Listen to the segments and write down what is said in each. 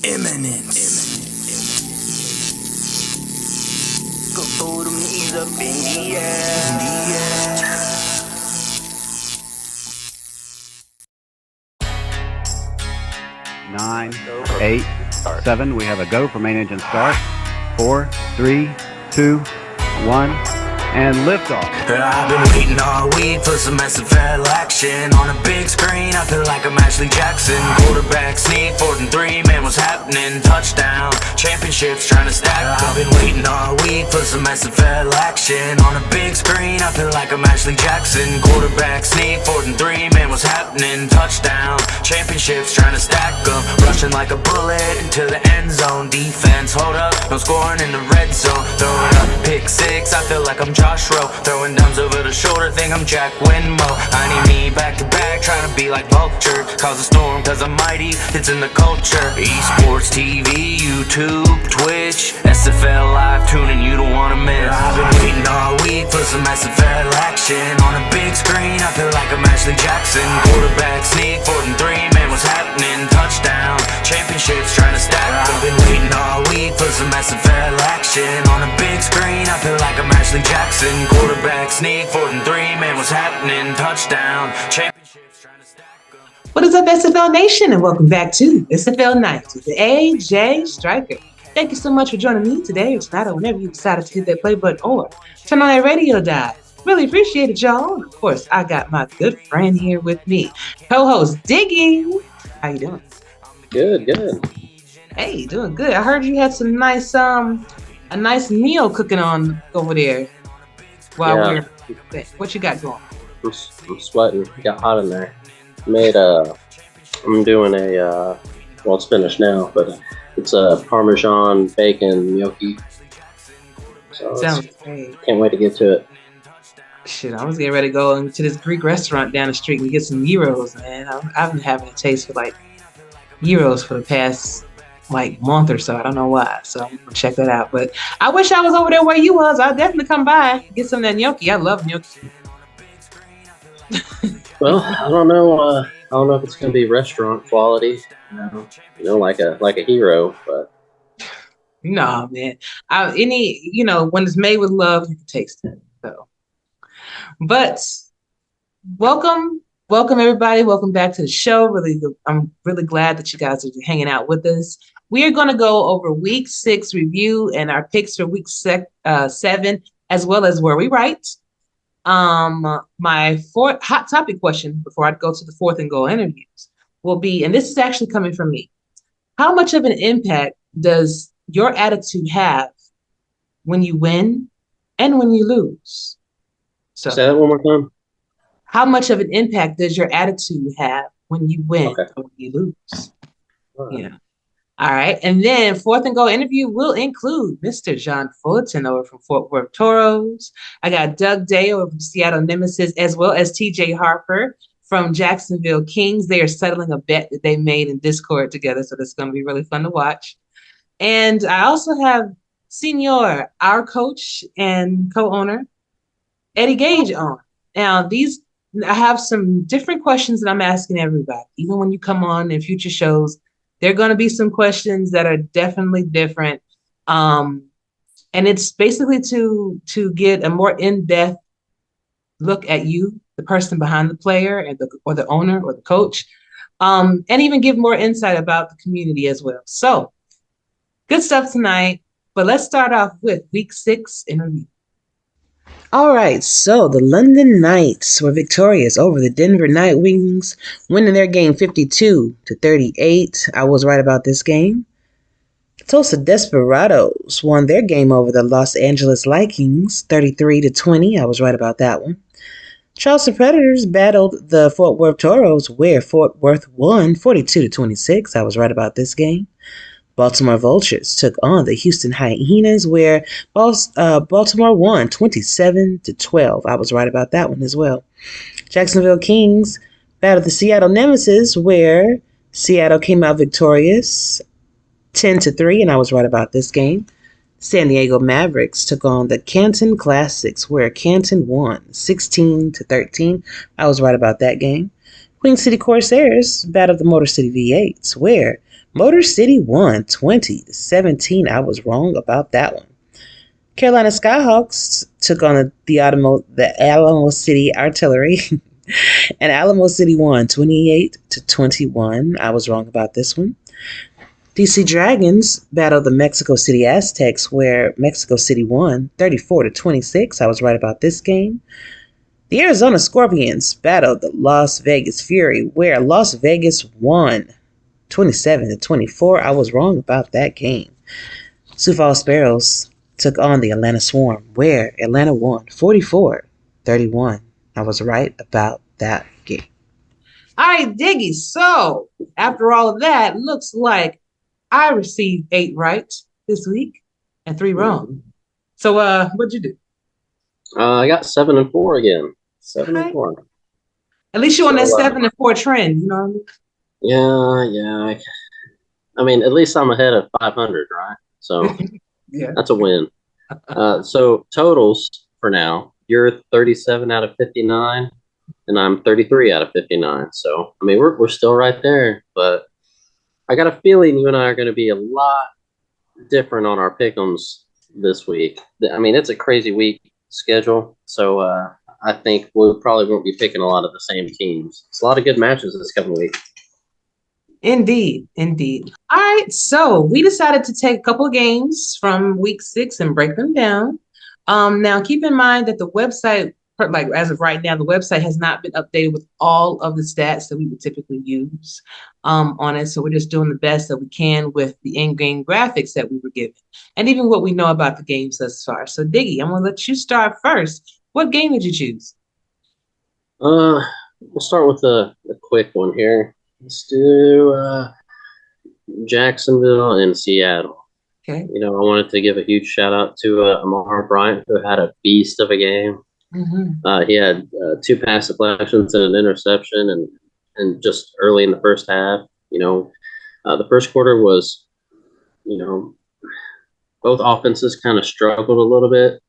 Eminence. Go throw them knees up in the air. 9, 8, 7. We have a go for main engine start. 4, 3, 2, 1. And liftoff. I've been waiting all week for some SFL action. On a big screen, I feel like I'm Ashley Jackson. Quarterback sneak, 4th and 3, man, what's happening? Touchdown, championships trying to stack up. I've been waiting all week for some SFL action. On a big screen, I feel like I'm Ashley Jackson. Quarterback sneak, 4th and 3, man, what's happening? Touchdown, championships trying to stack up. Rushing like a bullet into the end zone. Defense, hold up, no scoring in the red zone. Throw it up, pick 6, I feel like I'm Josh Rowe, throwing downs over the shoulder, think I'm Jack Winmo. I need me back to back, trying to be like Vulture. Cause a storm, cause I'm mighty, it's in the culture. Esports TV, YouTube, Twitch, SFL live tuning, you don't wanna miss. I've been waiting all week for some SFL action. On a big screen, I feel like I'm Ashley Jackson. Quarterback sneak, 4th and 3, man, what's happening? Touchdown, championships trying to stack up. I've been waiting all week for some SFL action. On a big screen, I feel like I'm Ashley Jackson. Quarterback sneak, 4th and 3, man, what's happening? Touchdown, championships trying to stack up. What is up, SFL Nation, and welcome back to SFL Night with the A.J.Striker. Thank you so much for joining me today or tonight, or whenever you decided to hit that play button or turn on that radio dial. Really appreciate it, y'all. And of course, I got my good friend here with me, co-host Diggy. How you doing? Good. Hey, doing good. I heard you had some nice a nice meal cooking on over there. While what you got going? I'm sweating. It got hot in there. I'm doing a, well, it's finished now, but it's a Parmesan bacon gnocchi. So sounds great. Can't wait to get to it. Shit, I was getting ready to go into this Greek restaurant down the street and get some gyros, man. I've been having a taste for like gyros for the past month or so. I don't know why, so I'm gonna check that out. But I wish I was over there where you was. I'll definitely come by, get some of that gnocchi. I love gnocchi. Well, I don't know if it's gonna be restaurant quality, like a hero, but no, man. When it's made with love, you can taste it. So, but welcome everybody. Welcome back to the show. I'm really glad that you guys are hanging out with us. We are going to go over week 6 review and our picks for week 7, as well as where we write. My hot topic question before I go to the 4th and goal interviews will be, and this is actually coming from me, how much of an impact does your attitude have when you win and when you lose? So say that one more time. How much of an impact does your attitude have when you win or when you lose? Right. Yeah. All right. And then 4th and goal interview will include Mr. John Fullerton over from Fort Worth Toros. I got Doug Day over from Seattle Nemesis, as well as T.J. Harper from Jacksonville Kings. They are settling a bet that they made in Discord together, so that's going to be really fun to watch. And I also have Senior, our coach and co-owner, Eddue Gauge on. Now, I have some different questions that I'm asking everybody. Even when you come on in future shows, there are going to be some questions that are definitely different. And it's basically to get a more in-depth look at you, the person behind the player or the owner or the coach, and even give more insight about the community as well. So good stuff tonight, but let's start off with week 6 interview. All right, so the London Knights were victorious over the Denver Night Wings, winning their game 52-38. I was right about this game. Tulsa Desperados won their game over the Los Angeles Vikings 33-20. I was right about that one. Charleston Predators battled the Fort Worth Toros, where Fort Worth won 42-26. I was right about this game. Baltimore Vultures took on the Houston Hyenas, where Baltimore won 27-12. I was right about that one as well. Jacksonville Kings battled the Seattle Nemesis, where Seattle came out victorious 10-3, and I was right about this game. San Diego Mavericks took on the Canton Classics, where Canton won 16-13. I was right about that game. Queen City Corsairs battled the Motor City V8s, where Motor City won 20-17. I was wrong about that one. Carolina Skyhawks took on the Alamo City Artillery, and Alamo City won 28-21. I was wrong about this one. DC Dragons battled the Mexico City Aztecs, where Mexico City won 34-26. I was right about this game. The Arizona Scorpions battled the Las Vegas Fury, where Las Vegas won 27-24. I was wrong about that game. Sioux Falls Sparrows took on the Atlanta Swarm, where Atlanta won 44-31. I was right about that game. All right, Diggy. So after all of that, looks like I received 8 right this week and 3 wrong. So what'd you do? I got 7 and 4 again. 7 and 4. At least you're on that 7 and 4 trend, you know what I mean? Yeah. I mean, at least I'm ahead of 500, right? So yeah, that's a win. So totals for now, you're 37 out of 59, and I'm 33 out of 59. So I mean, we're still right there, but I got a feeling you and I are going to be a lot different on our pick'ems this week. I mean, it's a crazy week schedule, so I think we probably won't be picking a lot of the same teams. It's a lot of good matches this coming week. Indeed. All right, so we decided to take a couple of games from week 6 and break them down. Now, keep in mind that the website, like as of right now, the website has not been updated with all of the stats that we would typically use on it. So we're just doing the best that we can with the in-game graphics that we were given, and even what we know about the games thus far. So, Diggy, I'm going to let you start first. What game did you choose? We'll start with a quick one here. Let's do Jacksonville and Seattle. Okay. You know, I wanted to give a huge shout out to Amar Bryant, who had a beast of a game. Mm-hmm. He had 2 pass deflections and an interception, and just early in the first half, you know, the first quarter was, you know, both offenses kind of struggled a little bit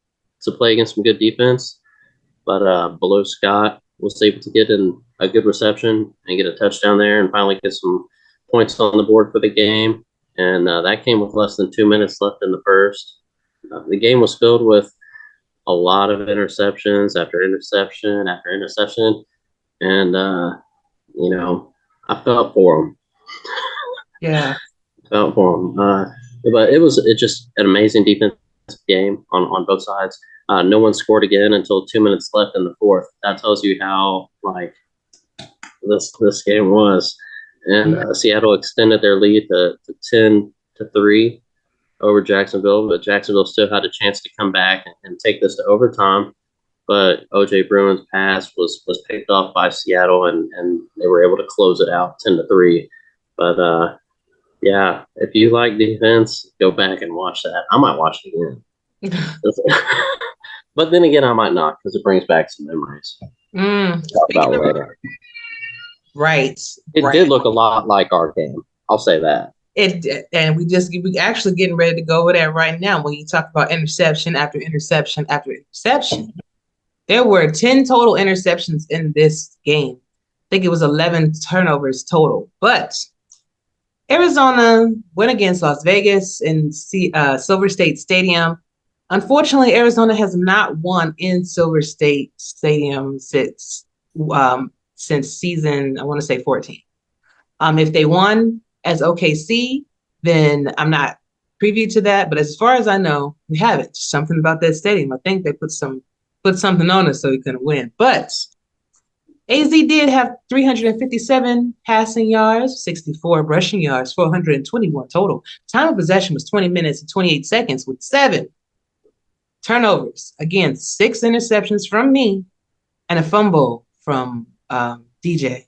to play against some good defense, but Below Scott was able to get in a good reception and get a touchdown there and finally get some points on the board for the game. And that came with less than 2 minutes left in the first. The game was filled with a lot of interceptions after interception after interception. And, you know, I felt for them. Yeah. Felt for them. But it's just an amazing defensive game on both sides. No one scored again until 2 minutes left in the fourth. That tells you how, like, this game was. And Seattle extended their lead to 10-3 over Jacksonville, but Jacksonville still had a chance to come back and take this to overtime. But O.J. Bruin's pass was picked off by Seattle, and they were able to close it out 10-3. But yeah, if you like defense, go back and watch that. I might watch it again. But then again, I might not, because it brings back some memories. Talk about later. Right. It did look a lot like our game. I'll say that. And we actually getting ready to go over that right now. When you talk about interception after interception after interception, there were 10 total interceptions in this game. I think it was 11 turnovers total. But Arizona went against Las Vegas in Silver State Stadium. Unfortunately, Arizona has not won in Silver State Stadium since season, I want to say 14. If they won as OKC, then I'm not privy to that. But as far as I know, we haven't. Something about that stadium. I think they put something on us so we couldn't win. But AZ did have 357 passing yards, 64 rushing yards, 421 total. Time of possession was 20 minutes and 28 seconds with 7 turnovers. Again, 6 interceptions from me and a fumble from DJ.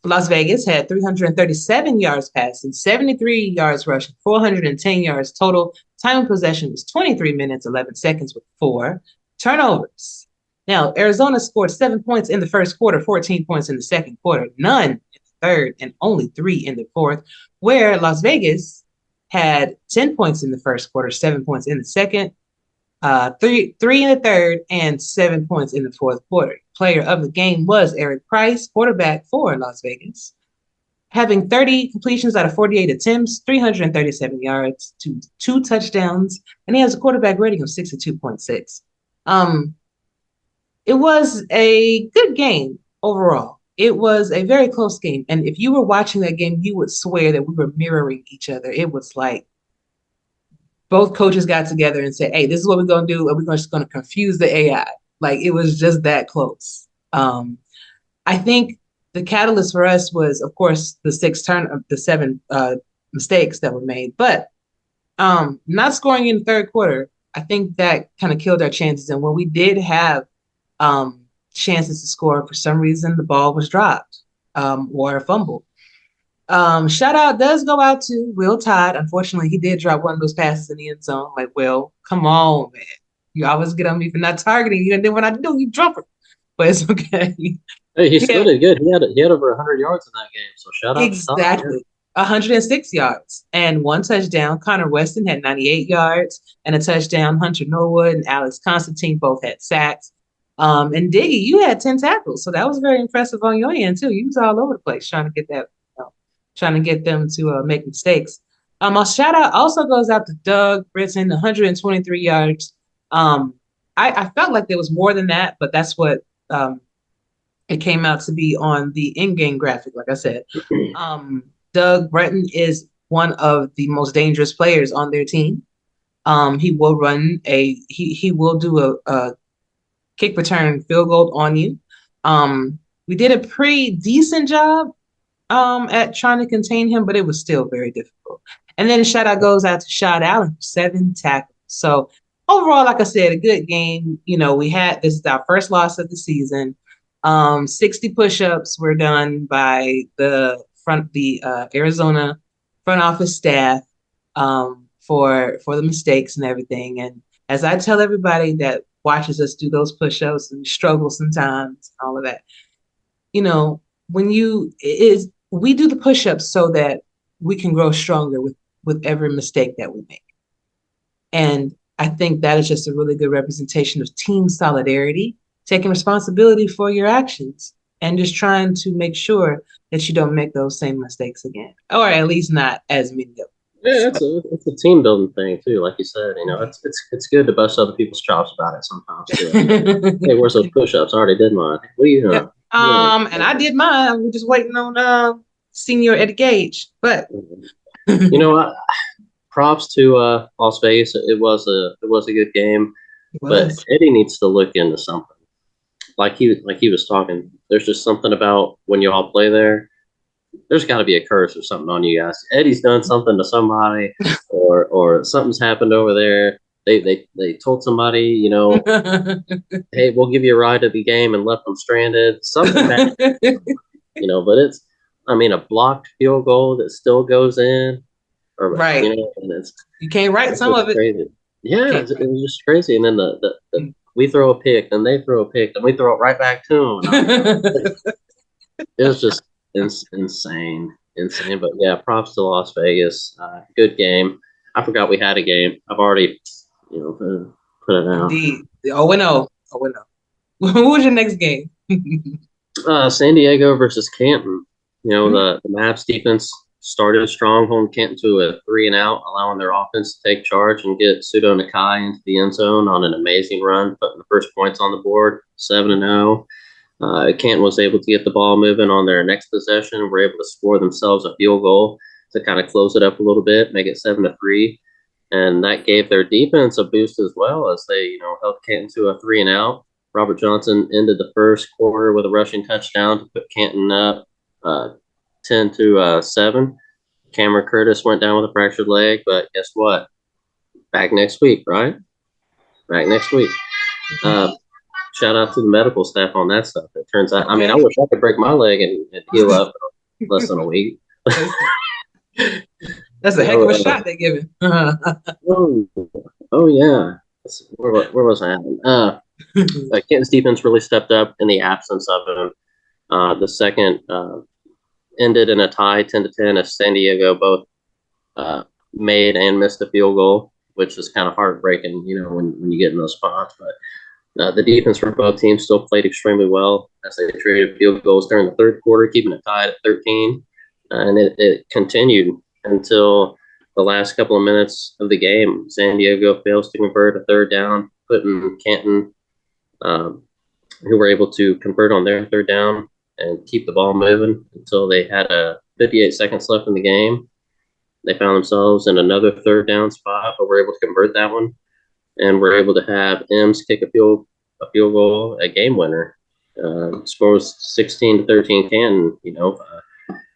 Las Vegas had 337 yards passing, 73 yards rushing, 410 yards total. Time of possession was 23 minutes, 11 seconds with 4 turnovers. Now, Arizona scored 7 points in the first quarter, 14 points in the second quarter, none in the third, and only 3 in the fourth, where Las Vegas had 10 points in the first quarter, 7 points in the second, 3 in the third, and 7 points in the fourth quarter. Player of the game was Eric Price, quarterback for Las Vegas. having 30 completions out of 48 attempts, 337 yards, two touchdowns, and he has a quarterback rating of 62.6. It was a good game overall. It was a very close game. And if you were watching that game, you would swear that we were mirroring each other. It was like both coaches got together and said, hey, this is what we're going to do. And we're just going to confuse the AI. Like, it was just that close. I think the catalyst for us was, of course, the seven mistakes that were made. But not scoring in the third quarter, I think that kind of killed our chances. And when we did have chances to score, for some reason, the ball was dropped or fumbled. Shout out does go out to Will Todd. Unfortunately, he did drop one of those passes in the end zone. Like, Will, come on, man. You always get on me for not targeting you, and then when I do, you drop it. But it's okay. Hey, he still did good. He had over 100 yards in that game. So shout out to Todd. Exactly. 106 yards and one touchdown. Connor Weston had 98 yards and a touchdown. Hunter Norwood and Alex Constantine both had sacks. And Diggy, you had 10 tackles. So that was very impressive on your end, too. You was all over the place trying to get that, trying to get them to make mistakes. A shout out also goes out to Doug Britton, 123 yards. I felt like there was more than that, but that's what it came out to be on the in-game graphic, like I said. Doug Bretton is one of the most dangerous players on their team. He will run he will do a kick return field goal on you. We did a pretty decent job at trying to contain him, but it was still very difficult. And then a shout out goes out to Shad Allen for 7 tackles. So overall, like I said, a good game. This is our first loss of the season. 60 push-ups were done by the Arizona front office staff for the mistakes and everything. And as I tell everybody that watches us do those push-ups and struggle sometimes, all of that, we do the push-ups so that we can grow stronger with every mistake that we make. And I think that is just a really good representation of team solidarity, taking responsibility for your actions and just trying to make sure that you don't make those same mistakes again, or at least not as many of them. Yeah, it's a team building thing too, like you said. It's good to bust other people's chops about it sometimes too. Hey, where's those push-ups? I already did mine. And I did mine. We're just waiting on senior Eddue Gauge. But props to Las Vegas. It was a good game, but Eddie needs to look into something. Like he was talking, there's just something about when you all play there. There's got to be a curse or something on you guys. Eddie's done something to somebody, or something's happened over there. They told somebody, hey, we'll give you a ride to the game and left them stranded. Something happened, But it's, a blocked field goal that still goes in, right? And you can't write some of it. Crazy. Yeah, it was just crazy. And then the we throw a pick, then they throw a pick, then we throw it right back to them. It was just insane. But yeah, props to Las Vegas. Good game. I forgot we had a game. I've already, put it out. Indeed. 0-0. Who was your next game? San Diego versus Canton. The Mavs defense started strong, holding Canton to a 3-and-out, allowing their offense to take charge and get Pseudo Nakai into the end zone on an amazing run, putting the first points on the board, 7-0. Canton was able to get the ball moving on their next possession. Were able to score themselves a field goal to kind of close it up a little bit, make it 7-3. And that gave their defense a boost as well, as they, held Canton to a 3-and-out. Robert Johnson ended the first quarter with a rushing touchdown to put Canton up 10-7. Cameron Curtis went down with a fractured leg, but guess what? Back next week, right? Back next week. Shout out to the medical staff on that stuff. It turns out, I wish I could break my leg and heal up in less than a week. That's a heck of a shot they're giving. Oh yeah. Where was I at? Canton's defense really stepped up in the absence of him. The second ended in a tie, 10-10, as San Diego both made and missed a field goal, which is kind of heartbreaking, when you get in those spots. But the defense for both teams still played extremely well as they traded field goals during the third quarter, keeping it tied at 13. and it continued until the last couple of minutes of the game. San Diego fails to convert a third down, putting Canton, who were able to convert on their third down and keep the ball moving until they had 58 seconds left in the game. They found themselves in another third down spot, but were able to convert that one, and were able to have Ems kick a field goal, a game winner. Score was 16-13 Canton.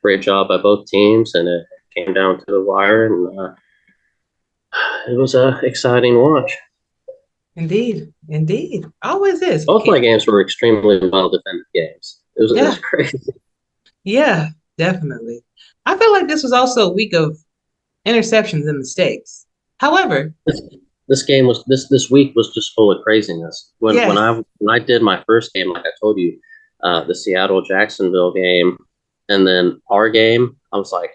Great job by both teams, and it came down to the wire, and it was an exciting watch. Indeed. Always is. Both my games were extremely well defended games. It was crazy. Yeah, definitely. I feel like this was also a week of interceptions and mistakes. However, this week was just full of craziness. When I did my first game, like I told you, the Seattle Jacksonville game, and then our game, I was like,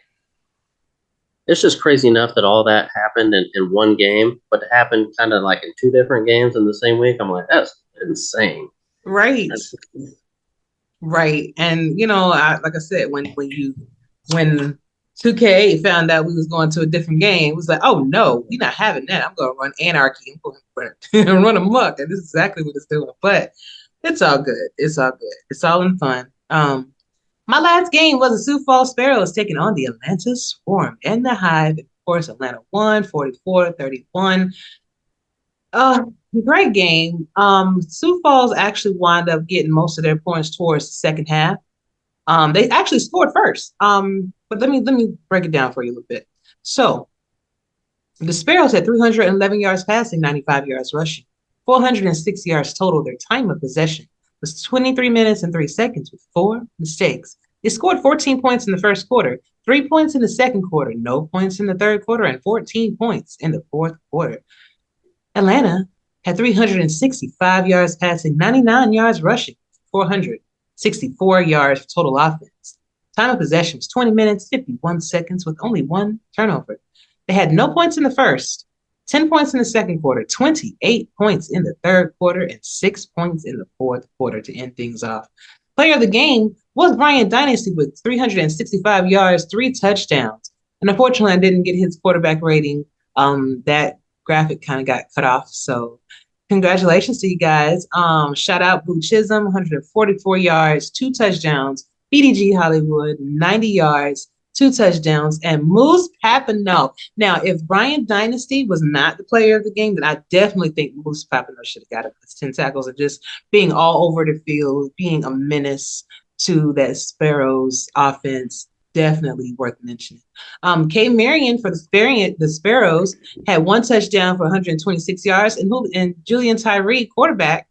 it's just crazy enough that all that happened in one game, but it happened kind of like in two different games in the same week. I'm like, that's insane. Right. Right. And like I said, when 2K8 found out we was going to a different game, it was like, oh no, we're not having that. I'm gonna run anarchy. I'm gonna run amok. And this is exactly what it's doing. But it's all good. It's all in fun. My last game was the Sioux Falls Sparrows taking on the Atlanta Swarm and the Hive. Of course, Atlanta won 44-31. Great game. Sioux Falls actually wound up getting most of their points towards the second half. They actually scored first. But let me break it down for you a little bit. So the Sparrows had 311 yards passing, 95 yards rushing, 406 yards total. Their time of possession was 23 minutes and 3 seconds with 4 mistakes. They scored 14 points in the first quarter, 3 points in the second quarter, no points in the third quarter, and 14 points in the fourth quarter. Atlanta had 365 yards passing, 99 yards rushing, 464 yards total offense. Time of possession was 20 minutes, 51 seconds with only 1 turnover. They had no points in the first, 10 points in the second quarter, 28 points in the third quarter, and 6 points in the fourth quarter to end things off. Player of the game was Bryant Dynasty with 365 yards, 3 touchdowns. And unfortunately, I didn't get his quarterback rating. That graphic kind of got cut off. So congratulations to you guys. Shout out Boo Chisholm, 144 yards, 2 touchdowns. BDG Hollywood, 90 yards, 2 touchdowns, and Moose Papineau. Now, if Bryant Dynasty was not the player of the game, then I definitely think Moose Papineau should have got it. 10 tackles and just being all over the field, being a menace to that Sparrows offense. Definitely worth mentioning. Kay Marion for the Sparrows had 1 touchdown for 126 yards, and Julian Tyree, quarterback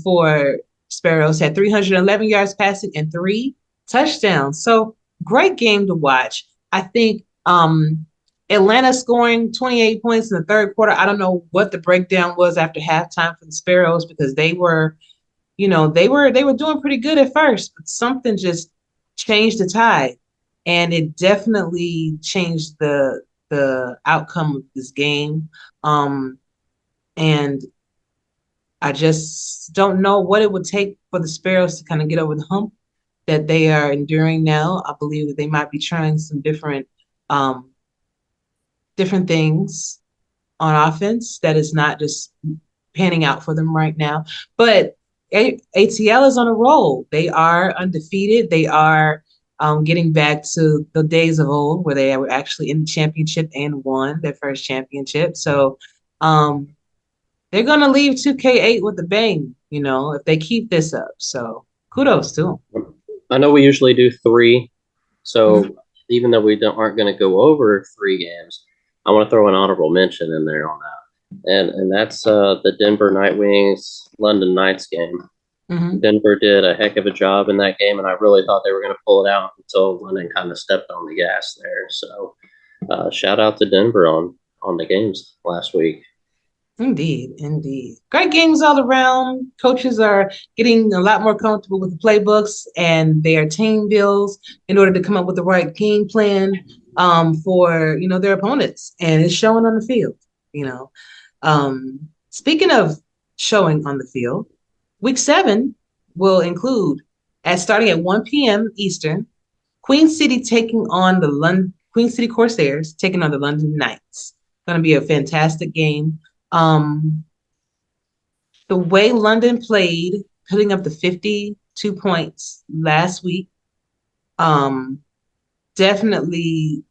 for Sparrows, had 311 yards passing and 3 touchdowns. So great game to watch. I think Atlanta scoring 28 points in the third quarter. I don't know what the breakdown was after halftime for the Sparrows, because they were doing pretty good at first, but something just changed the tide, and it definitely changed the outcome of this game. And I just don't know what it would take for the Sparrows to kind of get over the hump that they are enduring now. I believe that they might be trying some different things on offense that is not just panning out for them right now. But ATL is on a roll. They are undefeated. They are getting back to the days of old where they were actually in the championship and won their first championship. So they're going to leave 2K8 with a bang, if they keep this up. So kudos to them. I know we usually do 3. So even though we aren't going to go over 3 games, I want to throw an honorable mention in there on that. And that's the Denver Nightwings London Knights game. Mm-hmm. Denver did a heck of a job in that game, and I really thought they were going to pull it out until London kind of stepped on the gas there. So shout out to Denver on the games last week. Indeed. Great games all around. Coaches are getting a lot more comfortable with the playbooks and their team builds in order to come up with the right game plan for their opponents, and it's showing on the field. Speaking of showing on the field, week 7 will include, starting at 1 p.m. Eastern, Queen City taking on the Queen City Corsairs taking on the London Knights. Going to be a fantastic game. The way London played, putting up the 52 points last week, definitely,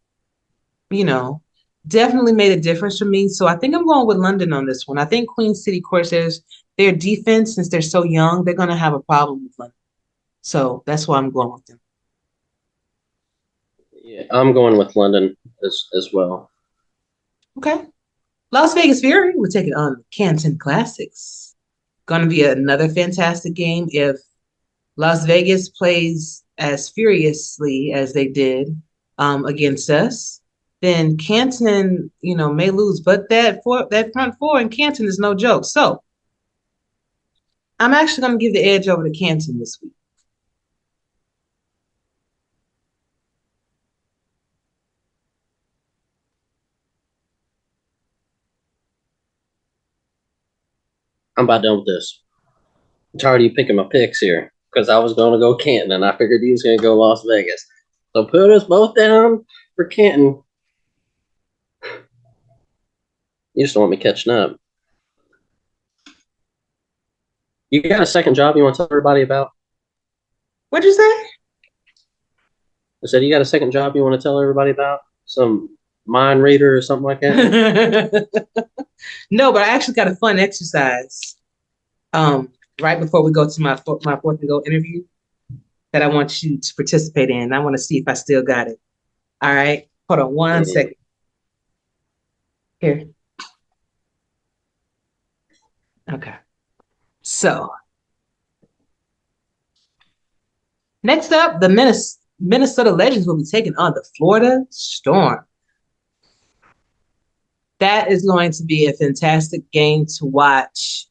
definitely made a difference for me. So I think I'm going with London on this one. I think Queen City Corsairs, their defense, since they're so young, they're going to have a problem with London. So that's why I'm going with them. Yeah, I'm going with London as well. Okay. Las Vegas Fury will take it on Canton Classics. Going to be another fantastic game if Las Vegas plays as furiously as they did against us. Then Canton, may lose, but that front four in Canton is no joke. So I'm actually going to give the edge over to Canton this week. I'm about done with this. I'm tired of you picking my picks here because I was going to go Canton and I figured he was going to go Las Vegas. So put us both down for Canton. You just don't want me catching up. You got a second job you want to tell everybody about? What'd you say? I said, you got a second job you want to tell everybody about? Some mind reader or something like that? No, but I actually got a fun exercise right before we go to my fourth and go interview that I want you to participate in. I want to see if I still got it. All right. Hold on one second. Here. Okay. So next up, the Minnesota Legends will be taking on the Florida Storm. That is going to be a fantastic game to watch.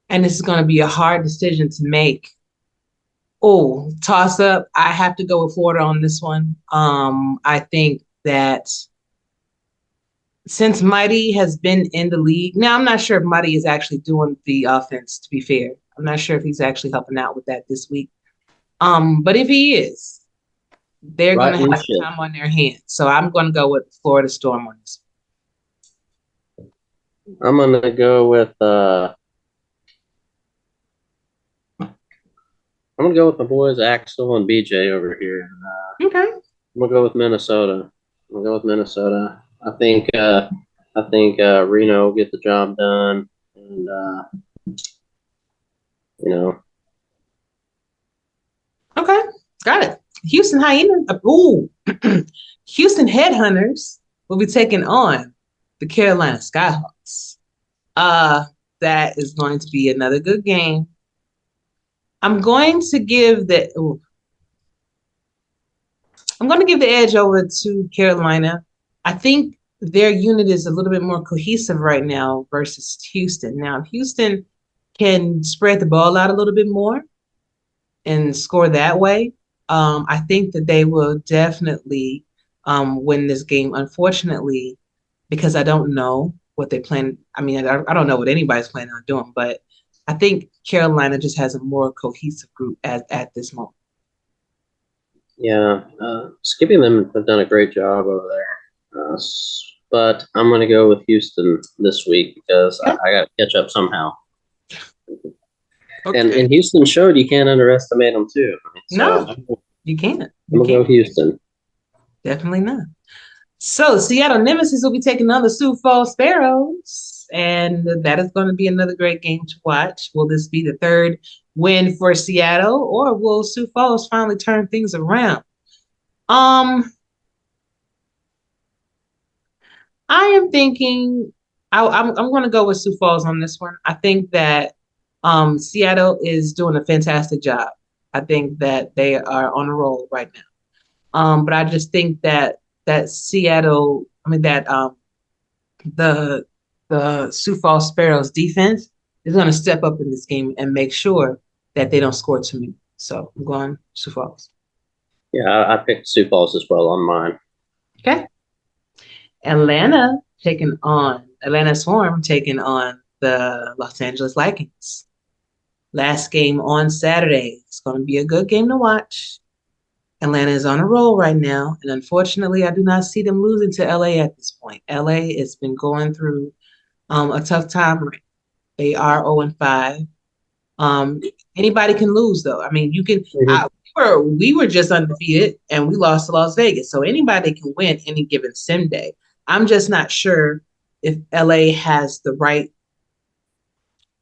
And this is going to be a hard decision to make. Oh, toss up. I have to go with Florida on this one. I think that since Mighty has been in the league, now I'm not sure if Mighty is actually doing the offense, to be fair. I'm not sure if he's actually helping out with that this week. But if he is, they're going to have time on their hands. So I'm going to go with Florida Storm on this. I'm going to go with my boys Axel and BJ over here. Okay. I'm going to go with Minnesota. I think Reno will get the job done, and Okay, got it. Houston Houston Headhunters will be taking on the Carolina Skyhawks. That is going to be another good game. I'm going to give the edge over to Carolina. I think their unit is a little bit more cohesive right now versus Houston. Now, if Houston can spread the ball out a little bit more and score that way, I think that they will definitely win this game. Unfortunately, because I don't know what they plan. I mean, I don't know what anybody's planning on doing, but I think Carolina just has a more cohesive group at this moment. Yeah, Skippy and them have done a great job over there. But I'm going to go with Houston this week because I got to catch up somehow. Okay. And Houston showed you can't underestimate them too. No, you can't. I'm going to go Houston. Definitely not. So Seattle Nemesis will be taking on the Sioux Falls Sparrows, and that is going to be another great game to watch. Will this be the third win for Seattle, or will Sioux Falls finally turn things around? I am thinking I'm going to go with Sioux Falls on this one. I think that Seattle is doing a fantastic job. I think that they are on a roll right now. But I just think that Seattle, the Sioux Falls Sparrows defense is going to step up in this game and make sure that they don't score too many. So I'm going Sioux Falls. Yeah, I picked Sioux Falls as well on mine. Okay. Atlanta Swarm taking on the Los Angeles Lakers. Last game on Saturday. It's going to be a good game to watch. Atlanta is on a roll right now, and unfortunately, I do not see them losing to LA at this point. LA has been going through a tough time. They are 0-5. Anybody can lose, though. I mean, you can. We were just undefeated, and we lost to Las Vegas, so anybody can win any given sim day. I'm just not sure if LA has the right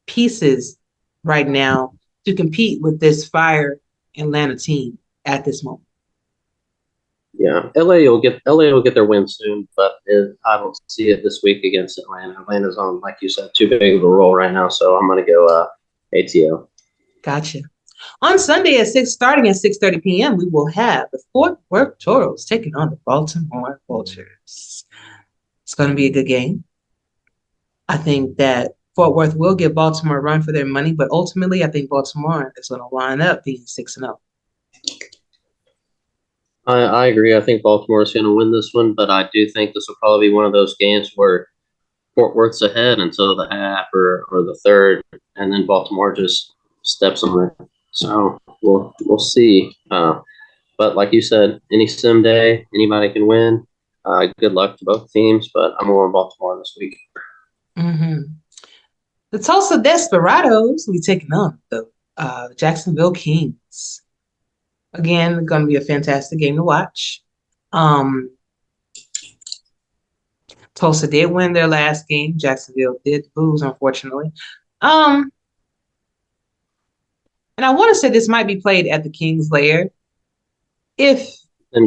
pieces right now to compete with this fire Atlanta team at this moment. Yeah, LA will get their win soon, but I don't see it this week against Atlanta. Atlanta's on, like you said, too big of a roll right now, so I'm going to go ATO. Gotcha. On Sunday starting at 6:30 p.m., we will have the Fort Worth Toros taking on the Baltimore Vultures. It's going to be a good game. I think that Fort Worth will give Baltimore a run for their money, but ultimately, I think Baltimore is going to wind up being 6-0. I agree. I think Baltimore is going to win this one, but I do think this will probably be one of those games where Fort Worth's ahead until the half or the third, and then Baltimore just steps on it. So we'll see. But like you said, any sim day, anybody can win. Good luck to both teams, but I'm going Baltimore this week. Mm-hmm. The Tulsa Desperados will be taking on the Jacksonville Kings. Again, going to be a fantastic game to watch. Tulsa did win their last game. Jacksonville did lose, unfortunately. And I want to say this might be played at the Kings Lair. If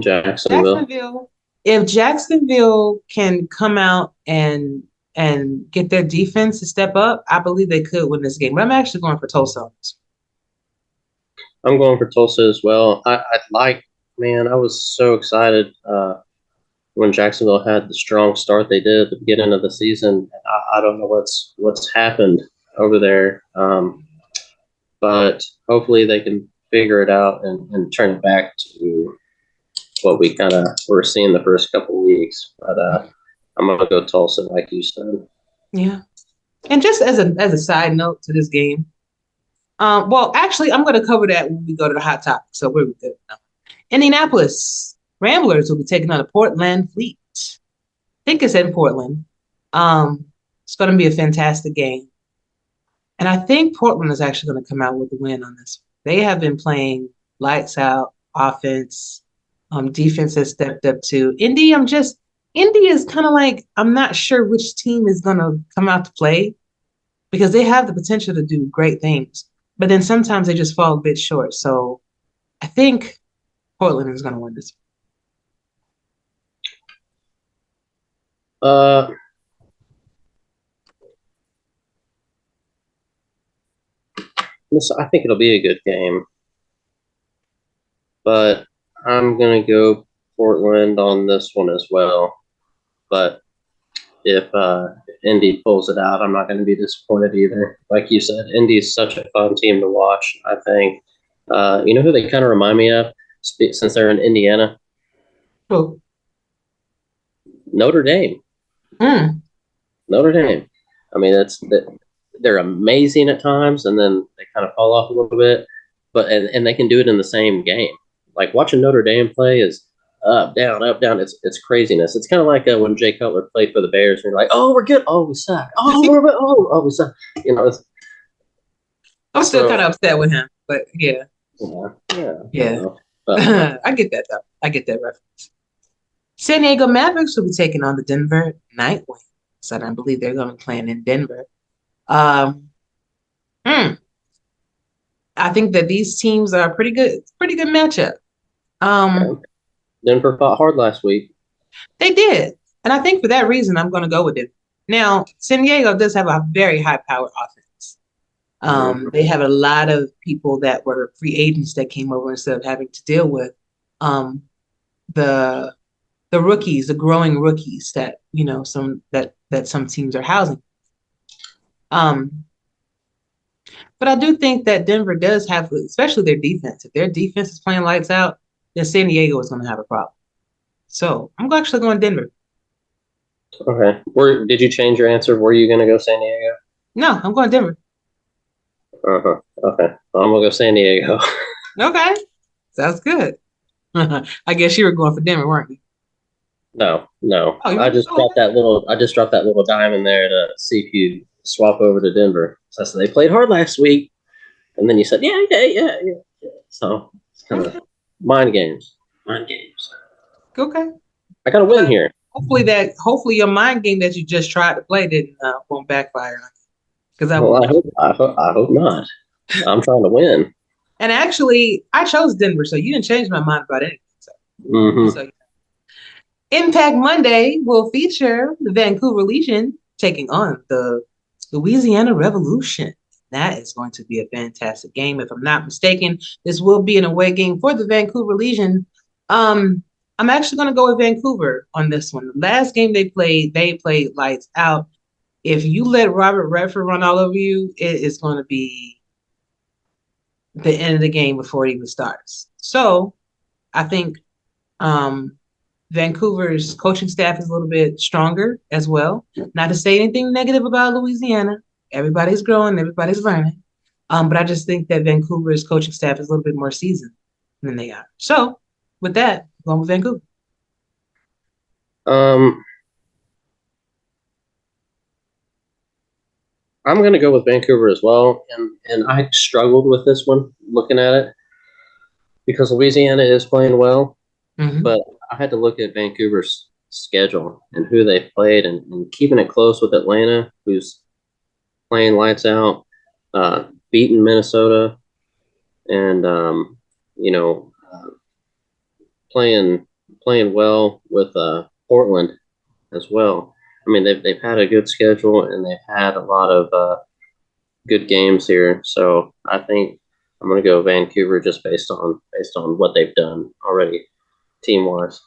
Jacksonville can come out and get their defense to step up, I believe they could win this game. But I'm actually going for Tulsa. I'm going for Tulsa as well. I was so excited when Jacksonville had the strong start they did at the beginning of the season. I don't know what's happened over there, but hopefully they can figure it out and turn it back to what we kind of were seeing the first couple of weeks. But I'm going to go Tulsa, like you said. Yeah. And just as a side note to this game, well, actually, I'm going to cover that when we go to the hot topic, so we're good now. Indianapolis Ramblers will be taking on the Portland Fleet. I think it's in Portland. It's going to be a fantastic game. And I think Portland is actually going to come out with a win on this. They have been playing lights out offense. Defense has stepped up too. Indy is kind of like, I'm not sure which team is going to come out to play because they have the potential to do great things. But then sometimes they just fall a bit short. So I think Portland is going to win this. I think it'll be a good game. But I'm going to go Portland on this one as well. But if Indy pulls it out, I'm not going to be disappointed either. Like you said, Indy is such a fun team to watch, I think. You know who they kind of remind me of since they're in Indiana? Who? Notre Dame. Notre Dame. I mean, they're amazing at times, and then they kind of fall off a little bit. But and they can do it in the same game. Like watching Notre Dame play is up, down, up, down. It's craziness. It's kind of like when Jay Cutler played for the Bears, and you're like, oh, we're good. Oh, we suck. Oh, we suck. You know, I'm still kind of upset with him, but yeah. Yeah. You know, I get that though. I get that reference. San Diego Mavericks will be taking on the Denver Nightwings, and I believe they're going to be playing in Denver. I think that these teams are pretty good matchup. Denver fought hard last week. They did. And I think for that reason, I'm going to go with it. Now, San Diego does have a very high-powered offense. They have a lot of people that were free agents that came over instead of having to deal with the rookies, the growing rookies that, you know, some teams are housing. But I do think that Denver does have, especially their defense. If their defense is playing lights out, then San Diego is going to have a problem. So I'm actually going Denver. Okay. Did you change your answer? Were you going to go San Diego? No, I'm going Denver. Okay. Well, I'm going to go San Diego. Okay. Sounds good. I guess you were going for Denver, weren't you? No. Oh, you I were? just Oh, dropped that little dime in there to see if you swap over to Denver. So I said they played hard last week, and then you said yeah. So it's kind of mind games. Mind games. okay. I got to win Well, here. hopefully your mind game that you just tried to play didn't won't backfire. Because I Well, would. I hope not. I'm trying to win. And actually, I chose Denver, so you didn't change my mind about anything. Mm-hmm. So Impact Monday will feature the Vancouver Legion taking on the Louisiana Revolution. That is going to be a fantastic game. If I'm not mistaken, this will be an away game for the Vancouver Legion. I'm actually going to go with Vancouver on this one. The last game they played lights out. If you let Robert Redford run all over you, it is going to be the end of the game before it even starts. So I think Vancouver's coaching staff is a little bit stronger as well. Not to say anything negative about Louisiana. Everybody's growing, everybody's learning. But I just think that Vancouver's coaching staff is a little bit more seasoned than they are. So with that, I'm going with Vancouver. I'm going to go with Vancouver as well, and I struggled with this one looking at it because Louisiana is playing well, but I had to look at Vancouver's schedule and who they played, and keeping it close with Atlanta, who's playing lights out, beating Minnesota, and playing well with Portland as well. I mean, they've had a good schedule and they've had a lot of good games here. So I think I'm going to go Vancouver just based on what they've done already, team wise.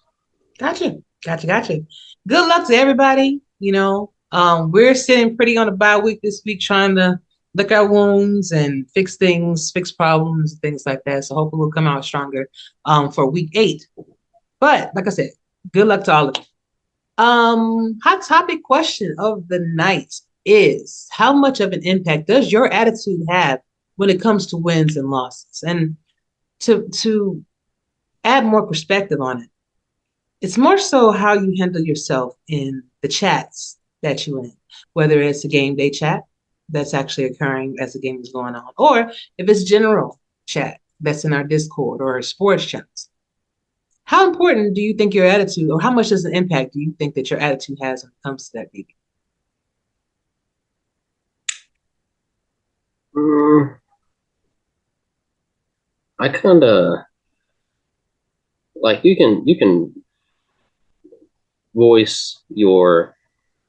Gotcha. Good luck to everybody. We're sitting pretty on a bye week this week, trying to lick our wounds and fix things, fix problems, things like that. So hopefully we'll come out stronger for week 8. But like I said, good luck to all of you. Hot topic question of the night is: how much of an impact does your attitude have when it comes to wins and losses? And to add more perspective on it, it's more so how you handle yourself in the chats that you in, whether it's a game day chat that's actually occurring as the game is going on, or if it's general chat that's in our Discord or our sports channels. How important do you think your attitude, or how much does an impact do you think that your attitude has when it comes to that, baby? I kind of like you can voice your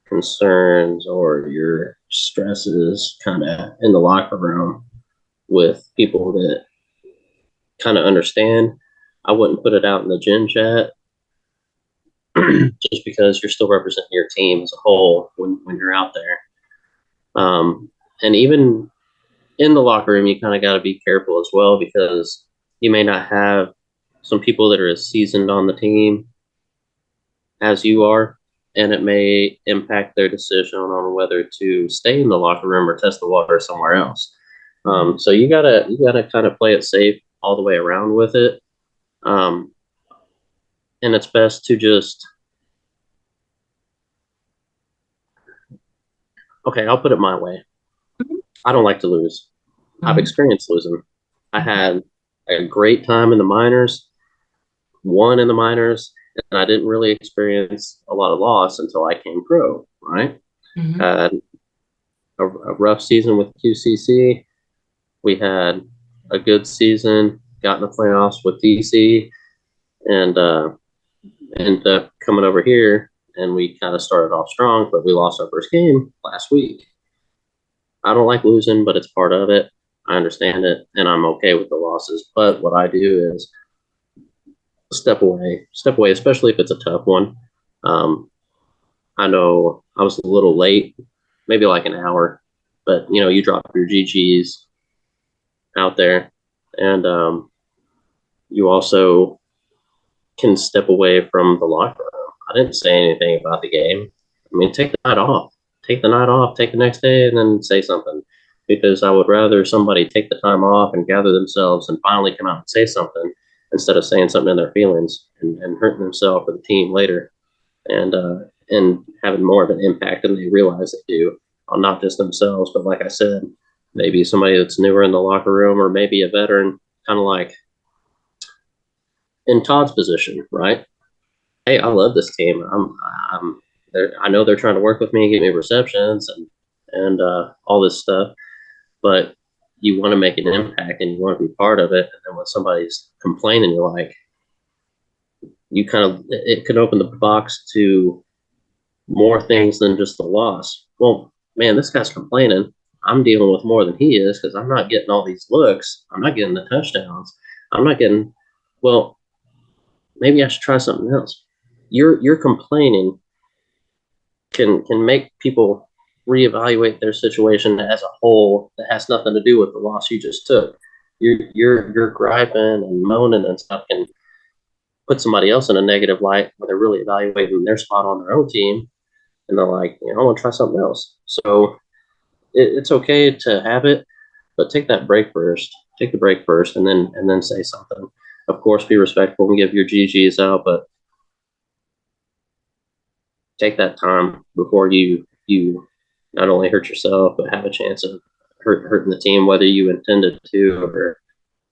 concerns or your stresses kind of in the locker room with people that kind of understand. I wouldn't put it out in the gym chat just because you're still representing your team as a whole when you're out there. And even in the locker room, you kind of got to be careful as well because you may not have some people that are as seasoned on the team as you are, and it may impact their decision on whether to stay in the locker room or test the water somewhere else. So you gotta kind of play it safe all the way around with it. And it's best to just, okay, I'll put it my way. I don't like to lose. I've experienced losing. I had a great time in the minors, won in the minors, and I didn't really experience a lot of loss until I came pro, right? Had a rough season with QCC. We had a good season, got in the playoffs with DC, and ended up coming over here, and we kind of started off strong, but we lost our first game last week. I don't like losing, but it's part of it. I understand it, and I'm okay with the losses. But what I do is step away, especially if it's a tough one. I know I was a little late, maybe like an hour, but you drop your GGs out there, and you also can step away from the locker room. I didn't say anything about the game. I mean, take the night off. Take the night off, take the next day, and then say something. Because I would rather somebody take the time off and gather themselves and finally come out and say something instead of saying something in their feelings and hurting themselves or the team later, and having more of an impact than they realize they do on not just themselves, but like I said, maybe somebody that's newer in the locker room or maybe a veteran, kind of like in Todd's position, right? Hey, I love this team. I know they're trying to work with me, get me receptions and all this stuff, but you want to make an impact and you want to be part of it. And then when somebody's complaining, you're like, it could open the box to more things than just the loss. Well, man, this guy's complaining. I'm dealing with more than he is because I'm not getting all these looks. I'm not getting the touchdowns. I'm not getting, well, maybe I should try something else. Your complaining can make people reevaluate their situation as a whole that has nothing to do with the loss you just took. You're griping and moaning and stuff can put somebody else in a negative light where they're really evaluating their spot on their own team, and they're like, I want to try something else. So it's okay to have it, but take that break first. Take the break first, and then say something. Of course, be respectful and give your GGs out, but take that time before you not only hurt yourself, but have a chance of hurting the team, whether you intended to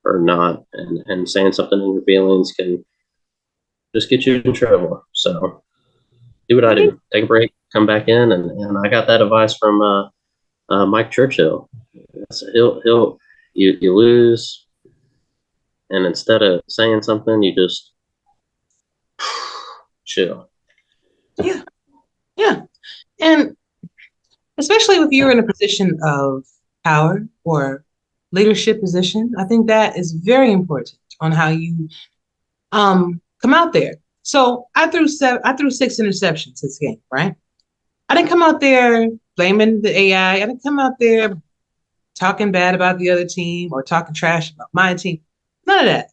or not. And saying something in your feelings can just get you in trouble. So do what I do. Take a break, come back in, and I got that advice from Mike Churchill. So you lose, and instead of saying something, you just chill. Yeah. And especially if you're in a position of power or leadership position, I think that is very important on how you come out there. So I threw 6 interceptions this game, right? I didn't come out there blaming the AI. I didn't come out there talking bad about the other team or talking trash about my team. None of that.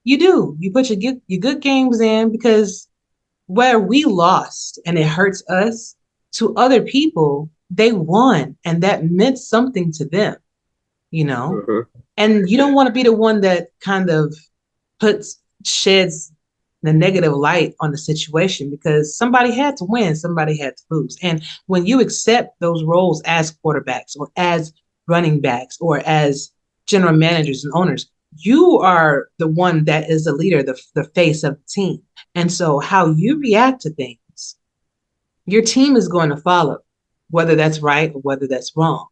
You do. You put your good games in, because where we lost and it hurts us, to other people, they won, and that meant something to them, Mm-hmm. And you don't want to be the one that kind of sheds the negative light on the situation, because somebody had to win, somebody had to lose. And when you accept those roles as quarterbacks or as running backs or as general managers and owners, you are the one that is the leader, the face of the team. And so how you react to things, your team is going to follow, whether that's right or whether that's wrong.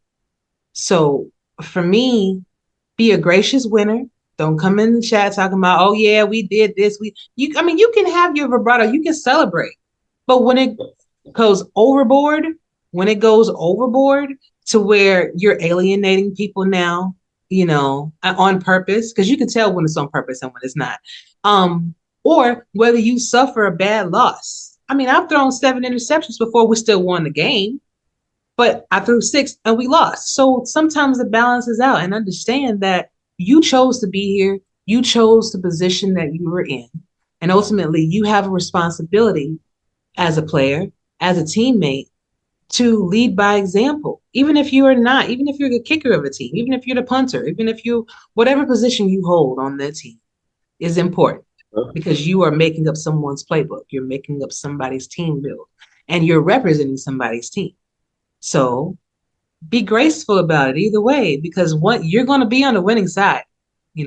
So for me, be a gracious winner. Don't come in the chat talking about, oh yeah, we did this. You can have your vibrato, you can celebrate. But when it goes overboard, to where you're alienating people now, on purpose, because you can tell when it's on purpose and when it's not. Or whether you suffer a bad loss. I've thrown 7 interceptions before, we still won the game, but I threw 6 and we lost. So sometimes it balances out, and understand that you chose to be here. You chose the position that you were in. And ultimately, you have a responsibility as a player, as a teammate, to lead by example. Even if you're the kicker of a team, even if you're the punter, even if whatever position you hold on that team is important, because you are making up someone's playbook. You're making up somebody's team build, and you're representing somebody's team. So be graceful about it either way, because you're going to be on the winning side,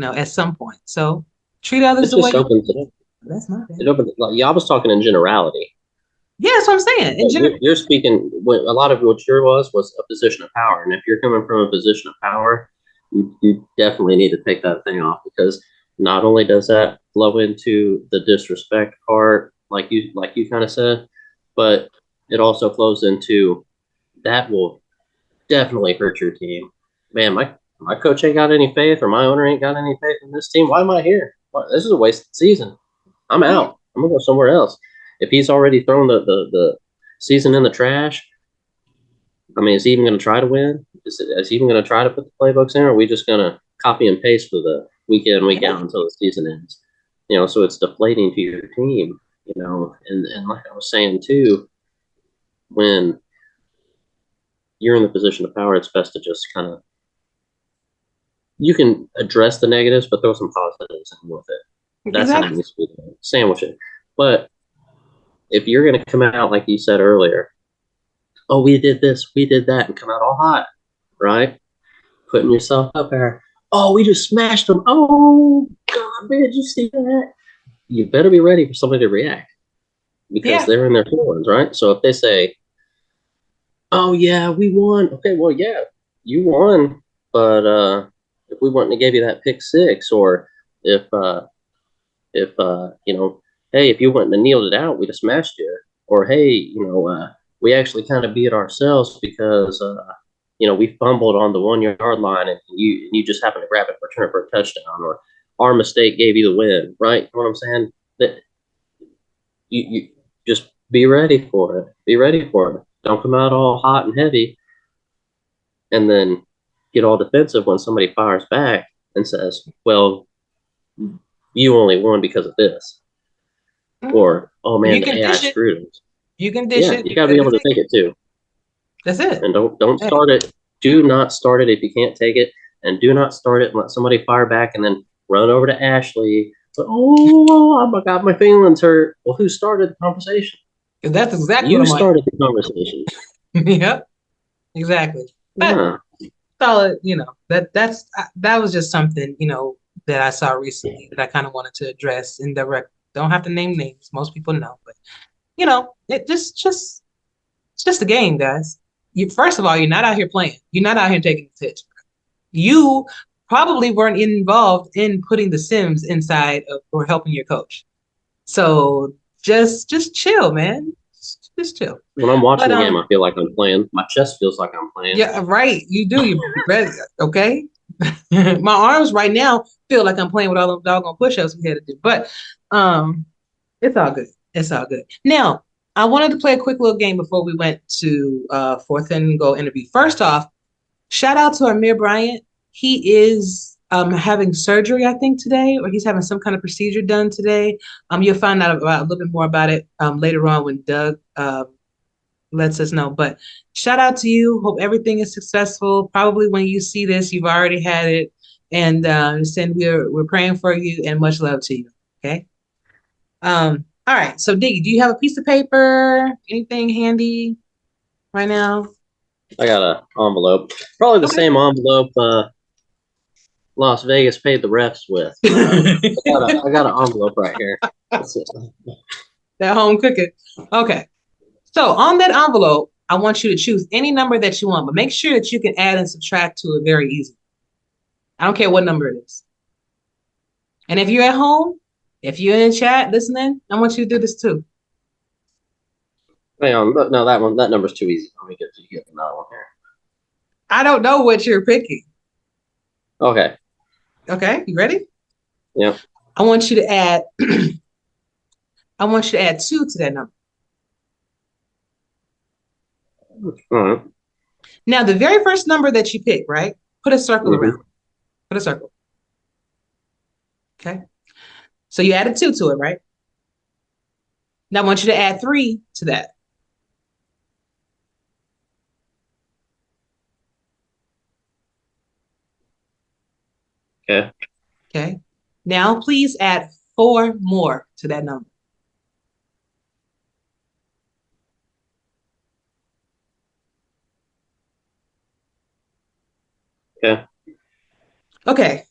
at some point. So treat others the way that's not bad. I was talking in generality. Yeah, that's what I'm saying. You're speaking, a lot of what was a position of power. And if you're coming from a position of power, you definitely need to take that thing off, because not only does that flow into the disrespect part, like you kind of said, but it also flows into that will definitely hurt your team. Man, my coach ain't got any faith, or my owner ain't got any faith in this team. Why am I here? This is a wasted season. I'm out. I'm gonna go somewhere else. If he's already thrown the season in the trash, is he even going to try to win? Is he even going to try to put the playbooks in, or are we just going to copy and paste for the week in, week out until the season ends? So it's deflating to your team, and like I was saying too, when you're in the position of power, it's best to just kind of, you can address the negatives, but throw some positives in with it. That's how it Exactly. needs to be done. Sandwich it. But if you're going to come out like you said earlier, oh, we did this, we did that, and come out all hot, right? Putting yourself up there. Oh, we just smashed them. Oh, God, man, did you see that? You better be ready for somebody to react because Yeah. they're in their feelings, right? So if they say, oh, yeah, we won. Okay, well, yeah, you won. But if we wouldn't have gave you that pick six, or if hey, if you wouldn't have kneeled it out, we'd have smashed you. Or hey, we actually kind of beat ourselves because we fumbled on the 1 yard line and you just happened to grab it, return it for a touchdown, or our mistake gave you the win, right? You know what I'm saying? That you just be ready for it. Be ready for it. Don't come out all hot and heavy, and then get all defensive when somebody fires back and says, "Well, you only won because of this." Or, oh man, You the can AI dish it. screwed us. You can dish Yeah, it. you You gotta be gotta able to take take it. it too. That's it. And don't Hey. start it. Do not start it if you can't take it. And do not start it and let somebody fire back and then run over to Ashley. Oh my God, my feelings hurt. Well, who started the conversation? That's exactly what You I'm like. started the conversation. Yep. Exactly. But Yeah. solid, that was just something, that I saw recently that I kind of wanted to address in direct. Don't have to name names. Most people know, but it it's just a game, guys. First of all, you're not out here playing. You're not out here taking the pitch. You probably weren't involved in putting the Sims inside of or helping your coach. So just chill, man. Just chill. When I'm watching But the game, I feel like I'm playing. My chest feels like I'm playing. yeah, right. You do. You ready? Okay. My arms right now feel like I'm playing with all them doggone push-ups we had to do. But it's all good. It's all good. Now, I wanted to play a quick little game before we went to fourth and goal interview. First off, shout out to Amir Bryant. He is having surgery, I think, today, or he's having some kind of procedure done today. You'll find out about a little bit more about it later on when Doug lets us know. But shout out to you. Hope everything is successful. Probably when you see this, you've already had it. And send we're praying for you and much love to you. Okay. All right. So Diggy, do you have a piece of paper? Anything handy right now? I got an envelope. Probably the Okay. same envelope Las Vegas paid the refs with. I got an envelope right here. That home cooking. Okay. So on that envelope, I want you to choose any number that you want, but make sure that you can add and subtract to it very easily. I don't care what number it is. And if you're at home, if you're in chat listening, I want you to do this too. Hang on, no, that number's too easy. Let me get another one here. I don't know what you're picking. Okay. Okay, you ready? Yeah. I want you to add I want you to add 2 to that number. All right. Now, the very first number that you pick, right? Put a circle around. Put a circle. Okay. So you added 2 to it, right? Now I want you to add 3 to that. Okay. Okay. Now please add 4 more to that number. Okay. Okay.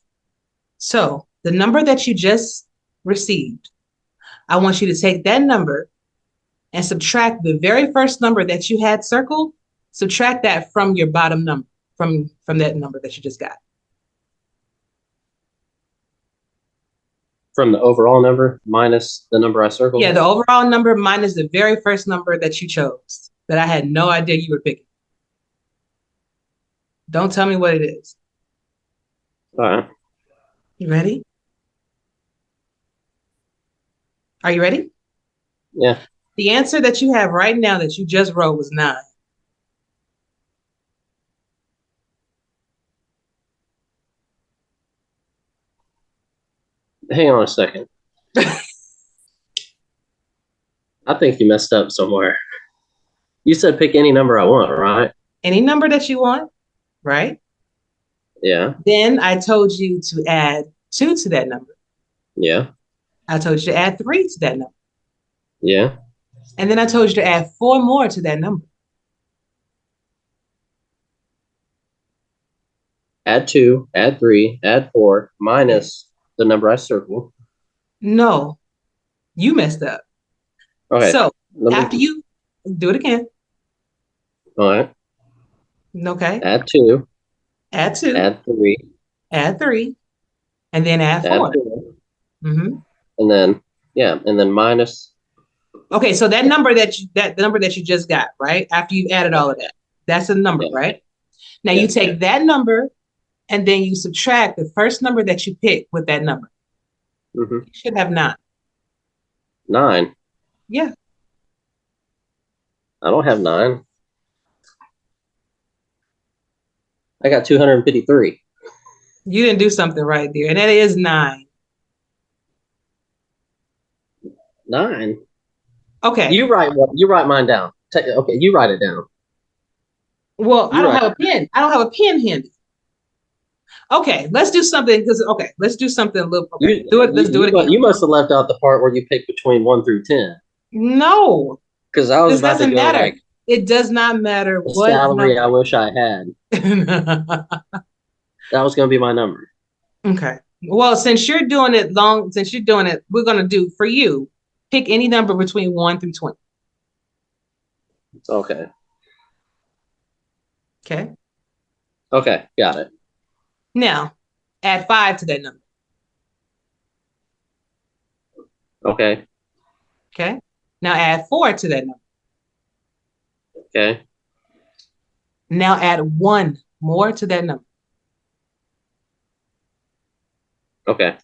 So the number that you just received, I want you to take that number and subtract the very first number that you had circled, subtract that from your bottom number, from that number that you just got. From the overall number minus the number I circled? Yeah, the overall number minus the very first number that you chose that I had no idea you were picking. Don't tell me what it is. All right. You ready? Are you ready? Yeah. The answer that you have right now that you just wrote was 9. Hang on a second. I think you messed up somewhere. You said pick any number I want, right? Any number that you want, right? Yeah. Then I told you to add 2 to that number. Yeah. I told you to add 3 to that number. Yeah. And then I told you to add 4 more to that number. Add 2, add 3, add 4, minus the number I circled. No, you messed up. Okay. So after you do it again. All right. Okay. Add 2. Add 2. Add 3. Add 3. And then add 4. Mm-hmm. And then minus. Okay, so that number the number that you just got, right? After you've added all of that. That's the number, right? Now you take that number and then you subtract the first number that you pick with that number. Mm-hmm. You should have 9. 9? Yeah. I don't have 9. I got 253. You didn't do something right there. And that is 9. 9? Okay. You write mine down. Okay, you write it down. Well, I don't have a pen. I don't have a pen handy. Okay, let's do something let's do something a little. Okay, let's do it again. You must have left out the part where you pick between 1 through 10. No, because I was about to go matter. like, it does not matter what salary I wish I had. That was going to be my number. Okay. Well, since you're doing it, we're going to do for you. Pick any number between 1 through 20. Okay. Okay. Okay, got it. Now, add 5 to that number. Okay. Okay. Now add 4 to that number. Okay. Now add 1 more to that number. Okay.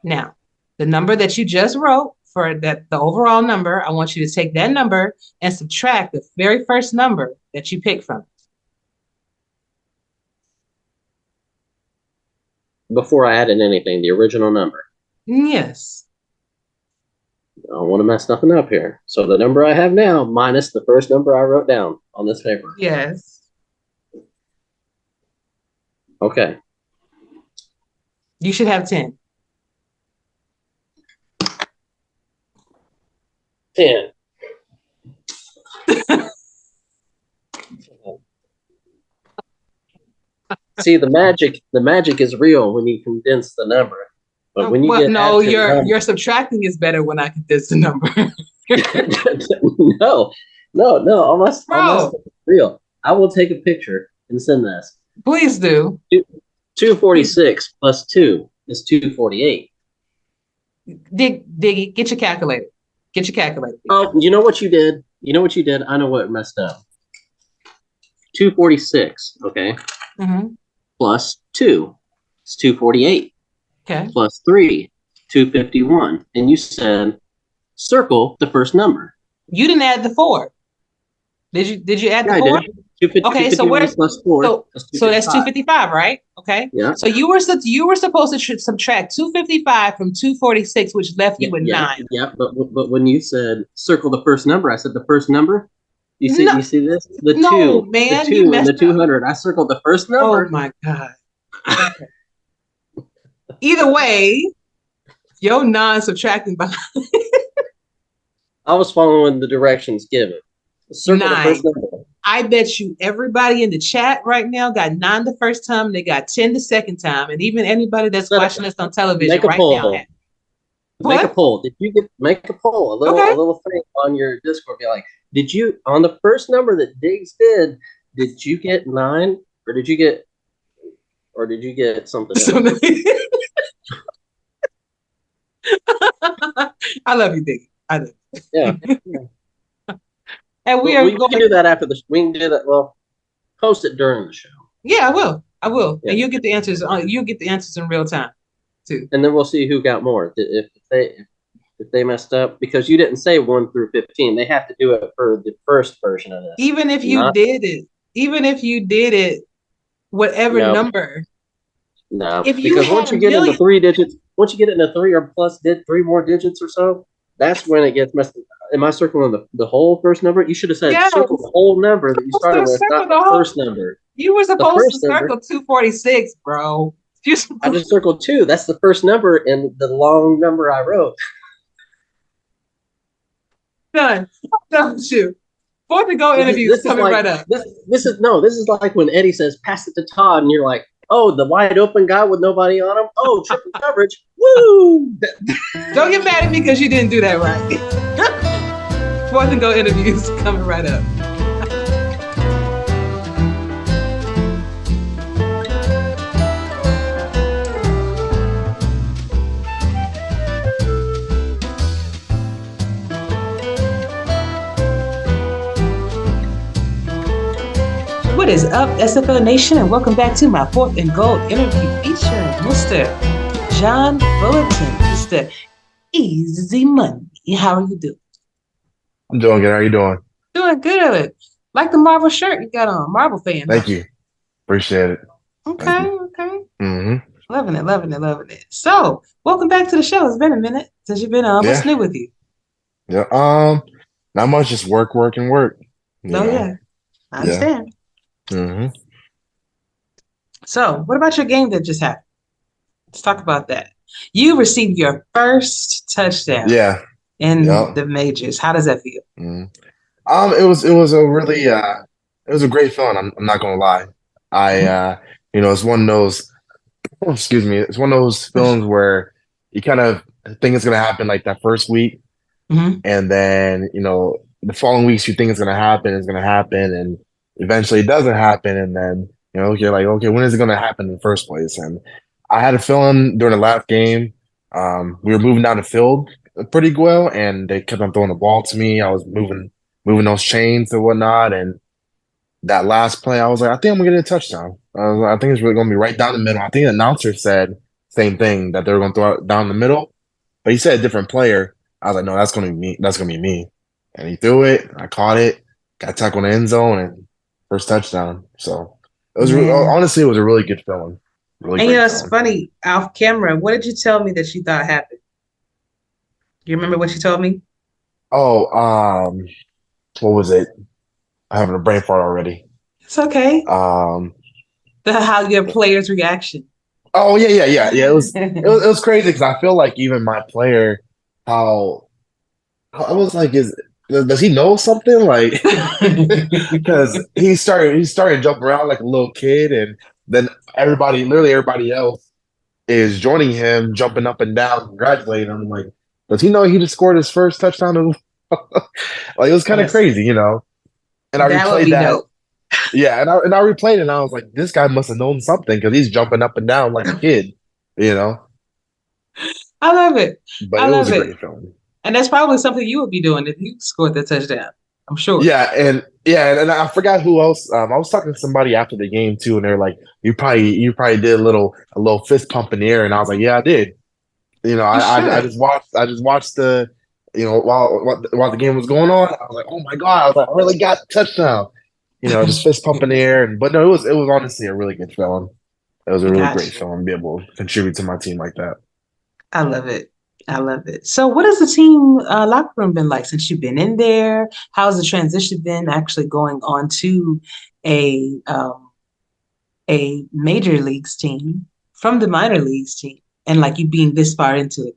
Now, the number that you just wrote for the overall number, I want you to take that number and subtract the very first number that you picked from it. Before I added anything, the original number. Yes. I don't want to mess nothing up here. So the number I have now minus the first number I wrote down on this paper. Yes. Okay. You should have 10. 10. See, the magic is real when you condense the number. But when you your subtracting is better when I condense the number. no, almost real. I will take a picture and send this. Please do. 246 plus 2 is 248. Diggy, get your calculator. Get your calculator. Oh, you know what you did? I know what messed up. 246, okay? Mm-hmm. Plus 2 is 248. Okay. Plus 3, 251. And you said circle the first number. You didn't add the 4. Did you add the 4? Okay, so where's plus 4? So that's 255, right? Okay. Yeah. So you were supposed to subtract 255 from 246, which left you with 9. Yeah, but when you said circle the first number, I said the first number. You see this? The 2, man, the 2 and the 200. I circled the first number. Oh my God. Okay. Either way, your non-subtracting behind. I was following the directions given. Circle 9. the first number. I bet you everybody in the chat right now got 9 the first time, they got 10 the second time, and even anybody that's watching us on television right now. Make a poll. Make a poll? A little thing on your Discord. Be like, did you on the first number that Diggs did you get 9 or did you get something else? I love you, Diggy. I do. Yeah. And we can do that after the show. We can do that. Well, post it during the show. Yeah, I will. Yeah. And you'll get the answers. You'll get the answers in real time, too. And then we'll see who got more. If they messed up, because you didn't say 1 through 15, they have to do it for the first version of this. Even if you did it, whatever number. No, because once you get into 3 digits, once you get into 3 or plus 3 more digits or so, that's when it gets messed up. Am I circling the whole first number? You should have said circle the whole number that you started with, not the first number. You were supposed to circle 246, bro. I just circled 2. That's the first number in the long number I wrote. Done. Done with you. Fourth and goal interviews This is coming like right up. this is like when Eddie says pass it to Todd, and you're like, oh, the wide open guy with nobody on him. Oh, triple coverage. Woo! Don't get mad at me because you didn't do that right. Fourth and goal interviews coming right up. What is up, SFL Nation, and welcome back to my fourth and goal interview featuring Mr. John Fullerton, Mr. Easy Money. How are you doing? I'm doing good. How are you doing? Doing good. Like the Marvel shirt you got on, Marvel fan. Thank you. Appreciate it. Okay, okay. Mm-hmm. Loving it. So, welcome back to the show. It's been a minute since you've been on. What's new with you? Yeah. Not much. Just work. Yeah. I understand. Mm-hmm. So, what about your game that just happened? Let's talk about that. You received your first touchdown. Yeah. In the majors. How does that feel? Mm-hmm. It was a really it was a great feeling. I'm not gonna lie. It's one of those. Excuse me. It's one of those feelings where you kind of think it's gonna happen like that first week, and then the following weeks you think it's gonna happen, and eventually it doesn't happen, and then you're like, okay, when is it gonna happen in the first place? And I had a feeling during the last game, we were moving down the field pretty well, and they kept on throwing the ball to me. I was moving those chains and whatnot, and that last play, I was like, I think I'm gonna get a touchdown. I think it's really gonna be right down the middle. I think the announcer said same thing, that they were gonna throw it down the middle, but he said a different player. I was like, no, that's gonna be me. That's gonna be me. And he threw it. I caught it. Got tackled in the end zone and first touchdown. So it was honestly, it was a really good feeling. Really. And it's funny, off camera. What did you tell me that you thought happened? Do you remember what you told me? Oh, what was it? I'm having a brain fart already. It's okay. How your player's reaction. Oh yeah. It was crazy because I feel like even my player, how I was like, does he know something? Like, because he started jumping around like a little kid, and then literally everybody else is joining him, jumping up and down, congratulating him. Like, does he know he just scored his first touchdown? Like, it was kind of crazy, And I replayed that. Dope. Yeah, and I replayed it, and I was like, this guy must have known something because he's jumping up and down like a kid, I love it. But it was a great film. And that's probably something you would be doing if you scored the touchdown. I'm sure. Yeah, and I forgot who else. I was talking to somebody after the game too, and they're like, "You probably did a little fist pump in the air," and I was like, "Yeah, I did." I just watched the while the game was going on. I was like, "Oh my god!" I was like, "I really got the touchdown." Just fist pump in the air, but no, it was honestly a really good feeling. It was a really great feeling to be able to contribute to my team like that. I love it. So what has the team locker room been like since you've been in there? How's the transition been actually going on to a major leagues team from the minor leagues team, and like you being this far into it?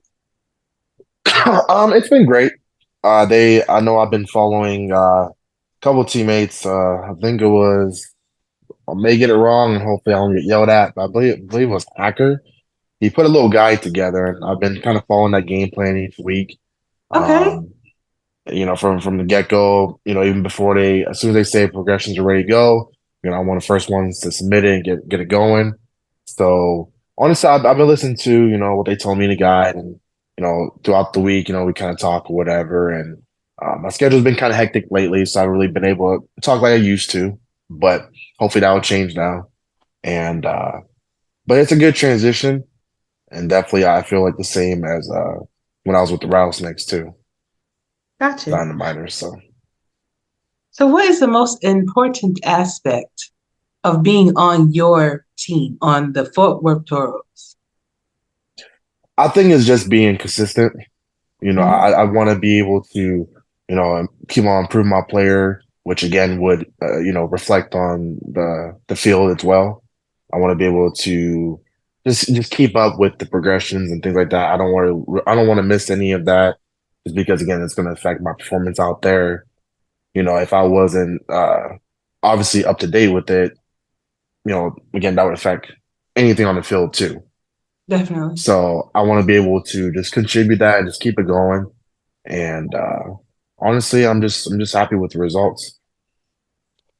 It's been great. I know I've been following a couple of teammates. I think it was, I may get it wrong and hopefully I don't get yelled at, but I believe it was Hacker. He put a little guide together, and I've been kind of following that game plan each week. Okay. From the get-go, even before as soon as they say progressions are ready to go, I'm one of the first ones to submit it and get it going. So honestly, I've been listening to, what they told me in the guide, and, throughout the week, we kind of talk or whatever. And my schedule's been kind of hectic lately, so I haven't really been able to talk like I used to, but hopefully that will change now. And, but it's a good transition. And definitely, I feel like the same as when I was with the Rattlesnakes too. Gotcha. Down the minors, So what is the most important aspect of being on your team, on the Fort Worth Toros? I think it's just being consistent. I want to be able to, keep on improving my player, which again would, reflect on the field as well. I want to be able to just keep up with the progressions and things like that. I don't want to miss any of that. just because again it's going to affect my performance out there. If I wasn't obviously up to date with it, again that would affect anything on the field too. Definitely. So I want to be able to just contribute that and just keep it going. And honestly, I'm just happy with the results.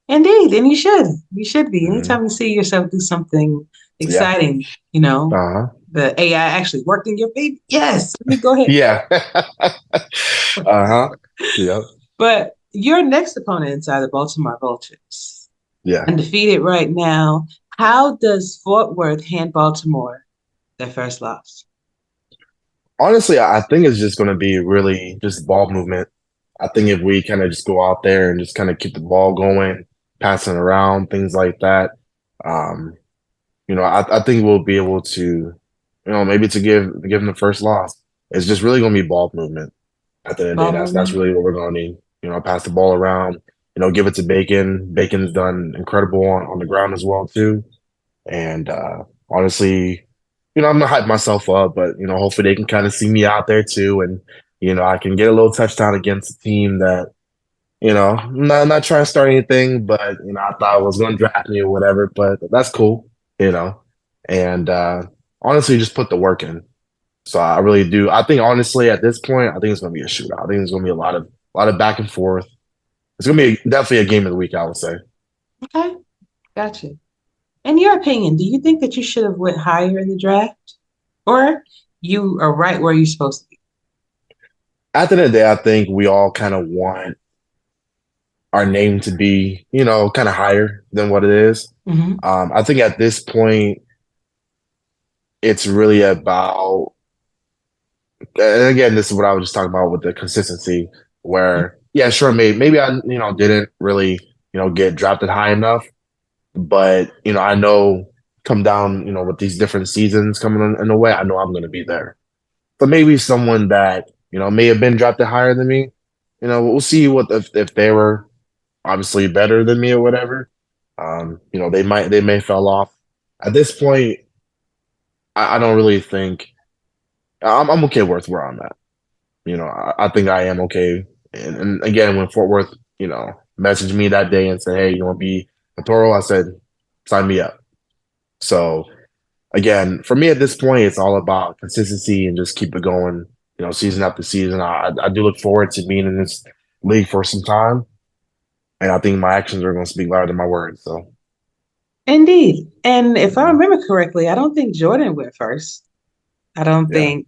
Indeed, and you should. You should be. Mhm. Anytime you see yourself do something Yeah. exciting, Uh-huh. the AI actually worked in your favor. Yes, let me go ahead. Yeah. Uh-huh. Yep. But your next opponents are the Baltimore Vultures. Yeah. Undefeated right now. How does Fort Worth hand Baltimore their first loss? Honestly, I think it's just going to be really just ball movement. I think if we kind of just go out there and just kind of keep the ball going, passing around, things like that, um, I think we'll be able to, maybe to give them the first loss. It's just really going to be ball movement. At the end of the Ball day, that's movement? really what we're going to need. Pass the ball around. Give it to Bacon. Bacon's done incredible on the ground as well too. And honestly, I'm gonna hype myself up, but hopefully they can kind of see me out there too, and I can get a little touchdown against a team that not trying to start anything, but I thought was going to draft me or whatever, but that's cool, and honestly, just put the work in. So I really do. I think honestly, at this point, I think it's going to be a shootout. I think it's going to be a lot of back and forth. It's going to be definitely a game of the week, I would say. Okay, gotcha. In your opinion, do you think that you should have went higher in the draft, or you are right where you're supposed to be? At the end of the day, I think we all kind of want our name to be, kind of higher than what it is. Mm-hmm. I think at this point, it's really about, and again, this is what I was just talking about with the consistency, where, yeah, sure, maybe I, didn't really, get drafted high enough, but, I know come down, with these different seasons coming in the way, I know I'm going to be there. But maybe someone that, may have been drafted higher than me, we'll see what if they were obviously better than me or whatever. They may fell off. At this point, I don't really think I'm okay with where I'm at. I think I am okay. And again, when Fort Worth, messaged me that day and said, "Hey, you want to be a Toro?" I said, "Sign me up." So again, for me at this point, it's all about consistency and just keep it going. Season after season. I do look forward to being in this league for some time. And I think my actions are going to speak louder than my words. So, Indeed. And if I remember correctly, I don't think Jordan went first. I don't yeah, think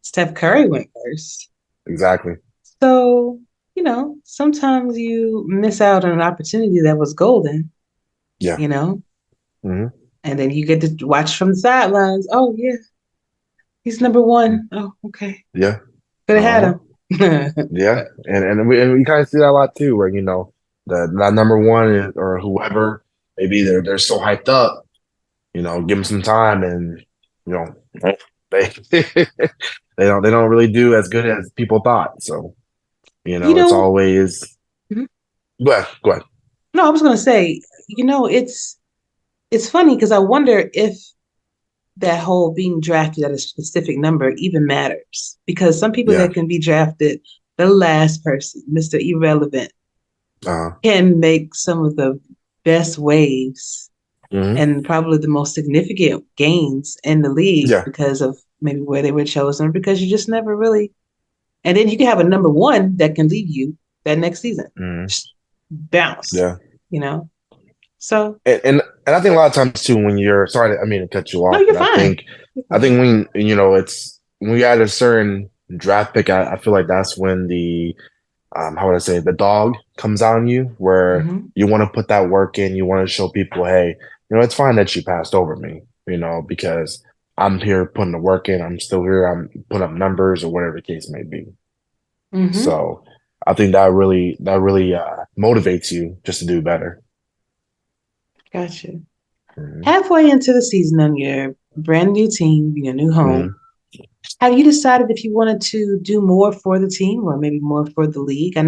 Steph Curry went first. exactly. So, sometimes you miss out on an opportunity that was golden, Yeah. Mm-hmm. and then you get to watch from the sidelines. Oh, yeah, he's number one. Oh, okay. Yeah. Could have had him. Yeah. And we kind of see that a lot too, where, that number one is, or whoever, maybe they're so hyped up, give them some time and, they they don't really do as good as people thought. So, it's always Mhm. Go ahead. No, I was gonna say, it's funny because I wonder if that whole being drafted at a specific number even matters. Because some people Yeah. that can be drafted, the last person, Mr. Irrelevant, Uh-huh. can make some of the best waves Mhm. and probably the most significant gains in the league Yeah. because of maybe where they were chosen, because you just never really. And then you can have a number one that can leave you that next season. Mhm. Just bounce. Yeah. So And I think a lot of times too, when you're sorry, I mean to cut you off. no, you're but fine. I think when it's when we add a certain draft pick, I feel like that's when the how would I say, the dog comes on you, where Mhm. you want to put that work in, you want to show people, hey, it's fine that you passed over me, because I'm here putting the work in, I'm still here, I'm putting up numbers or whatever the case may be. Mhm. So I think that really motivates you just to do better. Gotcha. Mhm. Halfway into the season on your brand new team, your new home, Mhm. have you decided if you wanted to do more for the team or maybe more for the league? I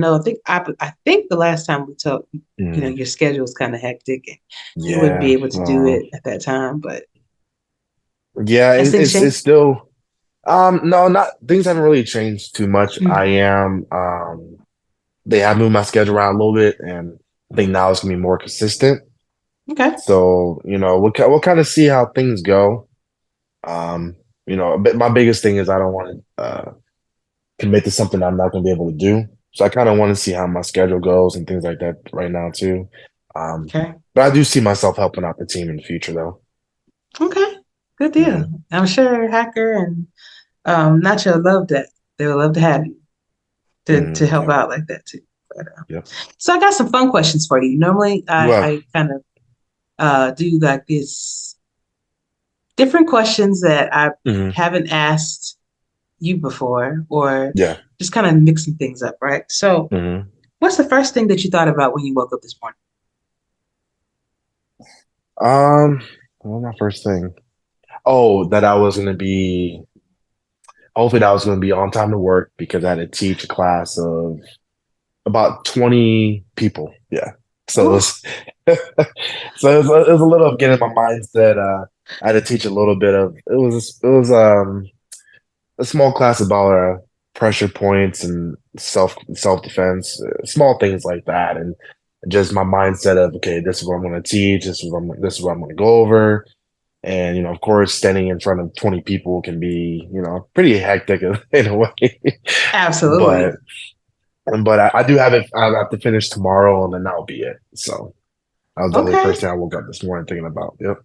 think the last time we talked, Mhm. your schedule was kind of hectic and you wouldn't be Yeah. able to do it at that time, but Yeah, has things it's changed? still No, not things haven't really changed too much. I Okay. am they have moved my schedule around a little bit, and I think now it's gonna be more consistent. Okay. So, we'll kind of see how things go. Um, my biggest thing is I don't want to commit to something I'm not gonna be able to do. So I kind of want to see how my schedule goes and things like that right now too. Um, Okay. but I do see myself helping out the team in the future though. Okay. Good deal. Mhm. I'm sure Hacker and Nacho love that. They would love to have you to help Yep. out like that too. But, Yep. so I got some fun questions for you. Normally, Well, I kind of do like this different questions that I mhm. haven't asked you before, or Yeah. just kind of mixing things up, right? So, Mhm. what's the first thing that you thought about when you woke up this morning? Um, what was my first thing? Oh, that I was gonna be hopefully that was gonna be on time to work because I had to teach a class of about 20 people. Yeah. So it Oh, was it was a little of getting my mindset. I had to teach a little bit of it was a small class about pressure points and self defense, small things like that, and just my mindset of okay, this is what I'm going to teach. This is what I'm going to go over. And of course, standing in front of 20 people can be pretty hectic in a way. but absolutely. I do have it. I have to finish tomorrow, and then that'll be it. So that was definitely the Okay. first thing I woke up this morning thinking about. Yep.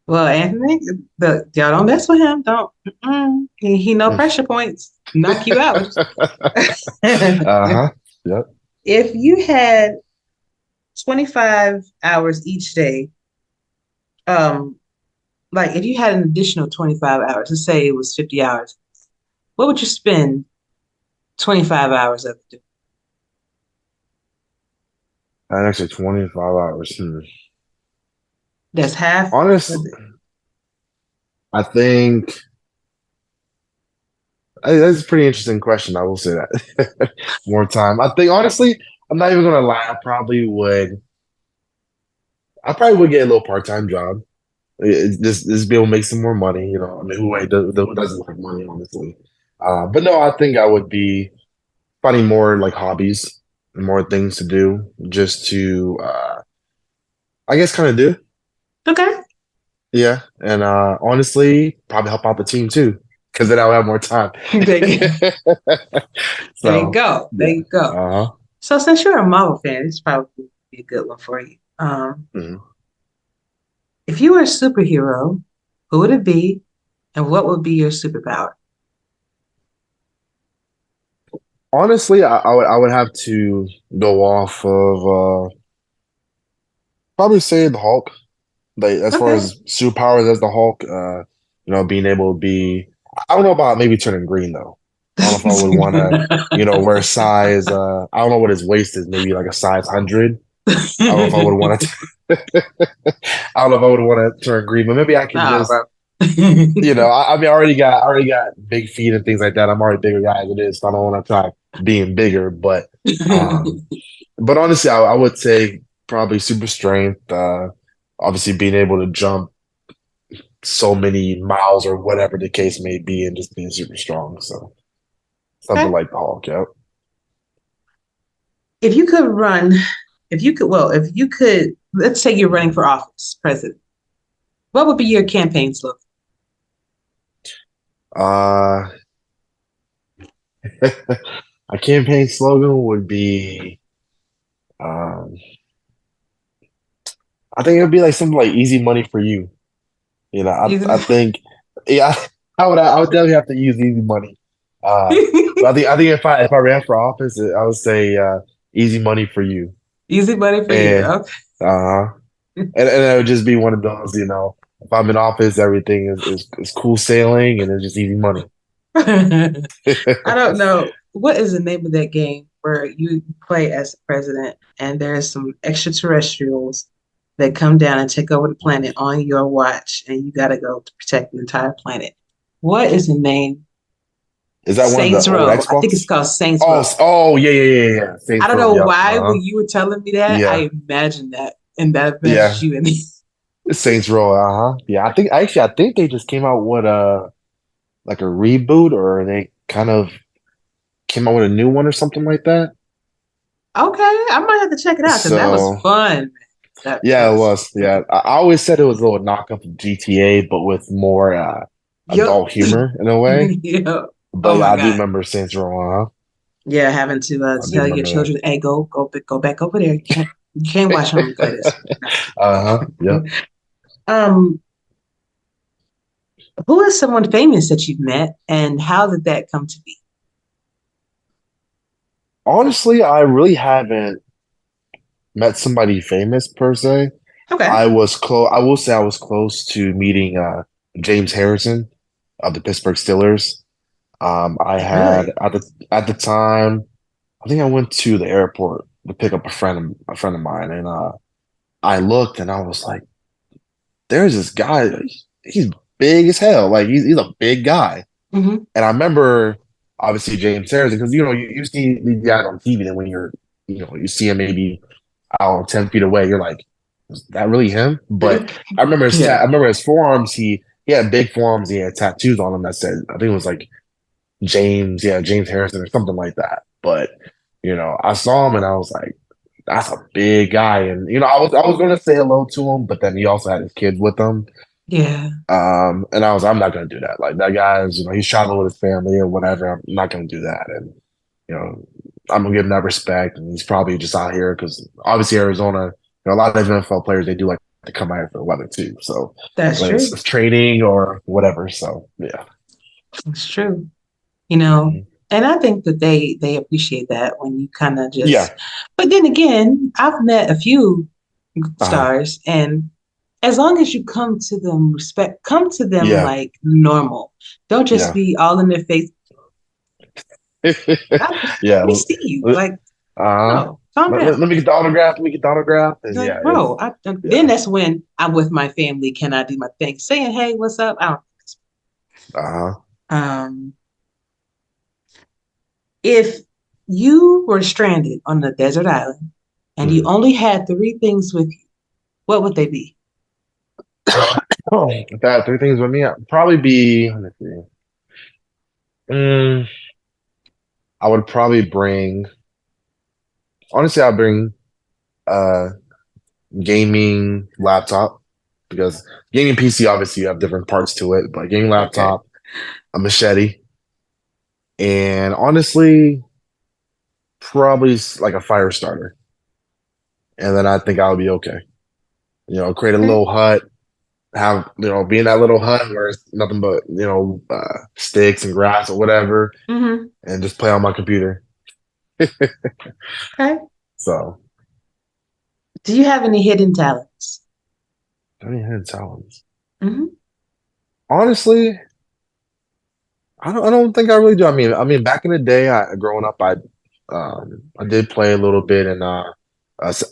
Well, Anthony, y'all don't mess with him. Don't. Mm-mm. He no pressure points. Knock you out. Uh-huh. Yep. If you had 25 hours each day, um, like if you had an additional 25 hours, let's say it was 50 hours, what would you spend 25 hours of it doing? And actually 25 hours. That's half of Honestly, it. I think that's a pretty interesting question. I will say that more time. I think honestly, I'm not even gonna lie. I probably would get a little part-time job. Just be able to make some more money. I mean, who doesn't like money, honestly? But no, I think I would be finding more like hobbies and more things to do, just to I guess kind of do. Okay. Yeah, and honestly, probably help out the team too, because then I'll have more time. There you, there you So go. There yeah. you go. Uh-huh. So since you're a Marvel fan, it's probably be a good one for you. Mhm. If you were a superhero, who would it be, and what would be your superpower? Honestly, I would have to go off of probably say the Hulk. Like as far Okay. as superpowers as the Hulk, being able to be I don't know about maybe turning green though. I don't know if I would want to, wear a size I don't know what his waist is, maybe like a size 100. I don't know if I would want to I don't know if I would want to turn green, but maybe I can Nah, just bro. I mean I already got big feet and things like that. I'm already a bigger guy as it is, so I don't want to try being bigger, um but honestly, I would say probably super strength. Obviously, being able to jump so many miles or whatever the case may be, and just being super strong. So something Okay. like the Hulk. Yep. If you could run, if you could, let's say you're running for office, president, what would be your campaign slogan? Uh, a campaign slogan would be, um, I think it would be like something like "easy money for you." I think, yeah, I would definitely have to use easy money. Uh, but I think if I ran for office, I would say "easy money for you." Easy money for you. And Okay. uh, and it would just be one of those, if I'm in office, everything is cool sailing and it's just easy money. I don't know. What is the name of that game where you play as the president and there's some extraterrestrials that come down and take over the planet on your watch and you got to go to protect the entire planet? What is the name? Is that one of the Saints old Row. I think it's Xbox? called Saints Oh, Row. yeah, yeah, yeah, yeah. I Saints don't Row. know Yep. why when you were telling me that, Yeah. I imagined that and that imagined Yeah. you in it. Saints Row. Yeah. I think they just came out with like a reboot, or they kind of came out with a new one or something like that. Okay, I might have to check it out because that was So fun. That yeah, it was was. Yeah, I always said it was a little knockoff of GTA, but with more yup. adult humor in a way. Yeah. But Oh yeah, my I do God. remember Saints Row. Yeah, having to I do tell your remember children, "Hey, go back over there. You can't watch home replay this." that. Uh-huh. Yep. Um, who is someone famous that you've met, and how did that come to be? Honestly, I really haven't met somebody famous per se. Okay. I was close. I will say I was close to meeting James Harrison of the Pittsburgh Steelers. I had Really? at the time, I think I went to the airport to pick up a friend of mine, and I looked and I was like, "There's this guy. He's big as hell. Like he's a big guy." Hmm. And I remember obviously James Harrison because you see these guys on TV, and when you see him maybe out 10 feet away, you're like, "Is that really him?" But Yeah. I remember his forearms. He had big forearms. He had tattoos on them that said, I think it was like James Harrison or something like that. But I saw him and I was like, that's a big guy. And I was going to say hello to him, but then he also had his kids with him. Yeah. And I'm not going to do that. Like that guy's, he's traveling with his family or whatever. I'm not going to do that. And you know, I'm gonna give him that respect. And he's probably just out here because obviously Arizona, a lot of NFL players they do like to come out here for the weather too. So That's whether true. it's training or whatever. So yeah. It's true. You know, Mhm. and I think that they appreciate that when you kind of Yeah. just. But then again, I've met a few Uh, stars, and as long as you come to them yeah. like normal. Don't just Yeah. be all in their face. Let Yeah. me see you. Like, Uh, no, calm down. let me get the autograph. Let me get the autograph. And Like, yeah, bro, then yeah. that's when I'm with my family. Can I do my thing? Saying, hey, what's up? I don't. Uh, Um, if you were stranded on a desert island and you mm. only had three things with you, what would they be? Oh, if I had three things with me, I'd probably be. Let me see. Mm, I would probably bring. Honestly, I'd bring uh gaming laptop because gaming PC obviously you have different parts to it, but gaming Okay. laptop, a machete, and honestly, probably like a fire starter. And then I think I'll be okay. Create a Okay. little hut, have be in that little hut where it's nothing but sticks and grass or whatever, Mm-hmm. and just play on my computer. Okay. So, Do you have any hidden talents? I mean, hidden talents. Mm-hmm. Honestly, I don't think I really do. I mean, back in the day, growing up, I did play a little bit in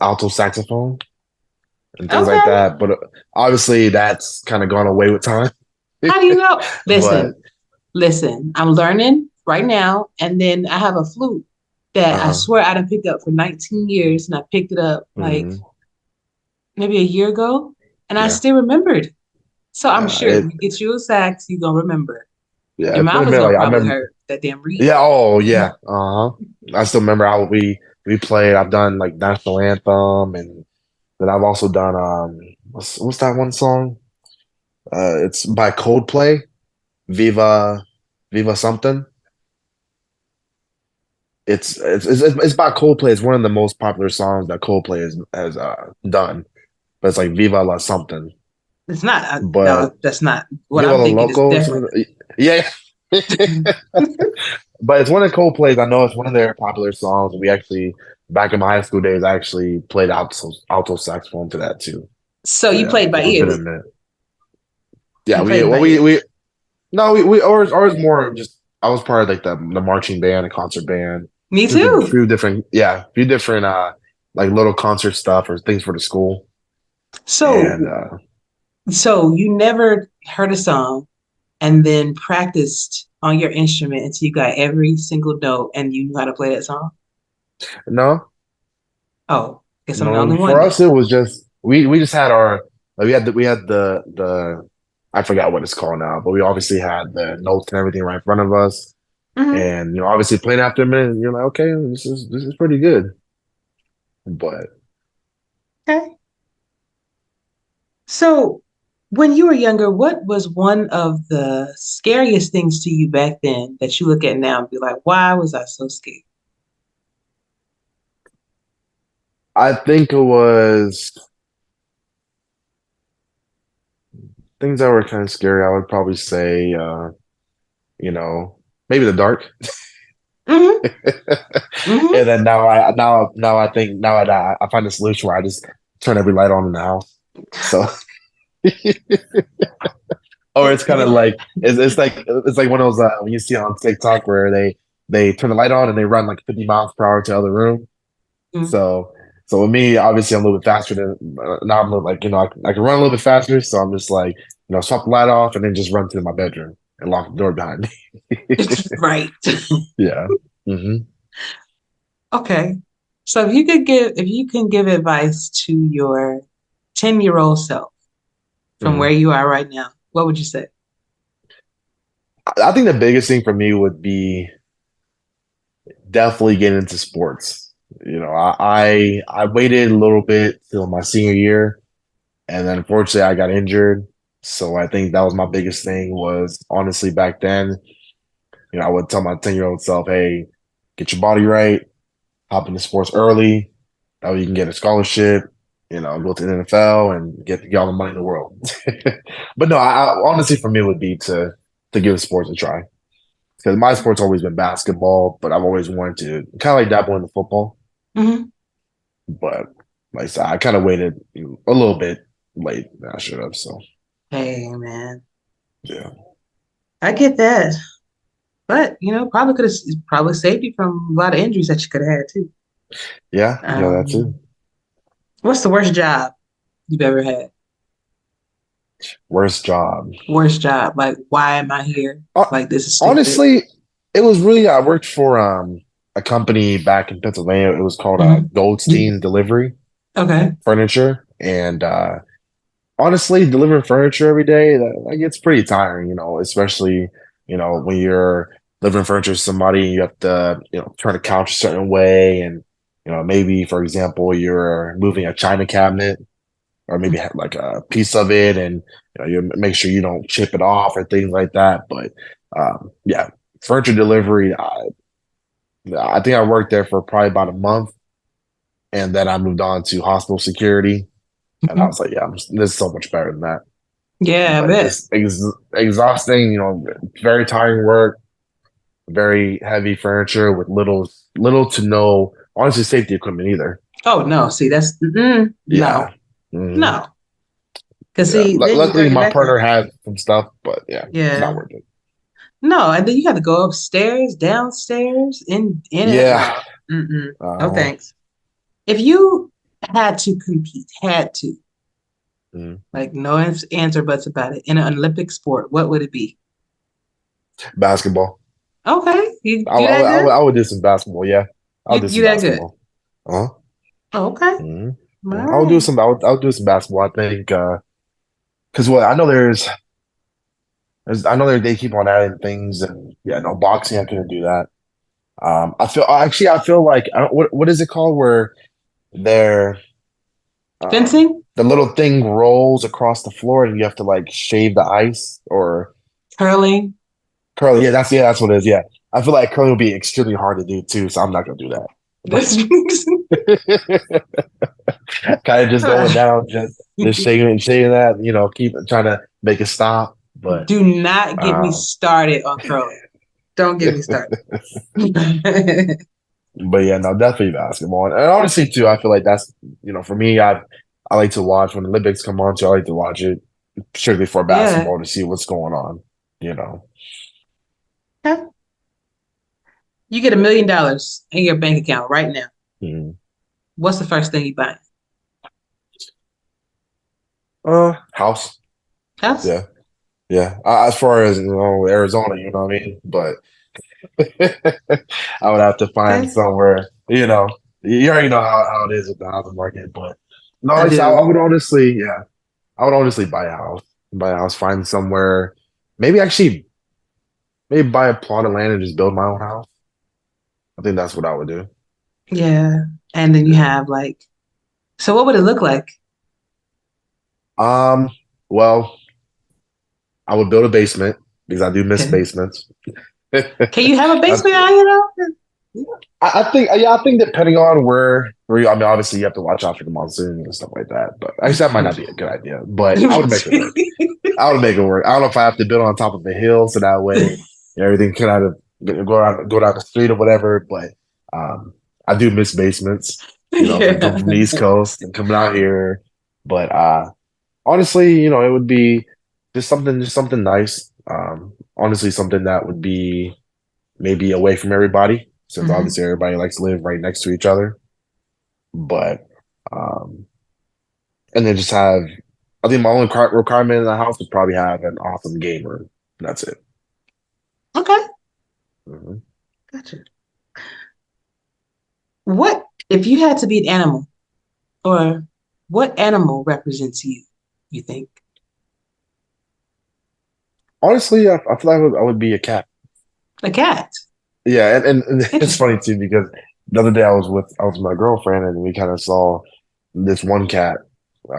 alto saxophone and things like Okay. that. But obviously, that's kind of gone away with time. How do you know? But Listen, I'm learning right now, and then I have a flute that I uh, swear I didn't pick up for 19 years, and I picked it up like mm, maybe a year ago, and I yeah, still remembered. So I'm sure it you get you a sax, you're gonna remember. yeah, Your it's been mouth a is minute. gonna Like I probably remember, hurt that damn reed. yeah, oh yeah, I still remember how we played. I've done like national anthem, and then I've also done what's that one song? It's by Coldplay, Viva Viva something. It's by Coldplay. It's one of the most popular songs that Coldplay has done. But it's like Viva la something. It's not. But No, that's not what Viva I'm la thinking. Is Loco or definitely. something. Yeah. But it's one of Coldplay's. I know it's one of their popular songs. We actually back in my high school days, I actually played alto saxophone to that too. So you Yeah, played by it's ear been a then. minute. Yeah, You played by ear. we no we ours more just I was part of like the marching band, the concert band, Me few, too. few different few different like little concert stuff or things for the school. And So so you never heard a song and then practiced on your instrument until you got every single note and you knew how to play that song? no, Oh, guess I'm the only no, one for us then. it was just we just had our like, we had the I forgot what it's called now, but we obviously had the notes and everything right in front of us. Mhm. And obviously playing after a minute, you're like, okay, this is pretty good. But Okay. So, when you were younger, what was one of the scariest things to you back then that you look at now and be like, why was I so scared? I think it was things that were kind of scary. I would probably say, you know, maybe the dark. Hmm. Hmm. And then now I think I find a solution where I just turn every light on in the house. So or it's kind of like it's like one of those when you see on TikTok where they turn the light on and they run like 50 miles per hour to the other room. So so with me, obviously I'm a little bit faster than now. I'm a little, like I can run a little bit faster. So I'm just like swap the light off and then just run to my bedroom and lock the door behind me. Right. Yeah. Hmm. Okay. So if you can give advice to your 10-year-old self from Hmm. where you are right now, what would you say? I think the biggest thing for me would be definitely getting into sports. I waited a little bit till my senior year, and then unfortunately I got injured. So I think that was my biggest thing was honestly back then, I would tell my 10-year-old self, hey, get your body right, hop into sports early. That way you can get a scholarship, go to the NFL and get all the money in the world. But no, I honestly for me would be to give sports a try. Because my sport's always been basketball, but I've always wanted to kind of like dabble into football. Hmm. But like I said, I kind of waited a little bit late than I should have. So Hey, man, yeah, I get that. But, probably could have probably saved you from a lot of injuries that you could have had too. yeah, that too. What's the worst job you've ever had? Worst job. Worst job. Like, why am I here? Uh, Like, this is stupid. Honestly, it was really I worked for a company back in Pennsylvania. It was called Hmm. Goldstein Delivery Okay. Furniture, and honestly, delivering furniture every day that gets pretty tiring. Especially when you're delivering furniture to somebody, you have to turn a couch a certain way, and maybe for example you're moving a china cabinet or maybe have like a piece of it, and you make sure you don't chip it off or things like that. But yeah, furniture delivery. I think I worked there for probably about a month, and then I moved on to hospital security, and I Mhm. was like, yeah, this is so much better than that. Yeah, I But bet. just exhausting, very tiring work, very heavy furniture with little to no, honestly, safety equipment either. Oh no, see, that's Yeah. no, Hmm. no. Cause Yeah. see, then you Luckily, break your my neck partner out. had some stuff, but yeah, it's not Yeah. worth it. No, and then you got to go upstairs, downstairs, in and no. Yeah. Mm-mm. No Uh, thanks. If you had to compete, had to, mm. like no answer buts about it, in an Olympic sport, what would it be? Basketball. Okay, you I, you I, that would, I, would, good? I would do some basketball. Yeah. I'll do You some that good? basketball. Uh-huh. Okay, Hmm. all Yeah, I would do right. some. I would do some basketball. I think because what I know I know they keep on adding things, and yeah, no boxing. I couldn't do that. I feel like I don't, what is it called where they're Fencing, the little thing rolls across the floor and you have to like shave the ice or curling. curling. Yeah, that's what it is. Yeah, I feel like curling would be extremely hard to do too, so I'm not gonna do that. That's Kind of just going down, just shaking that, keep trying to make it stop. But Do not get me um, started on curling. Don't get me started. but yeah, no, definitely basketball. And honestly, too, I feel like that's for me. I like to watch when the Olympics come on too. I like to watch it strictly for Yeah. basketball to see what's going on. You know, Okay. You get $1 million in your bank account right now. Mhm. What's the first thing you buy? House. House? Yeah, yeah. As far as Arizona, you know what I mean. But I would have to find Okay. somewhere. You already know how it is with the housing market. But no, I I do. would honestly, yeah, I would honestly buy a house. buy a house, find somewhere, maybe actually maybe buy a plot of land and just build my own house. I think that's what I would do. Yeah. And then you Yeah. have like, so what would it look like? Well, I would build a basement because I do miss Okay. basements. Can you have a That's, basement out here though? I think, yeah, I think depending on where you, I mean, obviously you have to watch out for the monsoons and stuff like that. But actually, that might not be a good idea. But I would make it work. I would make it work. I don't know if I have to build on top of a hill so that way everything can kind of go down the street or whatever. But I do miss basements, Yeah. from the East Coast and coming out here. But honestly, it would be just something nice. Honestly, something that would be maybe away from everybody, since Mhm. obviously everybody likes to live right next to each other. But um, and then just have, I think my only requirement in the house would probably have an awesome game room. That's it. Okay. Mhm. Gotcha. What if you had to be an animal, or what animal represents you, you think? Honestly, I feel like I would be a cat. A cat. Yeah, and it's Interesting. funny too because the other day I was with my girlfriend and we kind of saw this one cat.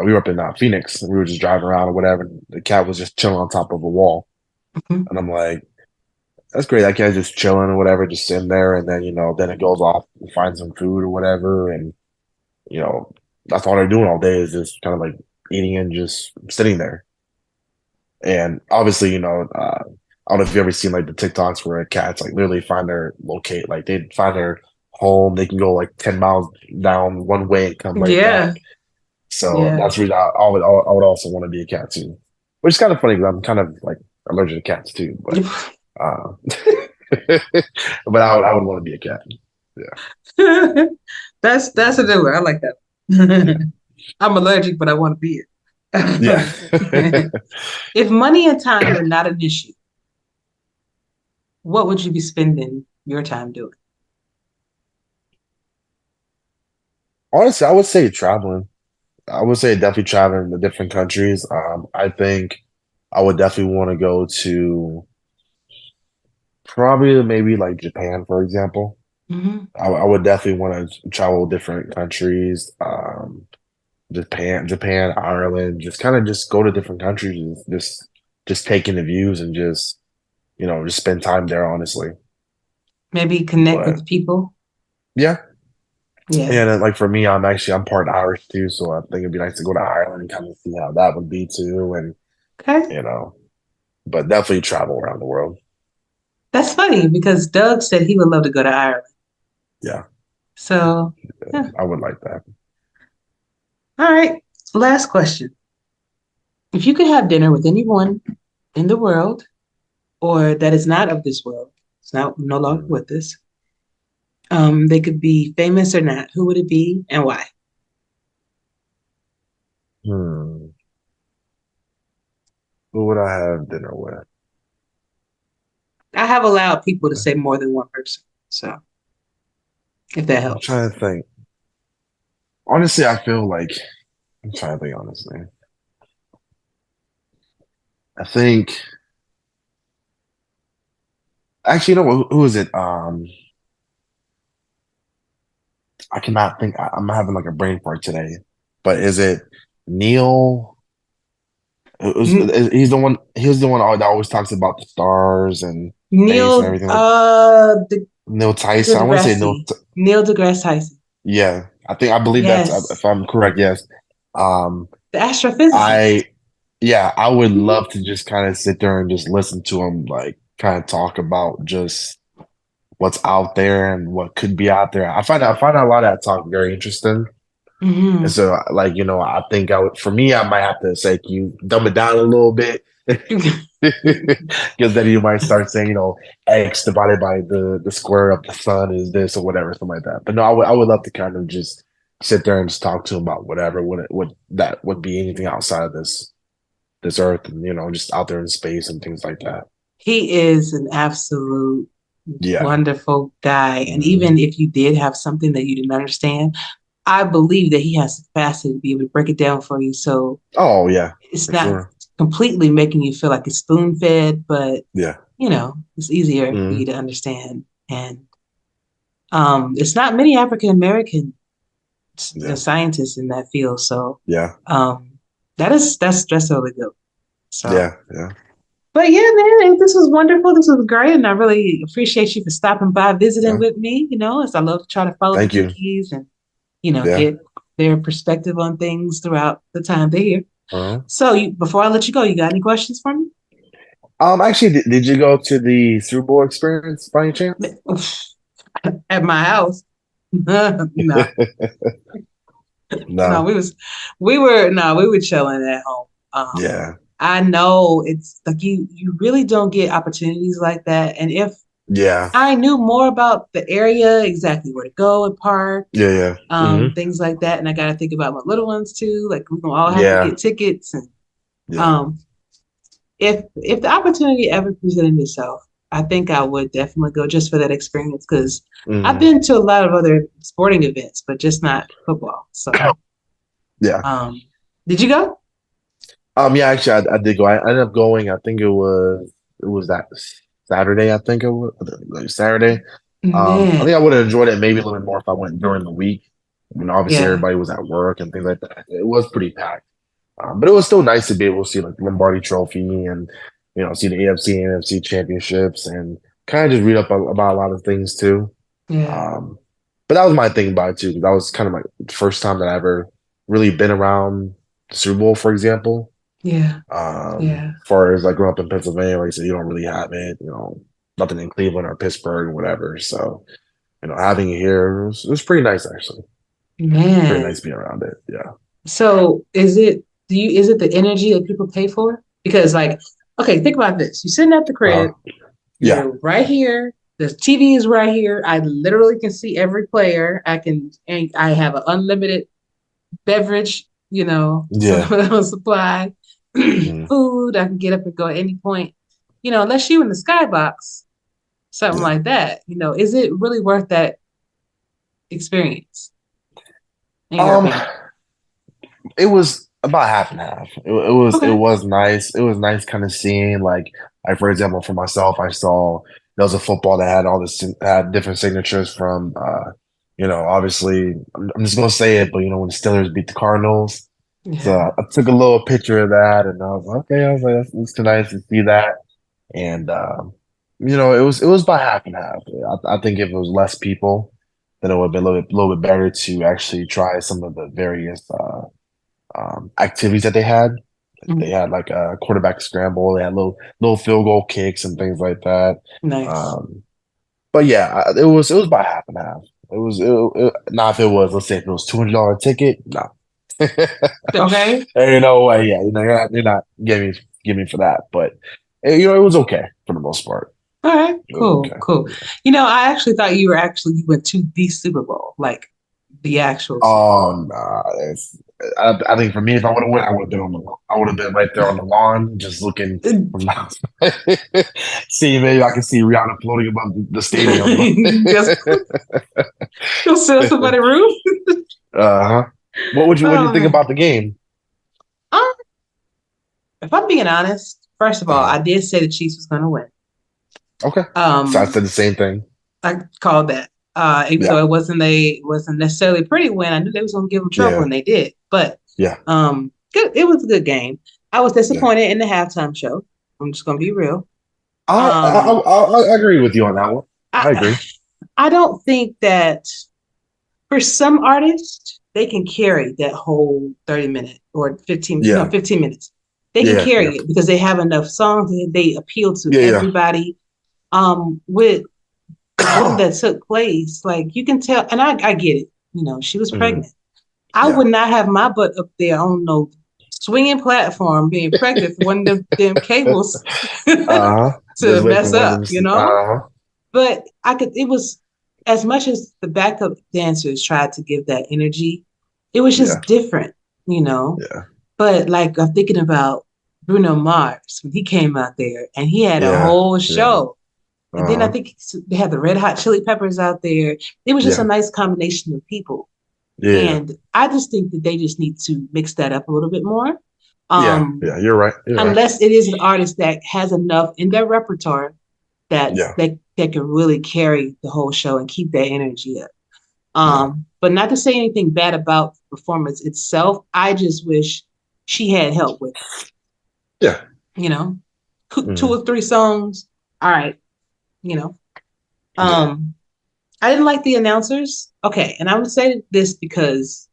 We were up in Phoenix and we were just driving around or whatever. And the cat was just chilling on top of a wall, Mhm. and I'm like, "That's great. That cat's just chilling or whatever, just sitting there." And then then it goes off and finds some food or whatever, and you know that's all they're doing all day is just kind of like eating and just sitting there. And obviously, I don't know if you've ever seen like the TikToks where cats like literally find their locate, like they find their home. They can go like 10 miles down one way and come right Yeah. back. So Yeah. that's the reason I would also want to be a cat too, which is kind of funny because I'm kind of like allergic to cats too. But uh, but I would want to be a cat. Yeah, That's a good one. I like yeah, that. I'm allergic, but I want to be yeah. it. If money and time were not an issue, what would you be spending your time doing? Honestly, I would say traveling. I would say definitely traveling to different countries. I think I would definitely want to go to probably maybe like Japan, for example. Hmm. I would definitely want to travel different countries. Japan, Ireland, just kind of just go to different countries and just take in the views and just spend time there, honestly. Maybe connect But with people. yeah, Yeah. and then, like for me, I'm part Irish too, so I think it'd be nice to go to Ireland and kind of see how that would be too, and Okay. you know, but definitely travel around the world. That's funny because Doug said he would love to go to Ireland. Yeah, So, yeah. I would like that. All right. Last question. If you could have dinner with anyone in the world or that is not of this world, it's not no longer Mm. with us, they could be famous or not. Who would it be and why? Hmm. Who would I have dinner with? I have allowed people to say more than one person. So, if that I'm helps. trying to think. Honestly, I feel like I'm trying to think honestly. I think actually, who is it? I cannot think. I'm having like a brain fart today. But is it Neil? N- He's the one. He's the one that always talks about the stars and space and Neil everything. Like Neil Neil Tyson. I want to say deGrasse. Neil deGrasse Tyson. Yeah, I believe that's Yes. if I'm correct. Yes. Um, The astrophysicist. I yeah, I would love to just kind of sit there and just listen to him like kind of talk about just what's out there and what could be out there. I find a lot of that talk very interesting. And Hmm. so like, I think I would for me I might have to say, can you dumb it down a little bit? Because then you might start saying, X divided by the square of the sun is this or whatever, something like that. But no, I would love to kind of just sit there and just talk to him about whatever would that would be anything outside of this earth and just out there in space and things like that. He is an absolute Yeah. wonderful guy. And Hmm. even if you did have something that you didn't understand, I believe that he has the capacity to be able to break it down for you. So Oh yeah, it's for not sure. completely making you feel like it's spoon fed, but Yeah. it's easier for you to understand. And it's not many African American scientists in that field, so Yeah. that's really good. So Yeah. Yeah. but yeah, man, this was wonderful. This was great, and I really appreciate you for stopping by, visiting Yeah. with me. As I love to try to follow Thank the you. Dickies and Yeah. get their perspective on things throughout the time they're here. So, before I let you go, you got any questions for me? Actually, did you go to the Super Bowl experience by any chance? At my house? No, No. no, we were chilling at home. Yeah. I know it's like you really don't get opportunities like that, and if Yeah. I knew more about the area, exactly where to go and park, Yeah. Yeah. things like that. And I got to think about my little ones too. Like we're gonna all have to Yeah. get tickets, and Yeah. if the opportunity ever presented itself, I think I would definitely go just for that experience because I've been to a lot of other sporting events, but just not football. So Yeah. Did you go? Yeah, actually, I did go. I ended up going. I think it was that Saturday. I think it was like Saturday. I think Man, I would have enjoyed it maybe a little bit more if I went during the week. I mean, obviously yeah, everybody was at work and things like that. It was pretty packed, but it was still nice to be able to see like the Lombardi Trophy and see the AFC and NFC championships and kind of just read up about a lot of things too. yeah, Um, but that was my thing about it too. That was kind of my first time that I ever really been around the Super Bowl, for example. yeah, As far as like growing up in Pennsylvania, like I said, you don't really have it, nothing in Cleveland or Pittsburgh or whatever. So, having it here was pretty nice actually. Pretty man. nice being around it. Yeah. So is it the energy that people pay for? Because like, okay, think about this. You're sitting at the crib, Yeah. you're right here, the TV is right here. I literally can see every player. And I have an unlimited beverage, Yeah. supply, Mhm. food. I can get up and go at any point. Unless you in the skybox, something Yeah. like that. Is it really worth that experience? In your Um, opinion? it was about half and half. It Okay. was nice. It was nice kind of seeing like for example, for myself, I saw there was a football that had all this had different signatures from obviously I'm just gonna say it, but when the Steelers beat the Cardinals. So Yeah. I took a little picture of that and I was like, okay, I was like, it's nice to see that. And it was about half and half. I think if it was less people, then it would have been a little bit better to actually try some of the various activities that they had. They Mhm. had like a quarterback scramble. They had little field goal kicks and things like that. Nice. But yeah, it was about half and half. Not if it was. Let's say if it was $200 ticket, no. Okay. Ain't no way. Yeah, you're not giving me for that. But it was okay for the most part. All right. It was Cool. okay. Cool. I actually thought you went to the Super Bowl, like the actual Super Oh Bowl. no, I think for me, if I would have went, I would have been on the lawn. I would have been right there on the lawn, just looking from the outside. See, maybe I can see Rihanna floating above the stadium. Just go sit on somebody's roof. Uh-huh. What would you Oh think man. about the game? Um, if I'm being honest, first of all, Uh-huh. I did say the Chiefs was going to win. Okay. So I Um, said the same thing. I called that. Even Yeah. though it wasn't necessarily a pretty win, I knew they was going to give them trouble, Yeah. and they did. But Yeah. good. It was a good game. I was Yeah. disappointed in the halftime show. I'm just going to be real. I agree with you on that one. I I agree. I don't think that for some artists they can carry that whole 30 minute or Yeah. 15 minutes. They can Yeah. carry it because they have enough songs and they appeal to Yeah. everybody. With the one that took place, like you can tell, and I get it. She was Mhm. pregnant. I Yeah. would not have my butt up there on no swinging platform being pregnant for one of them damn cables Uh-huh. to Just wait for mess one of up, them. you know? Uh-huh. But it was as much as the backup dancers tried to give that energy, it was Yeah. just different, you know? Yeah. But like I'm thinking about Bruno Mars when he came out there and he had a Yeah. whole Yeah. show. And then I Uh-huh. think they had the Red Hot Chili Peppers out there. It was just a Yeah. nice combination of people. Yeah. And I just think that they just need to mix that up a little bit more. Yeah, you're right. You're right. Unless it is an artist that has enough in their repertoire Yeah. that can really carry the whole show and keep that energy up. Yeah. But not to say anything bad about the performance itself. I just wish she had help with it. Yeah. You know, two Mhm. or three songs. All right. You know. Yeah. I didn't like the announcers. Okay, and I would say this because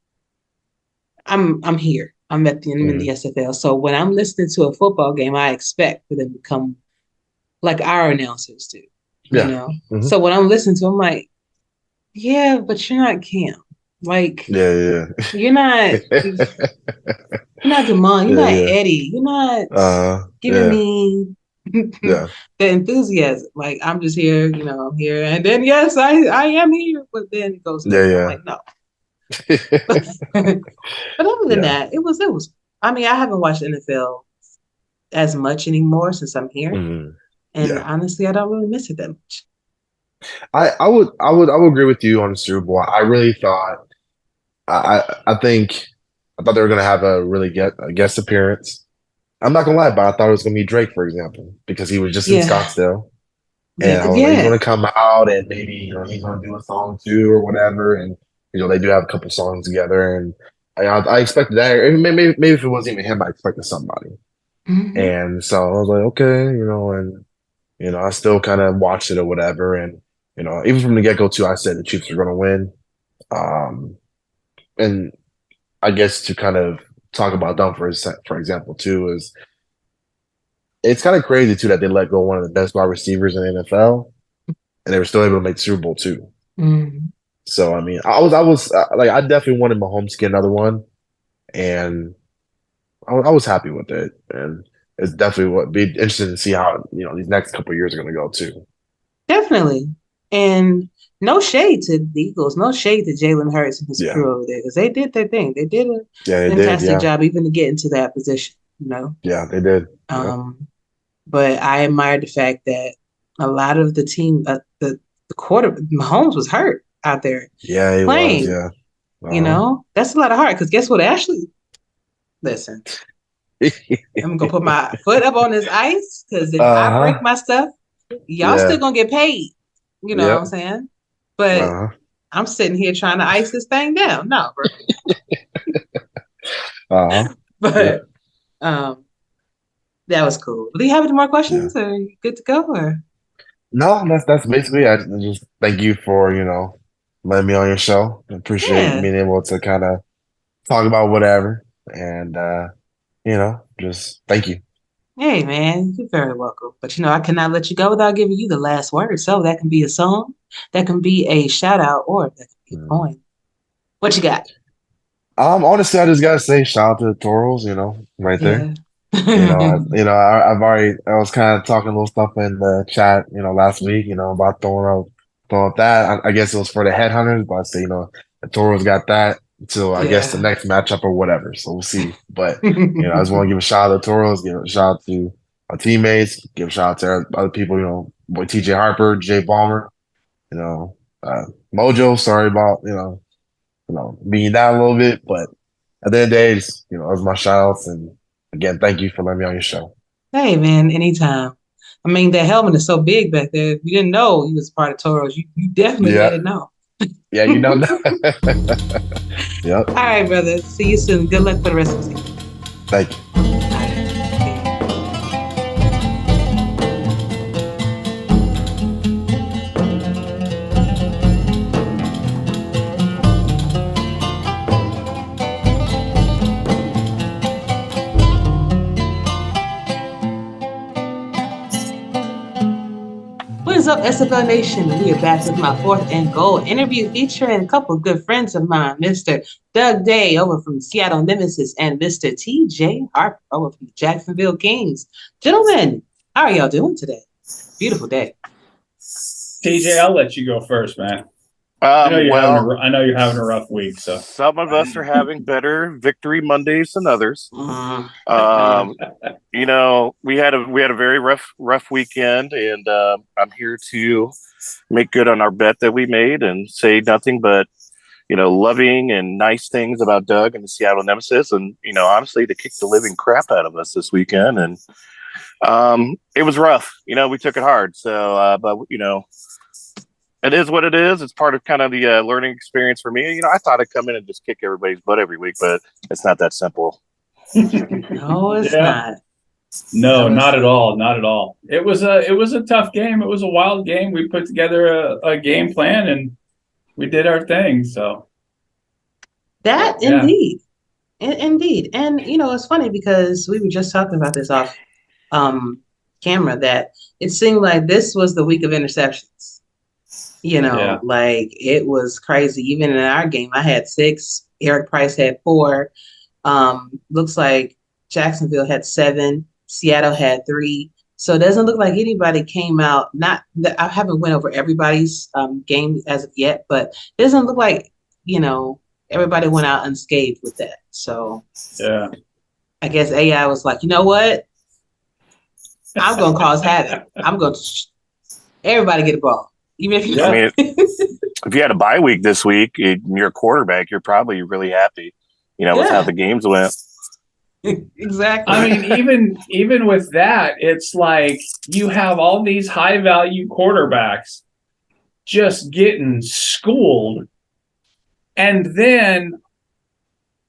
I'm here. I'm in the Mhm. SFL. So when I'm listening to a football game, I expect for them to come like our announcers do. You Yeah. know. Mhm. So when I'm listening to, I'm like, yeah, but you're not Cam. Like Yeah. you're not. You're not Demond. You're Yeah. not Yeah. Eddie. You're not giving Yeah. me Yeah. the enthusiasm. Like I'm just here, I'm here. And then yes, I am here, but then it goes Yeah. away. I'm Yeah. like, no. But other than Yeah. that, it was I mean, I haven't watched NFL as much anymore since I'm here. Mhm. And Yeah. honestly, I don't really miss it that much. I would agree with you on the Super Bowl. I really thought I thought they were gonna have a guest appearance. I'm not gonna lie, but I thought it was gonna be Drake, for example, because he was just in Yeah. Scottsdale. Yeah. And I was like, he's Yeah. gonna come out and maybe he's gonna do a song too or whatever. And they do have a couple songs together, and I expected that. And maybe if it wasn't even him, I expected somebody. Hmm. And so I was like, okay, and I still kind of watched it or whatever. And even from the get go too, I said the Chiefs were gonna win. Um, and I guess to kind of talk about them for example too is it's kind of crazy too that they let go one of the best wide receivers in the NFL and they were still able to make the Super Bowl too. Hmm. So I mean, I was like I definitely wanted Mahomes to get another one, and I was happy with it, and it's definitely what be interesting to see how these next couple of years are going to go too. Definitely. And no shade to the Eagles, no shade to Jalen Hurts and his Yeah, crew over there because they did their thing. They did a yeah, they did. fantastic Yeah, job even to get into that position. yeah, they did. Yeah, But I admired the fact that a lot of the team, the quarter, Mahomes was hurt out there yeah, he was. playing. Yeah, uh-huh. That's a lot of heart because guess what? Ashley, listen, I'm gonna put my foot up on this ice because if I break Uh-huh. my stuff, y'all still Yeah. gonna get paid. You know what I'm Yep. saying? But Uh-huh. I'm sitting here trying to ice this thing down. No, bro. Uh-huh. Yep. But um, that was cool. Do you have any more Yeah. questions? Or you good to go? Or No, that's basically it. I just thank you for, letting me on your show. I appreciate yeah. being able to kind of talk about whatever. And just thank you. Hey man, you're very welcome. But I cannot let you go without giving you the last word. So that can be a song, that can be a shout out, or that can be a Mm. poem. What you got? Honestly, I just gotta say shout out to the Toros, right there. Yeah. I was kind of talking a little stuff in the chat, last week, about throwing up that. I guess it was for the headhunters, but I say, the Toros got that until I guess the Yeah. next matchup or whatever. So we'll see. But I just want to give a shout out to the Toros, give a shout out to my teammates, give a shout out to other people, boy TJ Harper, Jay Balmer, Mojo. Sorry about being down a little bit, but at the end of the day, those are my shout outs. And again, thank you for letting me on your show. Hey man, anytime. I mean, that helmet is so big back there. If you didn't know he was part of Toros, you definitely let Yeah. it know. Yeah, Yep. All right, brother. See you soon. Good luck for the rest of the season. Thank you. All right. What is up, SFL Nation? We are back with my fourth and goal interview featuring a couple of good friends of mine, Mr. Doug Day over from Seattle Nemesis and Mr. T.J. Harper over from Jacksonville Kings. Gentlemen, how are y'all doing today? Beautiful day. TJ, I'll let you go first, man. I know you're having a rough week. So some of us are having better victory Mondays than others. Mm. We had a very rough weekend, and I'm here to make good on our bet that we made and say nothing but loving and nice things about Doug and the Seattle Nemesis, and honestly, they kicked the living crap out of us this weekend, and it was rough. We took it hard. So, but it is what it is. It's part of kind of the learning experience for me. I thought I'd come in and just kick everybody's butt every week, but it's not that simple. No, it's not. No, not at all. Not at all. It was a tough game. It was a wild game. We put together a game plan and we did our thing. So that indeed. Indeed. And it's funny because we were just talking about this off camera that it seemed like this was the week of interceptions. Like it was crazy. Even in our game, I had 6. Eric Price had 4. Looks like Jacksonville had 7. Seattle had 3. So it doesn't look like anybody came out. Not that I haven't went over everybody's game as of yet, but it doesn't look like everybody went out unscathed with that. So yeah, I guess AI was like, you know what? I'm gonna cause havoc. I'm gonna everybody get a ball. Even if you if you had a bye week this week, you're a quarterback, you're probably really happy, with how the games went. Exactly. I mean, even with that, it's like you have all these high value quarterbacks just getting schooled, and then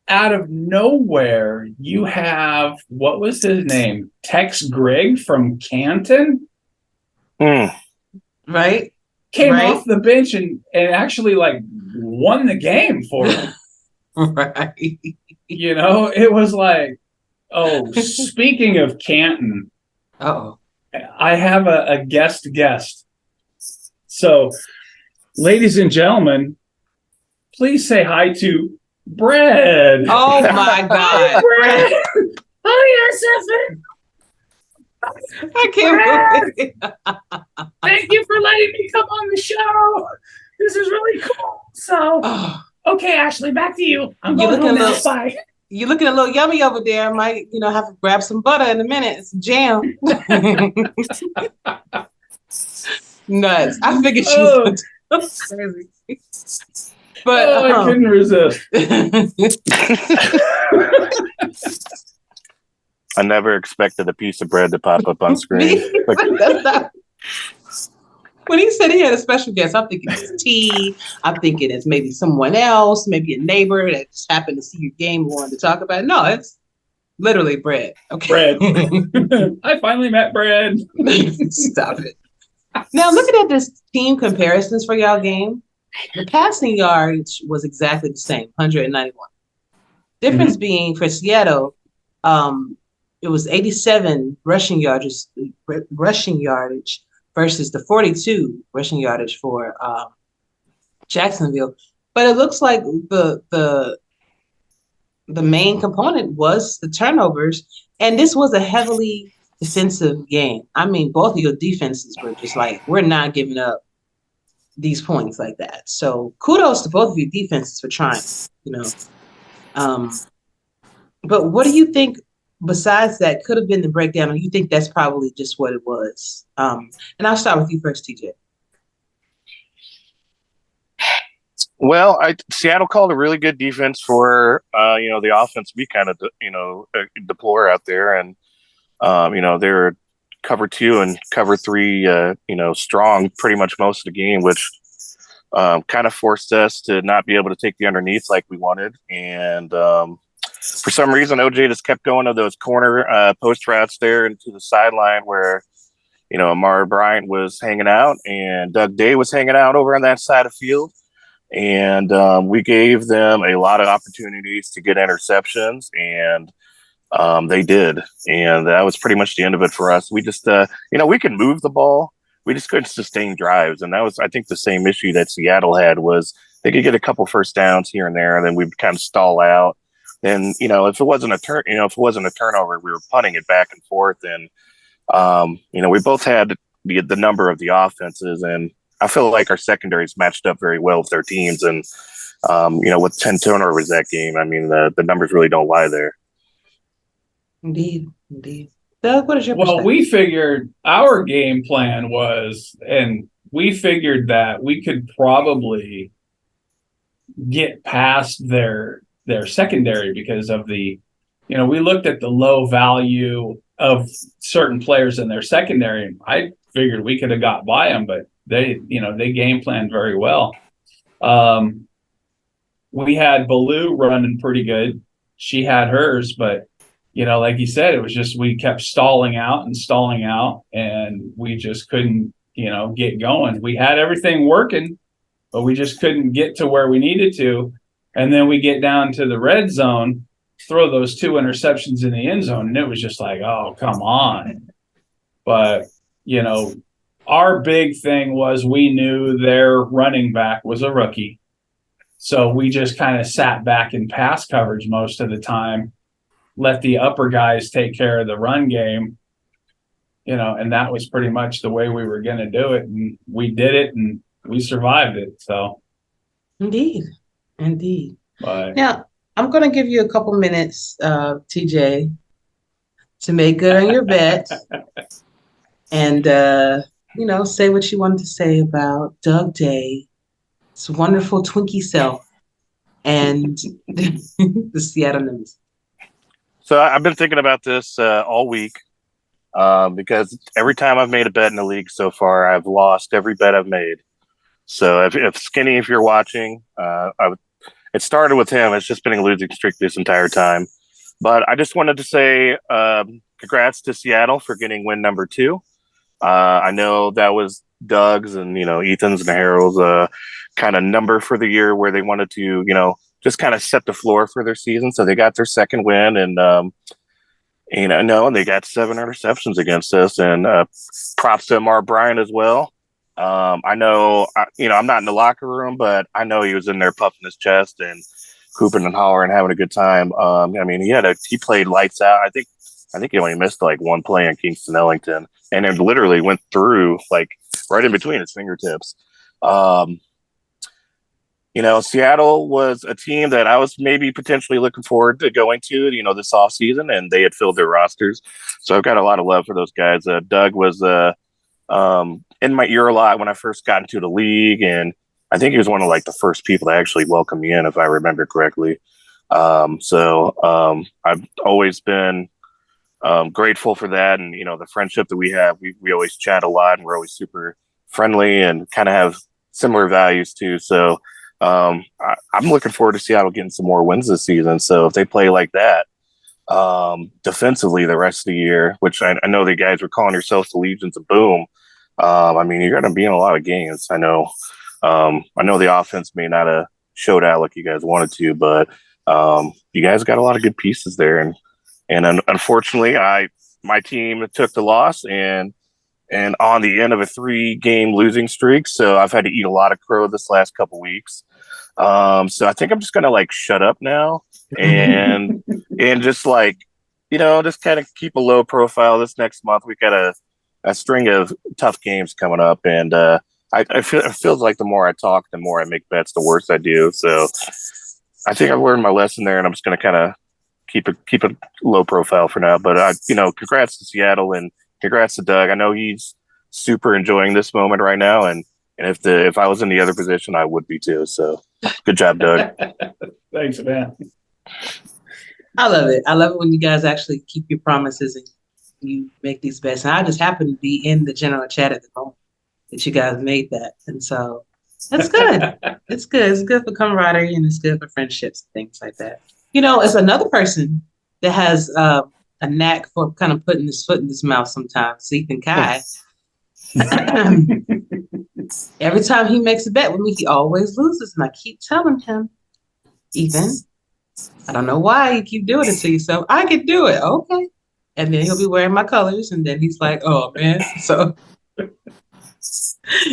out of nowhere, you have what was his name? Tex Grigg from Canton, right? Came off the bench and actually won the game for him. Right. It was like, oh, speaking of Canton, I have a guest. So, ladies and gentlemen, please say hi to Brad. Oh my God. Brad. Hi, SFL. I can't believe it. Thank you for letting me come on the show. This is really cool. So, okay, Ashley, back to you. I'm going home now. Bye. You're looking a little yummy over there. I might, have to grab some butter in a minute. Some jam. Nuts. I figured she was crazy. But I couldn't resist. I never expected a piece of bread to pop up on screen. When he said he had a special guest, I'm thinking it's tea. I'm thinking it's maybe someone else, maybe a neighbor that just happened to see your game and wanted to talk about it. No, it's literally bread. Okay. Bread. I finally met bread. Stop it. Now, looking at this team comparisons for y'all game, the passing yardage was exactly the same, 191. Difference being for Seattle, it was 87 rushing yardage versus the 42 rushing yardage for Jacksonville. But it looks like the main component was the turnovers, and this was a heavily defensive game. I mean, both of your defenses were just like, we're not giving up these points like that. So kudos to both of your defenses for trying, But what do you think besides that could have been the breakdown, or you think that's probably just what it was? And I'll start with you first, TJ. Well, Seattle called a really good defense for the offense we kind of deplore out there, and they were cover 2 and cover 3 strong pretty much most of the game, which kind of forced us to not be able to take the underneath like we wanted. And for some reason, OJ just kept going to those corner post routes there into the sideline where Amari Bryant was hanging out and Doug Day was hanging out over on that side of field. And we gave them a lot of opportunities to get interceptions, and they did. And that was pretty much the end of it for us. We just, we can move the ball. We just couldn't sustain drives. And that was, I think, the same issue that Seattle had was they could get a couple first downs here and there, and then we'd kind of stall out. And, if it wasn't a turnover, we were punting it back and forth. And, we both had the number of the offenses, and I feel like our secondaries matched up very well with their teams. And, with 10 turnovers that game, I mean, the numbers really don't lie there. Indeed. Doug, what is your perspective? Well, we figured our game plan was, and we figured that we could probably get past their secondary because of the, we looked at the low value of certain players in their secondary. I figured we could have got by them, but they game planned very well. We had Baloo running pretty good. She had hers, but like you said, it was just we kept stalling out, and we just couldn't, get going. We had everything working, but we just couldn't get to where we needed to. And then we get down to the red zone, throw those 2 interceptions in the end zone, and it was just like, oh, come on. But, our big thing was we knew their running back was a rookie. So we just kind of sat back in pass coverage most of the time, let the upper guys take care of the run game, and that was pretty much the way we were going to do it. And we did it, and we survived it. So, Indeed. But Now, I'm going to give you a couple minutes, TJ, to make good on your bet and, say what you wanted to say about Doug Day, his wonderful Twinkie self, and the Seattle Nemesis. So I've been thinking about this all week because every time I've made a bet in the league so far, I've lost every bet I've made. So if Skinny, if you're watching, it started with him. It's just been a losing streak this entire time. But I just wanted to say congrats to Seattle for getting win number 2. I know that was Doug's and, Ethan's and Harold's kind of number for the year where they wanted to, just kind of set the floor for their season. So they got their second win, and they got 7 interceptions against us. And props to Mark Bryant as well. I know, I'm not in the locker room, but I know he was in there puffing his chest and hooping and hollering, having a good time. He played lights out. I think he only missed like one play in Kingston Ellington, and it literally went through like right in between his fingertips. Seattle was a team that I was maybe potentially looking forward to going to, this offseason, and they had filled their rosters. So I've got a lot of love for those guys. Doug was in my ear a lot when I first got into the league, and I think he was one of like the first people to actually welcome me in, if I remember correctly. I've always been grateful for that, and the friendship that we have. We always chat a lot, and we're always super friendly and kind of have similar values too. So I'm looking forward to Seattle getting some more wins this season. So if they play like that defensively the rest of the year, which I know the guys were calling yourselves the Legions of Boom. You're going to be in a lot of games. I know the offense may not have showed out like you guys wanted to, but you guys got a lot of good pieces there. And unfortunately, my team took the loss and on the end of a 3-game losing streak. So I've had to eat a lot of crow this last couple weeks. So I think I'm just going to like shut up now and just like, just kind of keep a low profile this next month. We got a string of tough games coming up, and it feels like the more I talk, the more I make bets, the worse I do. So I think I've learned my lesson there, and I'm just going to kind of keep a low profile for now. But congrats to Seattle and congrats to Doug. I know he's super enjoying this moment right now, and if I was in the other position, I would be too. So good job, Doug. Thanks, man. I love it. I love it when you guys actually keep your promises and you make these bets. And I just happen to be in the general chat at the moment that you guys made that. And so that's good. It's good. It's good for camaraderie, and it's good for friendships and things like that. It's another person that has a knack for kind of putting his foot in his mouth sometimes, Ethan Kai. Every time he makes a bet with me, he always loses. And I keep telling him, Ethan, I don't know why you keep doing it to yourself. I can do it. Okay. And then he'll be wearing my colors, and then he's like, oh, man. So.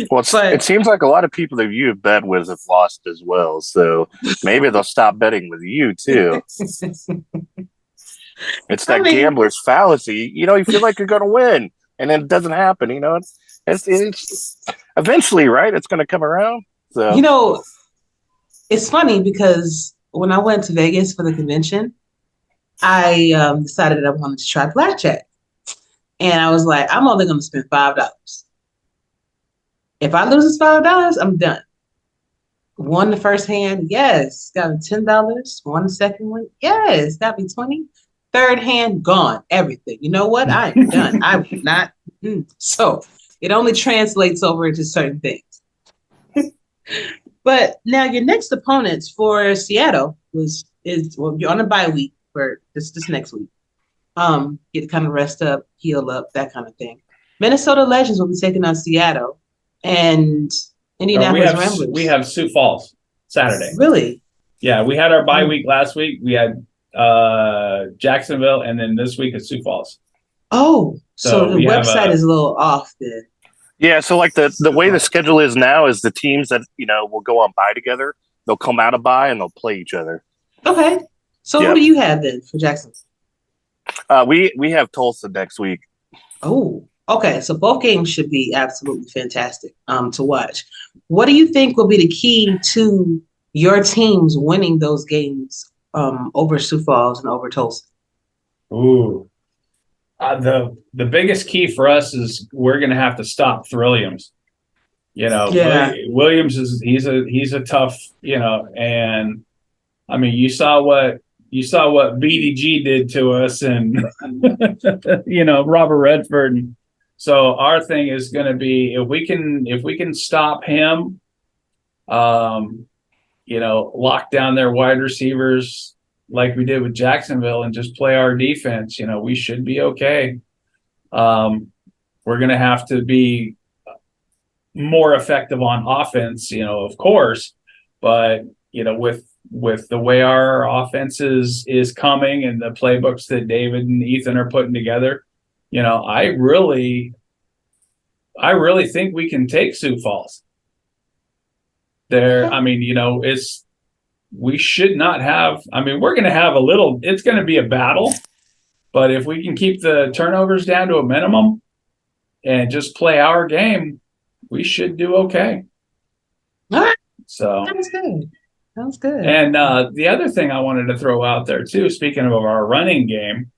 Well, it seems like a lot of people that you have bet with have lost as well. So maybe they'll stop betting with you, too. It's that gambler's fallacy. You feel like you're going to win, and then it doesn't happen. It's eventually, right? It's going to come around. So it's funny because when I went to Vegas for the convention, I decided that I wanted to try blackjack, and I was like, I'm only going to spend $5. If I lose this $5, I'm done. Won the first hand, yes. Got me $10. Won the second one, yes. Got me 20. Third hand, gone. Everything. You know what? I am done. I will not. So it only translates over into certain things. But now your next opponents for Seattle you're on a bye week for this next week. Get to kind of rest up, heal up, that kind of thing. Minnesota Legends will be taking on Seattle, and Indianapolis Ramblers. We have Sioux Falls Saturday. Really? Yeah, we had our bye week last week. We had Jacksonville, and then this week is Sioux Falls. Oh, so the website is a little off then. Yeah, so like the way the schedule is now is the teams that will go on bye together. They'll come out of bye and they'll play each other. Okay, so who do you have then for Jacksonville? We have Tulsa next week. Oh, okay. So both games should be absolutely fantastic to watch. What do you think will be the key to your teams winning those games over Sioux Falls and over Tulsa? Ooh. The biggest key for us is we're going to have to stop Thrilliums. Williams he's a tough, and I mean, you saw what BDG did to us, and Robert Redford. So our thing is going to be if we can stop him, lock down their wide receivers like we did with Jacksonville and just play our defense, we should be okay. We're going to have to be more effective on offense, of course, but with the way our offense is coming and the playbooks that David and Ethan are putting together, I really think we can take Sioux Falls. We should not have. I mean, we're going to have it's going to be a battle, but if we can keep the turnovers down to a minimum and just play our game, we should do okay. All right. So Sounds good. And the other thing I wanted to throw out there too, speaking of our running game,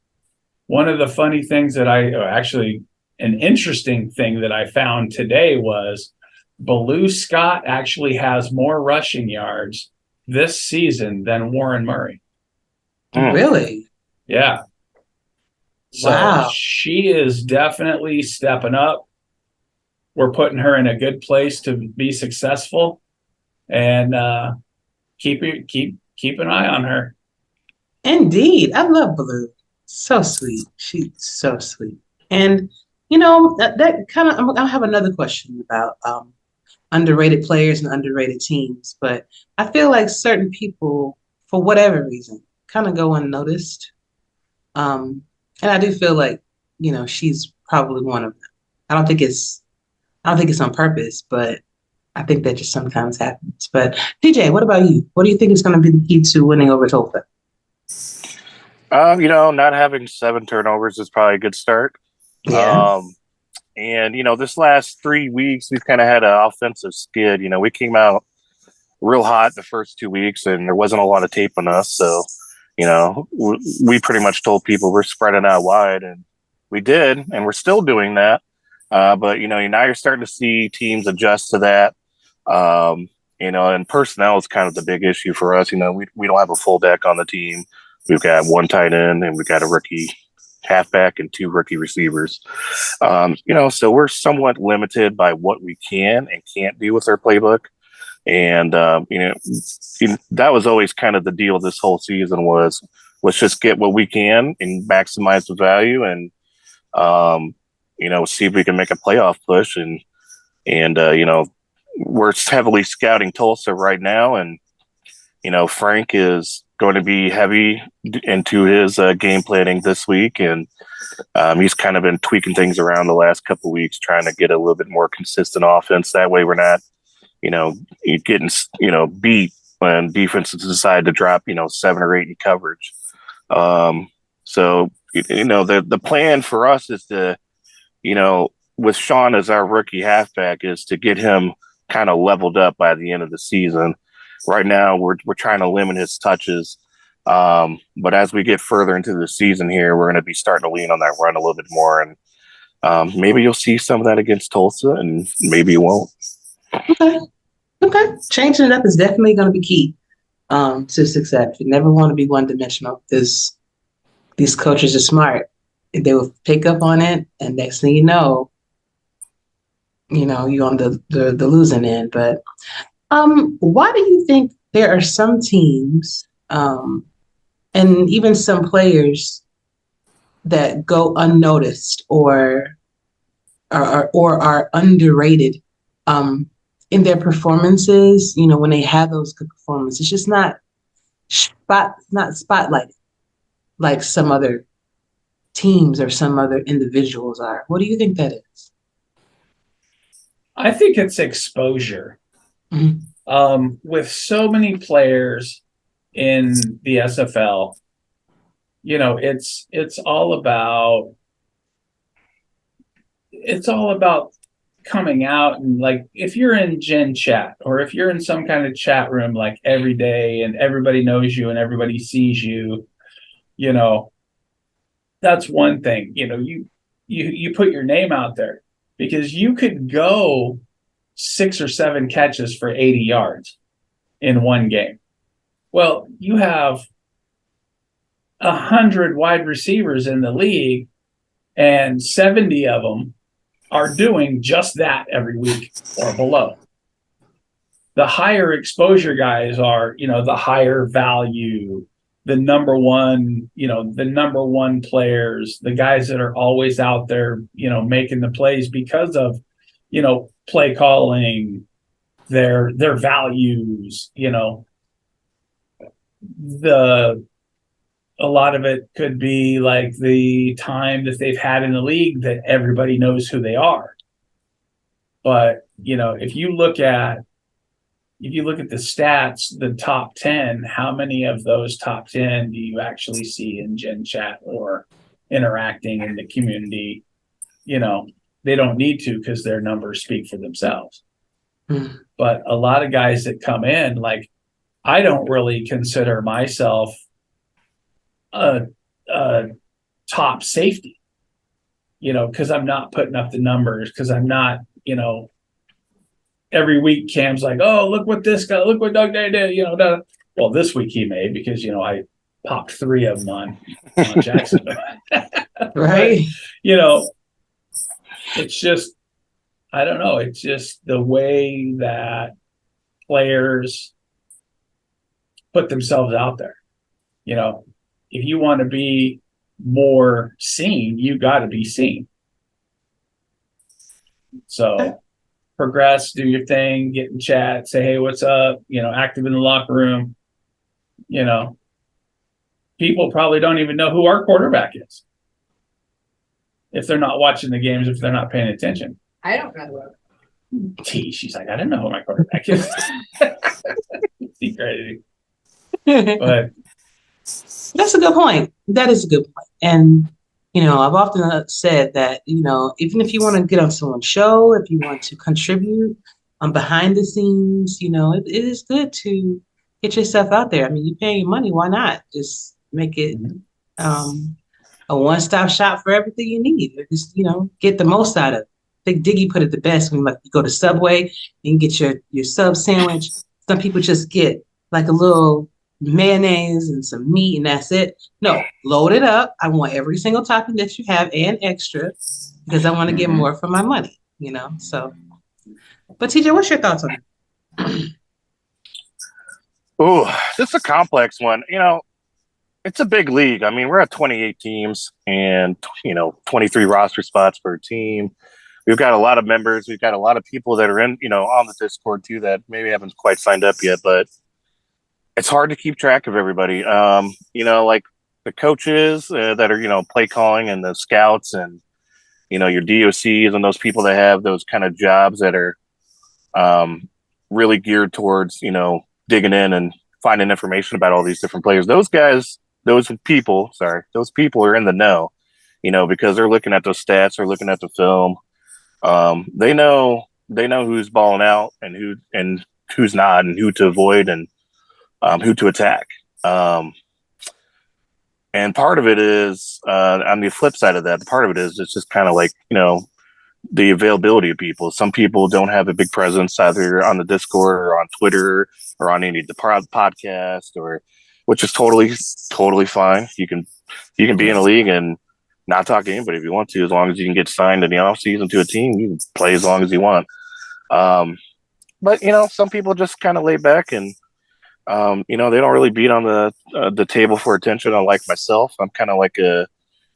one of the funny things that an interesting thing that I found today was Baloo Scott actually has more rushing yards this season than Warren Murray. Really? Yeah. So wow. She is definitely stepping up. We're putting her in a good place to be successful, and keep an eye on her. Indeed. I love Baloo. So sweet. She's so sweet. And that kind of, I have another question about underrated players and underrated teams, but I feel like certain people, for whatever reason, kind of go unnoticed. And I do feel like, she's probably one of them. I don't think it's on purpose, but I think that just sometimes happens. But DJ, what about you? What do you think is going to be the key to winning over Tulsa? Not having 7 turnovers is probably a good start. Yeah. And this last 3 weeks, we've kind of had an offensive skid. We came out real hot the first 2 weeks, and there wasn't a lot of tape on us. So, we pretty much told people we're spreading out wide, and we did, and we're still doing that. But now you're starting to see teams adjust to that. And personnel is kind of the big issue for us. We don't have a full deck on the team. We've got 1 tight end, and we've got a rookie halfback and 2 rookie receivers. So we're somewhat limited by what we can and can't do with our playbook. And that was always kind of the deal this whole season was let's just get what we can and maximize the value, and see if we can make a playoff push. And we're heavily scouting Tulsa right now, and Frank is going to be heavy into his game planning this week, and he's kind of been tweaking things around the last couple of weeks, trying to get a little bit more consistent offense. That way, we're not, getting beat when defenses decide to drop 7 or 8 in coverage. So the plan for us is to, with Sean as our rookie halfback, is to get him kind of leveled up by the end of the season. Right now, we're trying to limit his touches, but as we get further into the season here, we're going to be starting to lean on that run a little bit more, and maybe you'll see some of that against Tulsa, and maybe you won't. Okay. Okay, changing it up is definitely going to be key to success. You never want to be one dimensional. These coaches are smart. They will pick up on it, and next thing you're on the losing end. But why do you think there are some teams and even some players that go unnoticed or are underrated in their performances? When they have those good performances, it's just not spotlighted like some other teams or some other individuals are. What do you think that is? I think it's exposure. With so many players in the SFL, it's all about coming out, and like if you're in Gen Chat or if you're in some kind of chat room like every day and everybody knows you and everybody sees you, that's one thing. You put your name out there because you could go 6 or 7 catches for 80 yards in one game. Well, you have 100 wide receivers in the league, and 70 of them are doing just that every week or below. The higher exposure guys are, the higher value, the number one players, the guys that are always out there, making the plays because of, play calling, their values, a lot of it could be like the time that they've had in the league that everybody knows who they are. But, if you look at the stats, the top 10, how many of those top 10 do you actually see in Gen Chat or interacting in the community? They don't need to because their numbers speak for themselves. But a lot of guys that come in, like, I don't really consider myself a top safety, because I'm not putting up the numbers, because I'm not, every week Cam's like, oh, look what this guy, look what Doug Day did, well, this week he made because, I popped 3 of them on Jackson. Right. But, it's just, I don't know. It's just the way that players put themselves out there. If you want to be more seen, you got to be seen. So progress, do your thing, get in chat, say, hey, what's up? Active in the locker room. People probably don't even know who our quarterback is if they're not watching the games, if they're not paying attention. I don't know. She's like, I don't know who my quarterback is. It's crazy. But that's a good point. That is a good point. And, I've often said that, even if you want to get on someone's show, if you want to contribute behind the scenes, it is good to get yourself out there. I mean, you're paying your money. Why not just make it a one-stop shop for everything you need? Or just, get the most out of it. I think Diggy put it the best when you go to Subway and get your sub sandwich. Some people just get like a little mayonnaise and some meat and that's it. No, load it up. I want every single topping that you have and extra because I want to get more for my money, so. But TJ, what's your thoughts on it? Oh, this is a complex one. It's a big league. I mean, we're at 28 teams and 23 roster spots per team. We've got a lot of members. We've got a lot of people that are in, on the Discord too that maybe haven't quite signed up yet, but it's hard to keep track of everybody. Like the coaches that are, play calling and the scouts and, your DOCs and those people that have those kind of jobs that are really geared towards, digging in and finding information about all these different players. Those people are in the know, because they're looking at those stats, they're looking at the film. They know who's balling out and who's not and who to avoid and who to attack. And part of it is on the flip side of that, part of it is it's just kind of like, the availability of people. Some people don't have a big presence either on the Discord or on Twitter or on any of the podcast, or which is totally fine. You can be in a league and not talk to anybody if you want to, as long as you can get signed in the off season to a team. You can play as long as you want. But some people just kind of lay back and they don't really beat on the table for attention. Unlike myself, I'm kind of like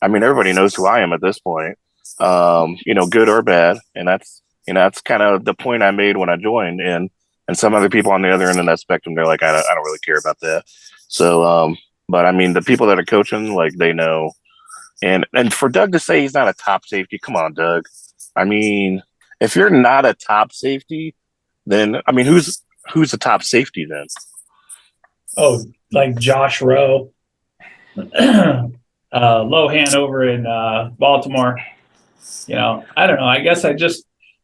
everybody knows who I am at this point. Good or bad, and that's kind of the point I made when I joined. And some other people on the other end of that spectrum, they're like, I don't really care about that. So, but I mean, the people that are coaching, like, they know. And for Doug to say he's not a top safety, come on, Doug. I mean, if you're not a top safety, then I mean, who's a top safety then? Oh, like Josh Rowe, Lohan over in Baltimore. I don't know. I guess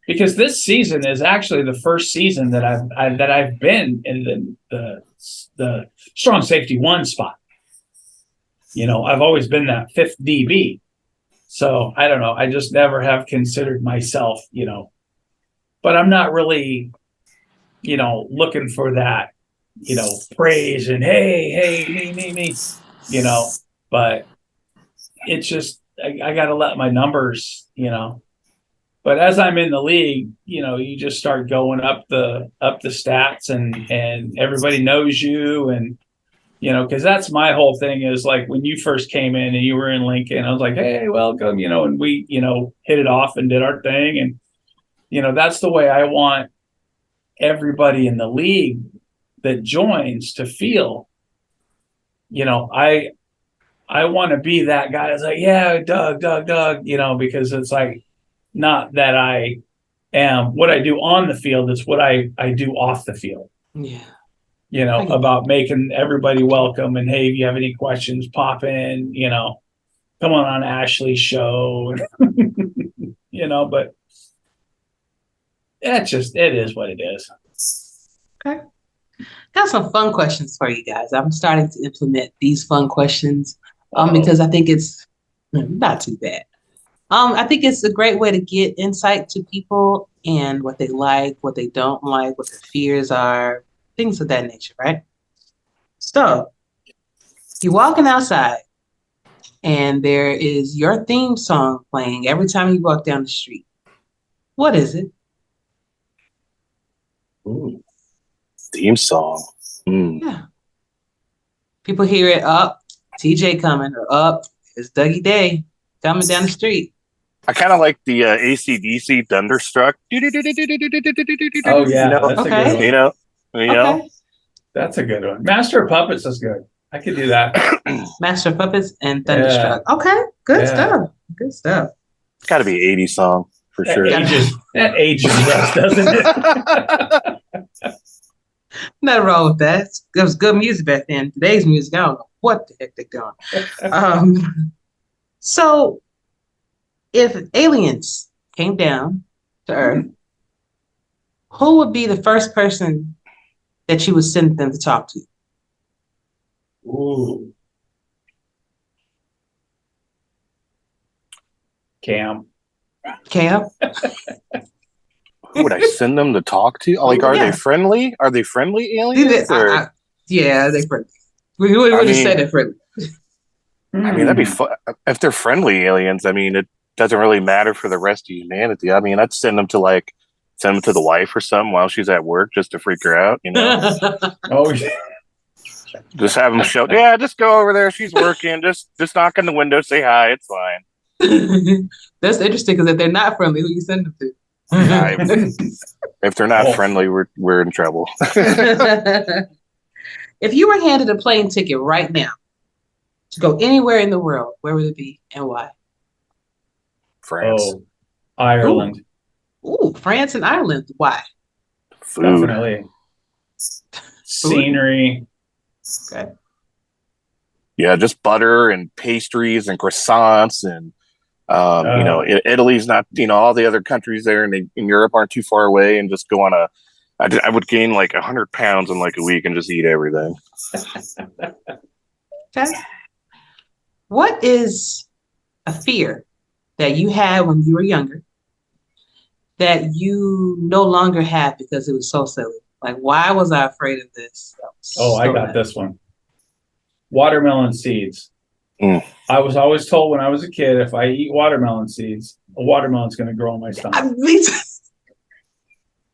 because this season is actually the first season that I've been in the strong safety 1 spot. I've always been that 5th DB. So I don't know. I just never have considered myself, but I'm not really, looking for that, praise and hey, me, but it's just, I got to let my numbers, but as I'm in the league, you just start going up the stats and everybody knows you. And, because that's my whole thing is, like, when you first came in and you were in Lincoln, I was like, hey, welcome, and we, hit it off and did our thing. And, that's the way I want everybody in the league that joins to feel. I want to be that guy that's like, yeah, Doug, because it's like, not that I am what I do on the field, it's what I do off the field. Yeah. About making everybody welcome and, hey, if you have any questions, pop in, come on Ashley's show, but it is what it is. Okay. Got some fun questions for you guys. I'm starting to implement these fun questions because I think it's not too bad. I think it's a great way to get insight to people and what they like, what they don't like, what their fears are, things of that nature, right? So you're walking outside and there is your theme song playing every time you walk down the street. What is it? Ooh, theme song. Yeah. People hear it, up, TJ coming, or up, it's Dougie Day coming down the street. I kind of like the AC/DC Thunderstruck. Oh yeah, that's okay. a good one. Okay. That's a good one. Master of Puppets is good. I could do that. Master of Puppets and Thunderstruck. Yeah. Okay, good stuff. Good stuff. It's got to be 80s song for sure. That ages us, doesn't it? Nothing wrong with that. It was good music back then. Today's music, I don't know what the heck they're doing. So, if aliens came down to Earth, who would be the first person that you would send them to talk to? Ooh. Cam. Who would I send them to talk to? Like, are they friendly? Are they friendly aliens? Yeah, they're friendly. We would have said they're friendly. I mean, that'd be fun. If they're friendly aliens, I mean, it doesn't really matter for the rest of humanity. I mean, I'd send them to the wife or something while she's at work just to freak her out, Oh, yeah. Just have them show. Yeah, just go over there. She's working. Just knock on the window, say hi. It's fine. That's interesting because if they're not friendly, who you send them to? If they're not friendly, we're in trouble. If you were handed a plane ticket right now to go anywhere in the world, where would it be and why? France. Oh, Ireland. Ooh, France and Ireland. Why? Food. Definitely. Scenery. Okay. Yeah, just butter and pastries and croissants and Italy's not, all the other countries there in Europe aren't too far away, and just go on I would gain like 100 pounds in like a week and just eat everything. Okay. What is a fear that you had when you were younger that you no longer have because it was so silly? Like, why was I afraid of this? I got this one. Watermelon seeds. Mm. I was always told when I was a kid, if I eat watermelon seeds, a watermelon's going to grow in my stomach. Me too.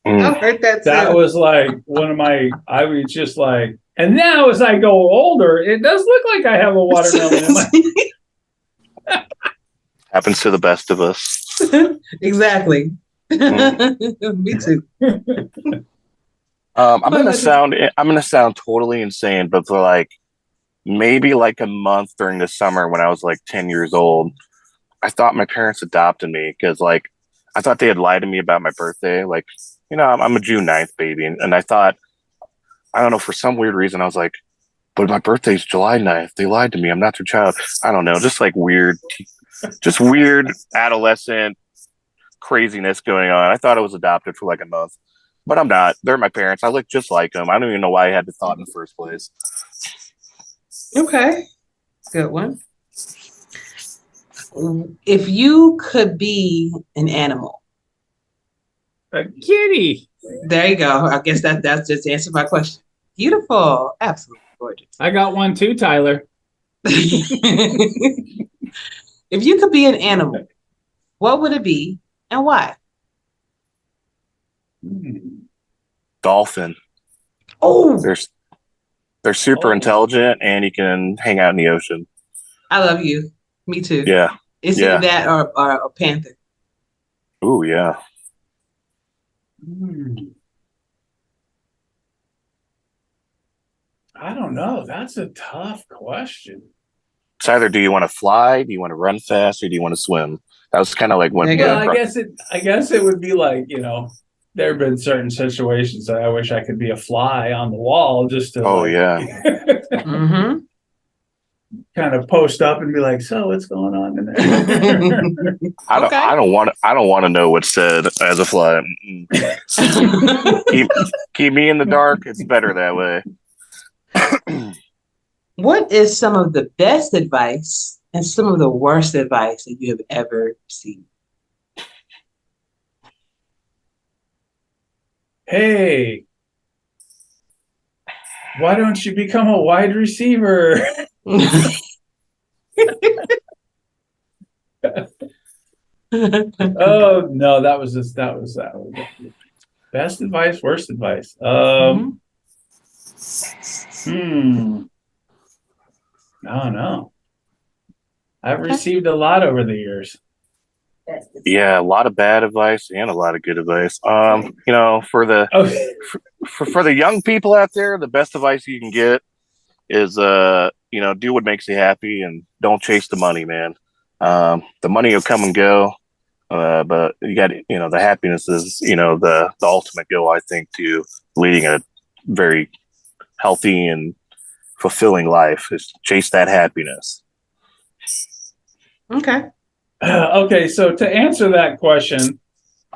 I've heard that too. That was like one of my, I was just like, and now as I go older, it does look like I have a watermelon in my. Happens to the best of us. Exactly. Me too. I'm gonna sound totally insane, but for like maybe like a month during the summer when I was like 10 years old, I thought my parents adopted me because like I thought they had lied to me about my birthday. Like, you know, I'm a June 9th baby, and I thought, I don't know, for some weird reason I was like, but my birthday's July 9th. They lied to me. I'm not their child. I don't know, just like weird adolescent craziness going on. I thought I was adopted for like a month. But I'm not. They're my parents. I look just like them. I don't even know why I had the thought in the first place. Okay. Good one. If you could be an animal. A kitty. There you go. I guess that's just answered my question. Beautiful. Absolutely gorgeous. I got one too, Tyler. If you could be an animal, what would it be and why? Dolphin. Oh, They're super intelligent, and you can hang out in the ocean. I love you. Me too. Yeah. It's either that or a panther. Ooh, yeah. I don't know. That's a tough question. It's either do you want to fly, do you want to run fast, or do you want to swim? That was kind of like one. Well, I guess it would be like, you know, there have been certain situations that I wish I could be a fly on the wall just to Mm-hmm. kind of post up and be like, so what's going on in there? I don't want to know what's said as a fly. keep me in the dark. It's better that way. What is some of the best advice and some of the worst advice that you have ever received? Hey, why don't you become a wide receiver? Oh no, that was best advice, worst advice. I don't know. I've received a lot over the years. Yeah, a lot of bad advice and a lot of good advice. You know, for the for the young people out there, the best advice you can get is you know, do what makes you happy and don't chase the money, man. The money will come and go, but you got, you know, the happiness is, you know, the ultimate goal, I think, to leading a very healthy and fulfilling life is chase that happiness. Okay. Okay, so to answer that question,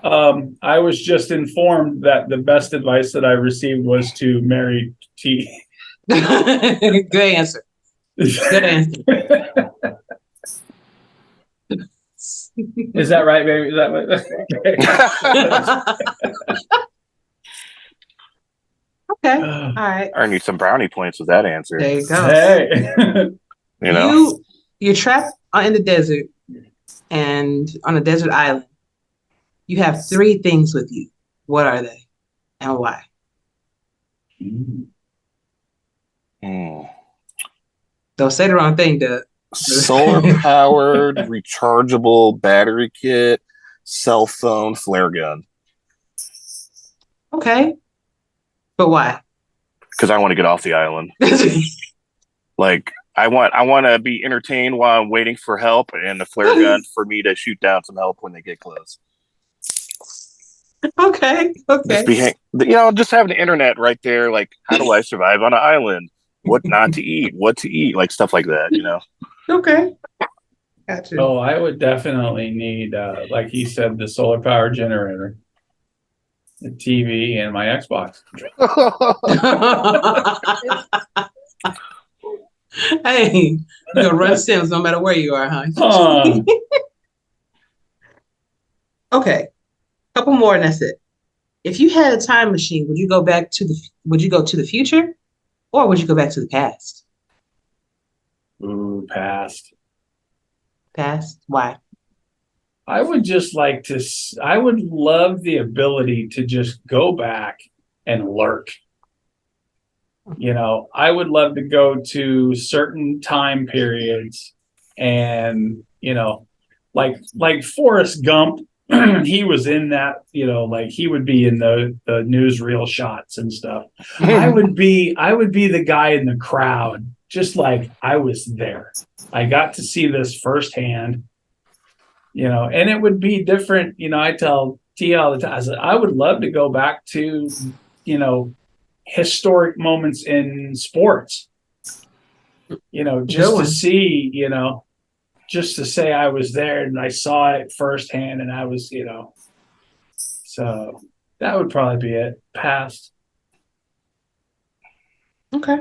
I was just informed that the best advice that I received was to marry T. Good answer. Good answer. Is that right, baby? Is that Okay. All right. I need some brownie points with that answer. There you go. Hey. You know, you're trapped in the desert and on a desert island. You have 3 things with you. What are they and why? Don't say the wrong thing, Doug. Solar-powered, rechargeable battery kit, cell phone, flare gun. Okay. But why? Because I want to get off the island. Like, I want to be entertained while I'm waiting for help, and a flare gun for me to shoot down some help when they get close. Okay. Just having the internet right there. Like, how do I survive on an island? What not to eat? What to eat? Like stuff like that. You know. Okay. Gotcha. Oh, I would definitely need, like he said, the solar power generator, the TV, and my Xbox. Hey, you can run Sims no matter where you are, huh? Okay. Couple more, and that's it. If you had a time machine, would you go to the future, or would you go back to the past? Ooh, past. Past. Why? I would just like to. I would love the ability to just go back and lurk. You know, I would love to go to certain time periods, and you know, like Forrest Gump. He was in that. You know, like he would be in the newsreel shots and stuff. I would be the guy in the crowd, just like I was there. I got to see this firsthand. You know, and it would be different. You know, I tell T all the time, I said, I would love to go back to, you know, historic moments in sports. You know, just to see, you know, just to say I was there and I saw it firsthand and I was, you know. So that would probably be it. Past. Okay.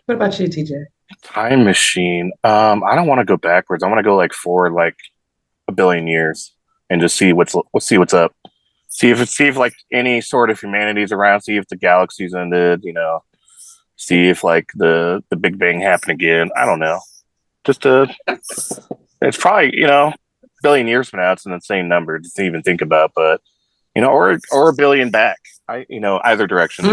What about you, TJ? Time machine. I don't want to go backwards. I want to go like forward, like a billion years, and just see what's up. See if like any sort of humanity's around. See if the galaxy's ended. You know, see if like the Big Bang happened again. I don't know. Just it's probably, you know, a billion years from now. It's an insane number to even think about, but you know, or a billion back. You know, either direction.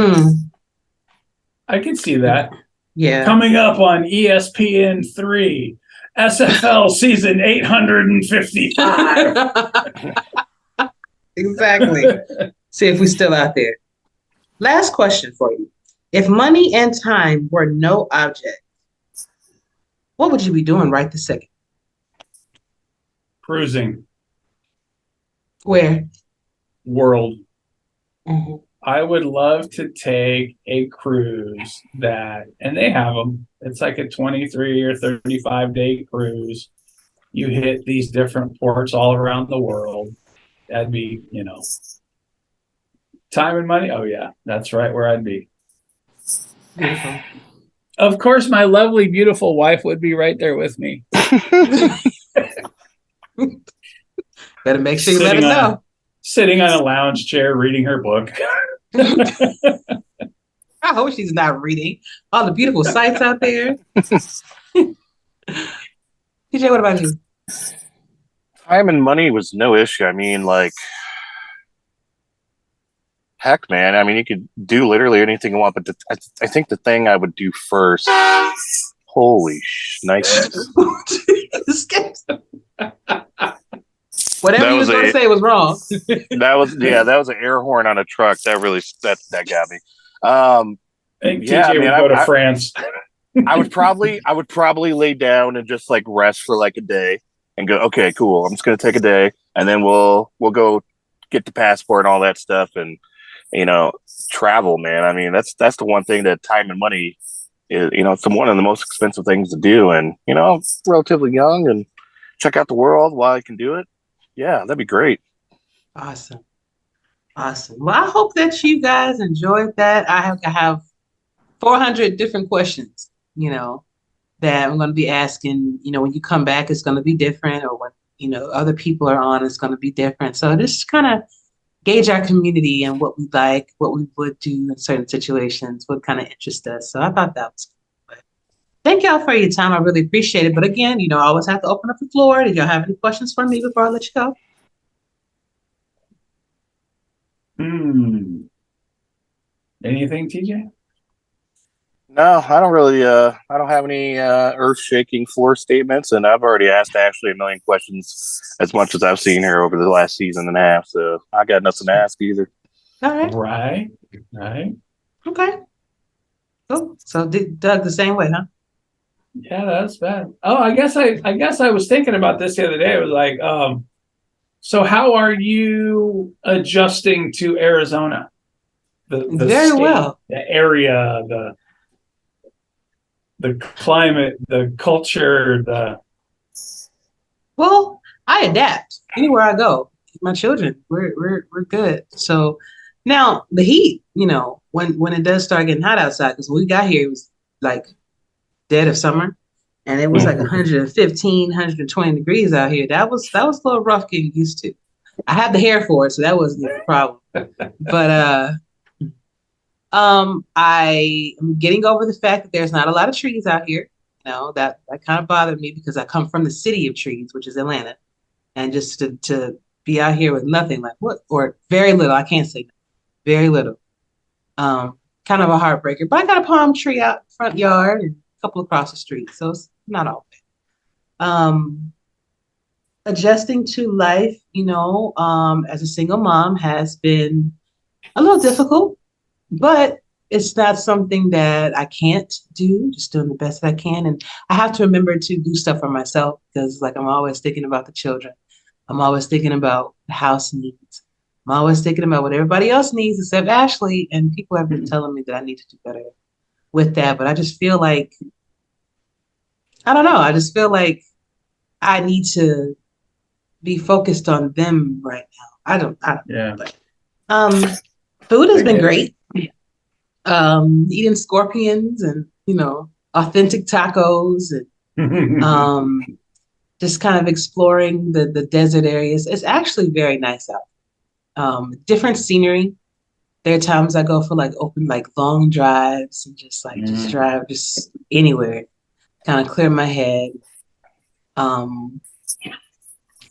I can see that. Yeah. Coming up on ESPN3, SFL season 855. Exactly. See if we're still out there. Last question for you. If money and time were no object, what would you be doing right this second? Cruising. Where? World. Mm-hmm. I would love to take a cruise and they have them. It's like a 23 or 35-day cruise. You hit these different ports all around the world. That'd be, you know, time and money. Oh yeah, that's right where I'd be. Beautiful. Of course, my lovely, beautiful wife would be right there with me. Better make sure you let her know. Sitting on a lounge chair, reading her book. I hope she's not reading all the beautiful sights out there. TJ, what about you? Time and money was no issue. I mean, like, heck, man. I mean, you could do literally anything you want, but I think the thing I would do first. Holy nice. Whatever you was going to say was wrong. that was an air horn on a truck. That really that got me. I think TJ would go to France. I would probably lay down and just like rest for like a day and go, okay, cool. I'm just gonna take a day and then we'll go get the passport and all that stuff and, you know, travel, man. I mean, that's the one thing that time and money is, you know, it's one of the most expensive things to do. And, you know, I'm relatively young and check out the world while I can do it. Yeah, that'd be great. Awesome. Well, I hope that you guys enjoyed that. I have 400 different questions, you know, that I'm going to be asking. You know, when you come back, it's going to be different, or when, you know, other people are on, it's going to be different. So just kind of gauge our community and what we like, what we would do in certain situations, what kind of interests us. So I thought that was cool. But thank y'all for your time. I really appreciate it. But again, you know, I always have to open up the floor. Did y'all have any questions for me before I let you go? Anything, TJ? No, I don't really. I don't have any earth-shaking floor statements, and I've already asked Ashley a million questions as much as I've seen her over the last season and a half. So I got nothing to ask either. All right. Right. Okay. Cool. So Doug the same way, huh? Yeah, that's bad. Oh, I guess I was thinking about this the other day. It was like, so how are you adjusting to Arizona? The Very state, well. the area, the climate, the culture, Well, I adapt anywhere I go. My children, we're good. So now the heat, you know, when it does start getting hot outside, because when we got here, it was like dead of summer, and it was like 115, 120 degrees out here. That was a little rough getting used to. I had the hair for it, so that wasn't even a problem. But I am getting over the fact that there's not a lot of trees out here. You know, that kind of bothered me because I come from the city of trees, which is Atlanta. And just to be out here with nothing, like what, or very little, I can't say very little. Kind of a heartbreaker. But I got a palm tree out front yard and a couple across the street, so it's not all bad. Adjusting to life, as a single mom has been a little difficult, but it's not something that I can't do, just doing the best that I can. And I have to remember to do stuff for myself because like I'm always thinking about the children. I'm always thinking about the house needs. I'm always thinking about what everybody else needs except Ashley. And people have been telling me that I need to do better with that. But I just feel like, I don't know. I just feel like I need to be focused on them right now. I don't know. But, food has been great. Eating scorpions and, authentic tacos and just kind of exploring the desert areas. It's actually very nice out. Different scenery. There are times I go for long drives and just drive just anywhere, kind of clear my head.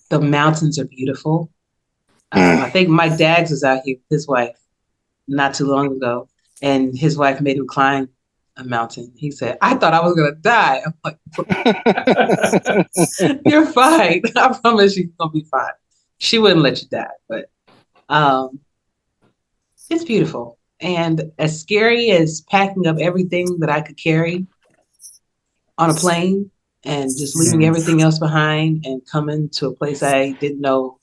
The mountains are beautiful. I think Mike Daggs was out here with his wife not too long ago, and his wife made him climb a mountain. He said, "I thought I was gonna die." I'm like, "You're fine. I promise you're gonna be fine." She wouldn't let you die, but it's beautiful. And as scary as packing up everything that I could carry on a plane and just leaving everything else behind and coming to a place I didn't know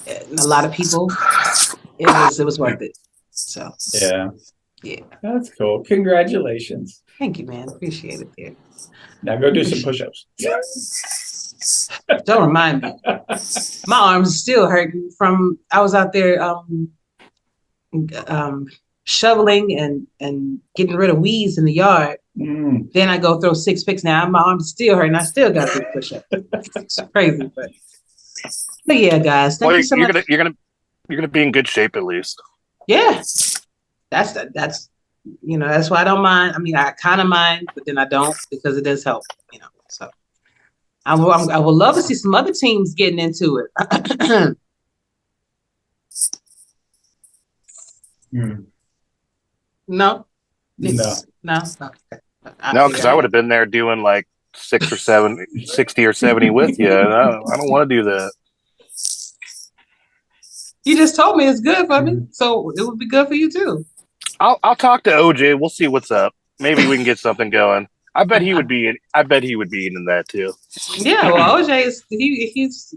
a lot of people, it was worth it. So yeah, that's cool. Congratulations. Thank you, man. Appreciate it, dude. Now go do some push-ups. Don't remind me. My arms still hurting from I was out there shoveling and getting rid of weeds in the yard. Then I go throw 6 picks. Now my arms still hurting. I still got to do push-ups. It's crazy, but yeah, guys. Thank you so much. You're gonna be in good shape at least. Yeah, that's that's why I don't mind. I mean, I kind of mind, but then I don't because it does help. So I would love to see some other teams getting into it. No. No, because I would have been there doing like 60 or 70 with you. And I don't want to do that. You just told me it's good for me, so it would be good for you too. I'll talk to OJ. We'll see what's up. Maybe we can get something going. I bet he would be in that too. Yeah, well, OJ is he's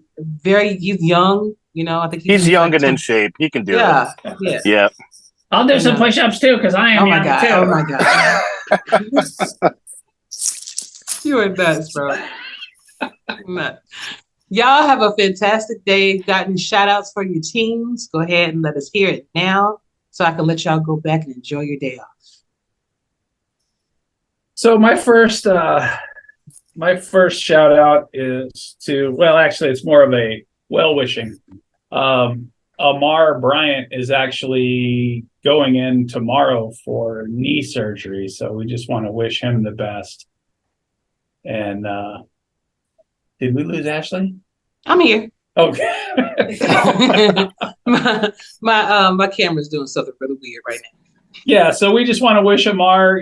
young. I think he's young and in shape. He can do it. Yeah. I'll do some push-ups too because I am young too. Oh my god! You are nuts, bro. Nuts. Y'all have a fantastic day. Gotten shout outs for your teams. Go ahead and let us hear it now so I can let y'all go back and enjoy your day off. So my first shout out is to, well, actually it's more of a well-wishing. Amar Bryant is actually going in tomorrow for knee surgery. So we just want to wish him the best. And did we lose Ashley? I'm here. Okay. my camera's doing something really weird right now. Yeah, so we just want to wish Amar,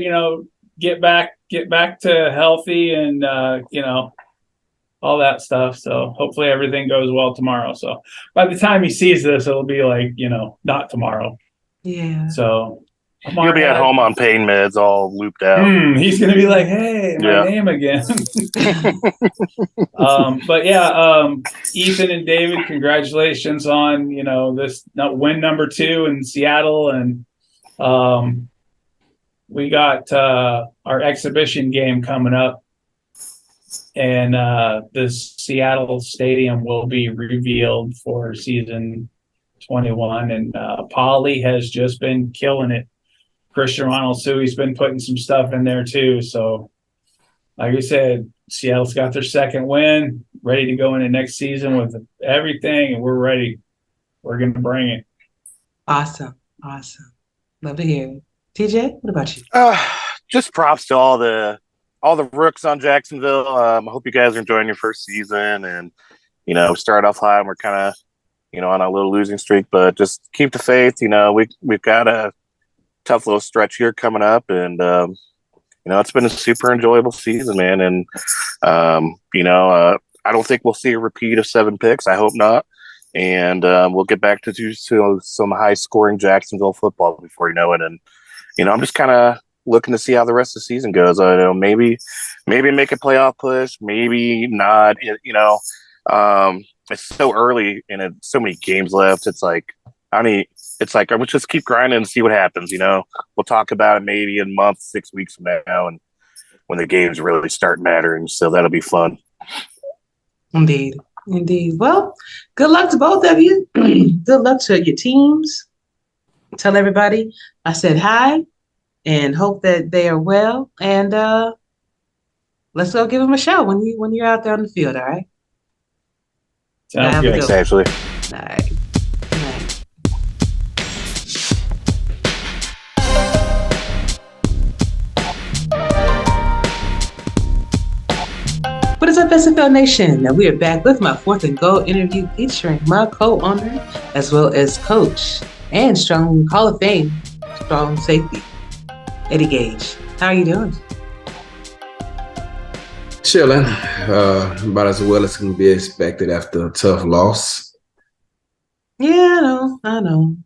get back to healthy and all that stuff. So hopefully everything goes well tomorrow. So by the time he sees this, it'll be like, not tomorrow. Yeah. So he'll be at home on pain meds, all looped out. He's gonna be like, "Hey, my name again." But yeah, Ethan and David, congratulations on this win number 2 in Seattle, and we got our exhibition game coming up, and the Seattle stadium will be revealed for season 21, and Polly has just been killing it. Christian Ronald Suey's been putting some stuff in there too. So like I said, Seattle's got their second win, ready to go into next season with everything, and we're ready. We're going to bring it. Awesome. Love to hear it. TJ, what about you? Just props to all the rooks on Jacksonville. I hope you guys are enjoying your first season, and start off high and we're kind of on a little losing streak, but just keep the faith. We've got a tough little stretch here coming up, and it's been a super enjoyable season, man. And I don't think we'll see a repeat of 7 picks. I hope not. And we'll get back to some high scoring Jacksonville football before you know it. And I'm just kind of looking to see how the rest of the season goes. I know maybe make a playoff push, maybe not. It's so early and so many games left. It's like I would just keep grinding and see what happens. We'll talk about it maybe in a month, 6 weeks from now, and when the games really start mattering. So that'll be fun. Indeed. Well, good luck to both of you. Good luck to your teams. Tell everybody I said hi and hope that they are well. And let's go give them a show when you're out there on the field, all right? Sounds good. Thanks, Ashley. All right. What is up, SFL Nation? Now we are back with my 4th and Goal interview featuring my co-owner as well as coach and strong Hall of Fame strong safety, Eddue Gauge. How are you doing? Chilling, about as well as can be expected after a tough loss. Yeah, I know.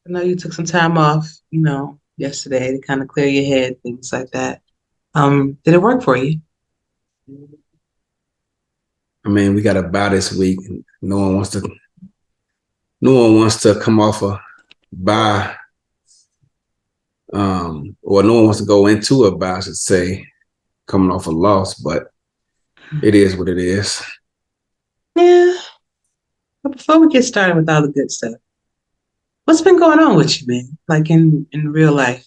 I know you took some time off, yesterday to kind of clear your head, things like that. Did it work for you? I mean, we got a bye this week. No one wants to come off a bye, or no one wants to go into a bye, I should say, coming off a loss. But it is what it is. Yeah. But before we get started with all the good stuff, what's been going on with you, man? Like in real life,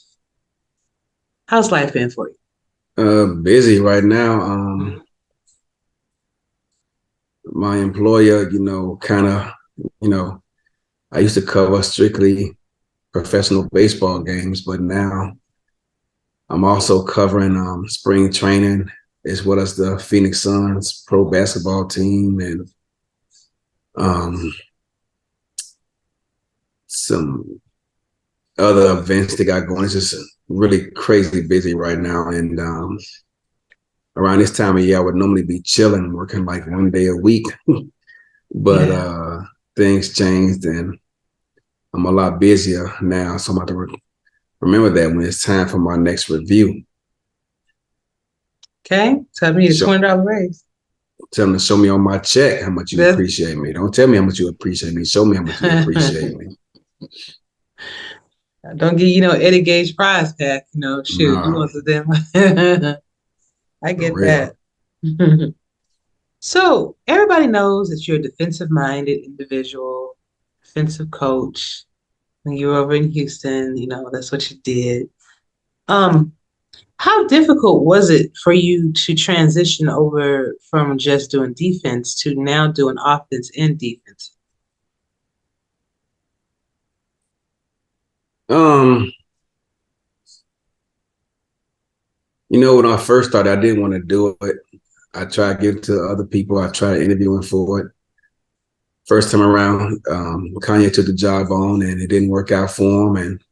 how's life been for you? Busy right now. My employer, I used to cover strictly professional baseball games, but now I'm also covering spring training as well as the Phoenix Suns pro basketball team and some other events they got going. It's just really crazy busy right now. And around this time of year, I would normally be chilling, working like 1 day a week. But things changed and I'm a lot busier now. So I'm going to remember that when it's time for my next review. Okay. Tell me your $20 raise. Tell them to show me on my check how much you appreciate me. Don't tell me how much you appreciate me. Show me how much you appreciate me. Don't get, Eddue Gauge prize pack, shoot, you want to them. I get that. So everybody knows that you're a defensive-minded individual, defensive coach. When you were over in Houston, that's what you did. How difficult was it for you to transition over from just doing defense to now doing offense and defense? When I first started, I didn't want to do it. I tried to give it to other people. I tried interviewing for it. First time around, Kanye took the job on and it didn't work out for him. And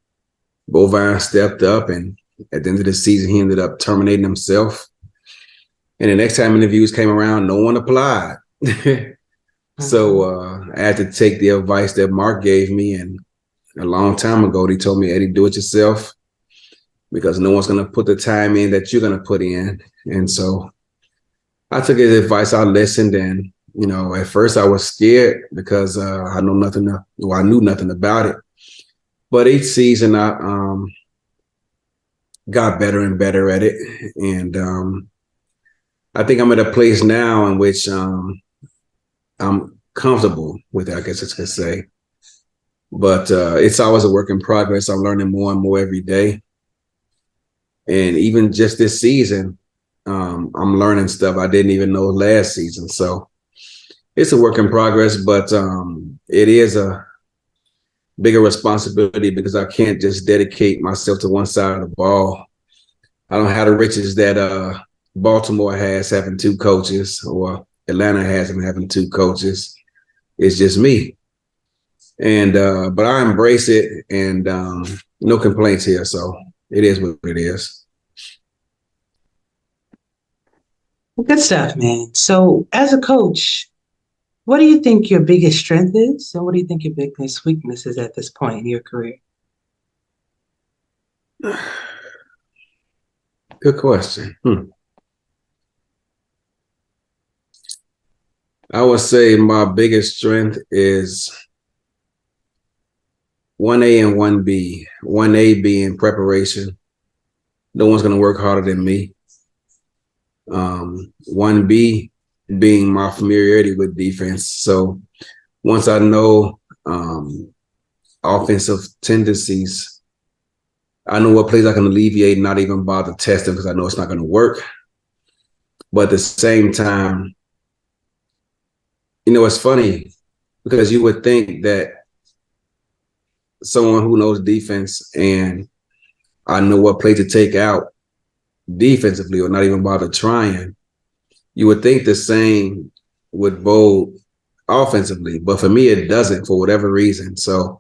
Bovine stepped up, and at the end of the season, he ended up terminating himself. And the next time interviews came around, no one applied. So I had to take the advice that Mark gave me. And a long time ago, he told me, Eddie, do it yourself, because no one's going to put the time in that you're going to put in. And so I took his advice. I listened. And, at first I was scared because I knew nothing about it. But each season I got better and better at it. And I think I'm at a place now in which I'm comfortable with it, I guess I could say. But it's always a work in progress. I'm learning more and more every day. And even just this season, I'm learning stuff I didn't even know last season. So it's a work in progress, but it is a bigger responsibility because I can't just dedicate myself to one side of the ball. I don't have the riches that Baltimore has having two coaches or Atlanta has having two coaches. It's just me. And but I embrace it, and no complaints here. So it is what it is. Good stuff, man. So as a coach, what do you think your biggest strength is? And what do you think your biggest weakness is at this point in your career? Good question. I would say my biggest strength is 1A and 1B. 1A being preparation. No one's going to work harder than me. 1B being my familiarity with defense. So once I know offensive tendencies, I know what plays I can alleviate and not even bother testing because I know it's not going to work. But at the same time, you know, it's funny because you would think that someone who knows defense and I know what play to take out defensively or not even bother trying, you would think the same would bode offensively. But for me, it doesn't for whatever reason. So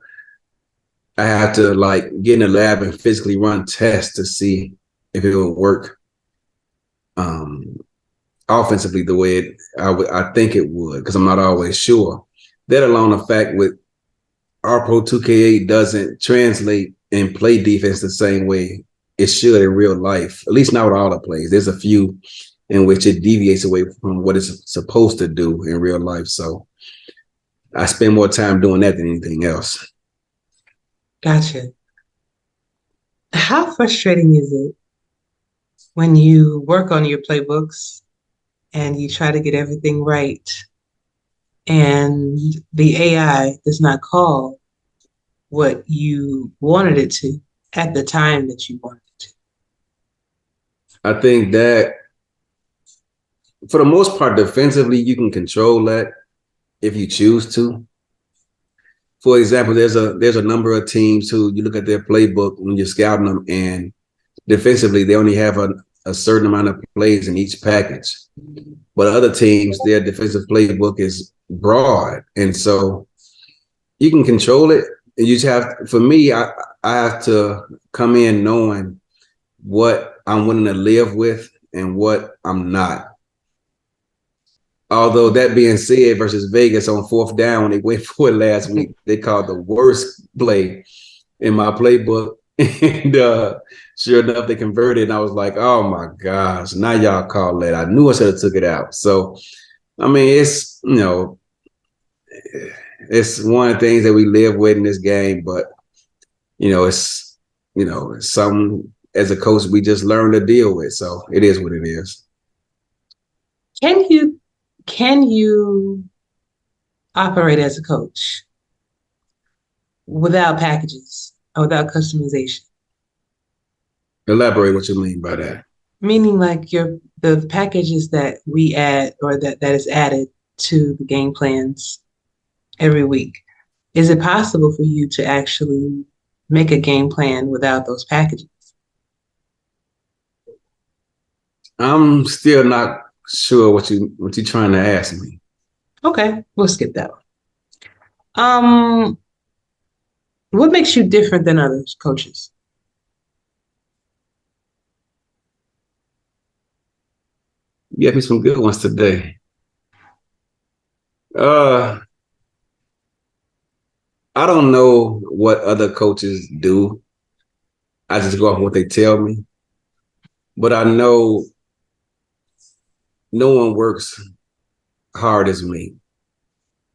I have to like get in the lab and physically run tests to see if it will work offensively the way I think it would, because I'm not always sure. That alone, the fact with our Pro 2K8 doesn't translate and play defense the same way it should in real life, at least not with all the plays. There's a few in which it deviates away from what it's supposed to do in real life. So I spend more time doing that than anything else. Gotcha. How frustrating is it when you work on your playbooks and you try to get everything right and the AI does not call what you wanted it to at the time that you wanted it to? I think that for the most part, defensively, you can control that if you choose to. For example, there's a number of teams who you look at their playbook when you're scouting them, and defensively, they only have a certain amount of plays in each package. But other teams, their defensive playbook is broad. And so you can control it. And you just have, for me, I have to come in knowing what I'm willing to live with and what I'm not. Although that being said, versus Vegas on fourth down, when they went for it last week, they called the worst play in my playbook. And sure enough, they converted. And I was like, oh my gosh, now y'all call that. I knew I should have took it out. So, I mean, it's, you know, it's one of the things that we live with in this game, but, it's something as a coach we just learn to deal with. So it is what it is. Can you operate as a coach without packages or without customization? Elaborate what you mean by that. Meaning like the packages that we add or that is added to the game plans every week. Is it possible for you to actually make a game plan without those packages? I'm still not sure what you're trying to ask me. Okay, we'll skip that one. What makes you different than others, coaches? You gave me some good ones today. I don't know what other coaches do. I just go off what they tell me. But I know no one works hard as me.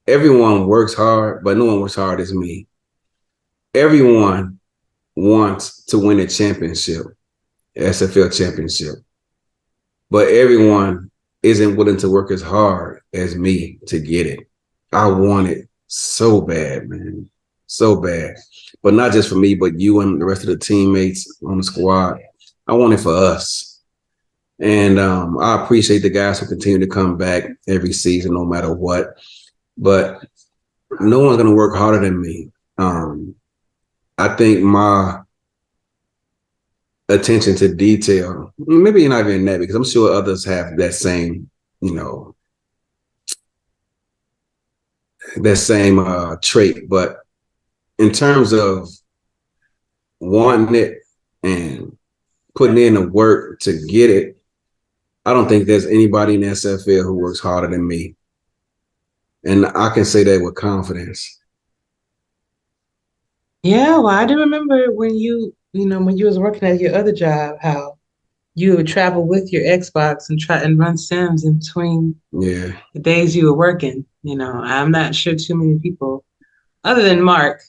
Everyone works hard, but no one works hard as me. Everyone wants to win a championship, SFL championship. But everyone isn't willing to work as hard as me to get it. I want it so bad, man. So bad. But not just for me, but you and the rest of the teammates on the squad. I want it for us. And I appreciate the guys who continue to come back every season, no matter what. But no one's going to work harder than me. I think my attention to detail, maybe not even that, because I'm sure others have that same, trait. But in terms of wanting it and putting in the work to get it, I don't think there's anybody in the SFL who works harder than me. And I can say that with confidence. Yeah, well, I do remember when when you was working at your other job, how you would travel with your Xbox and try and run sims in between the days you were working. I'm not sure too many people, other than Mark,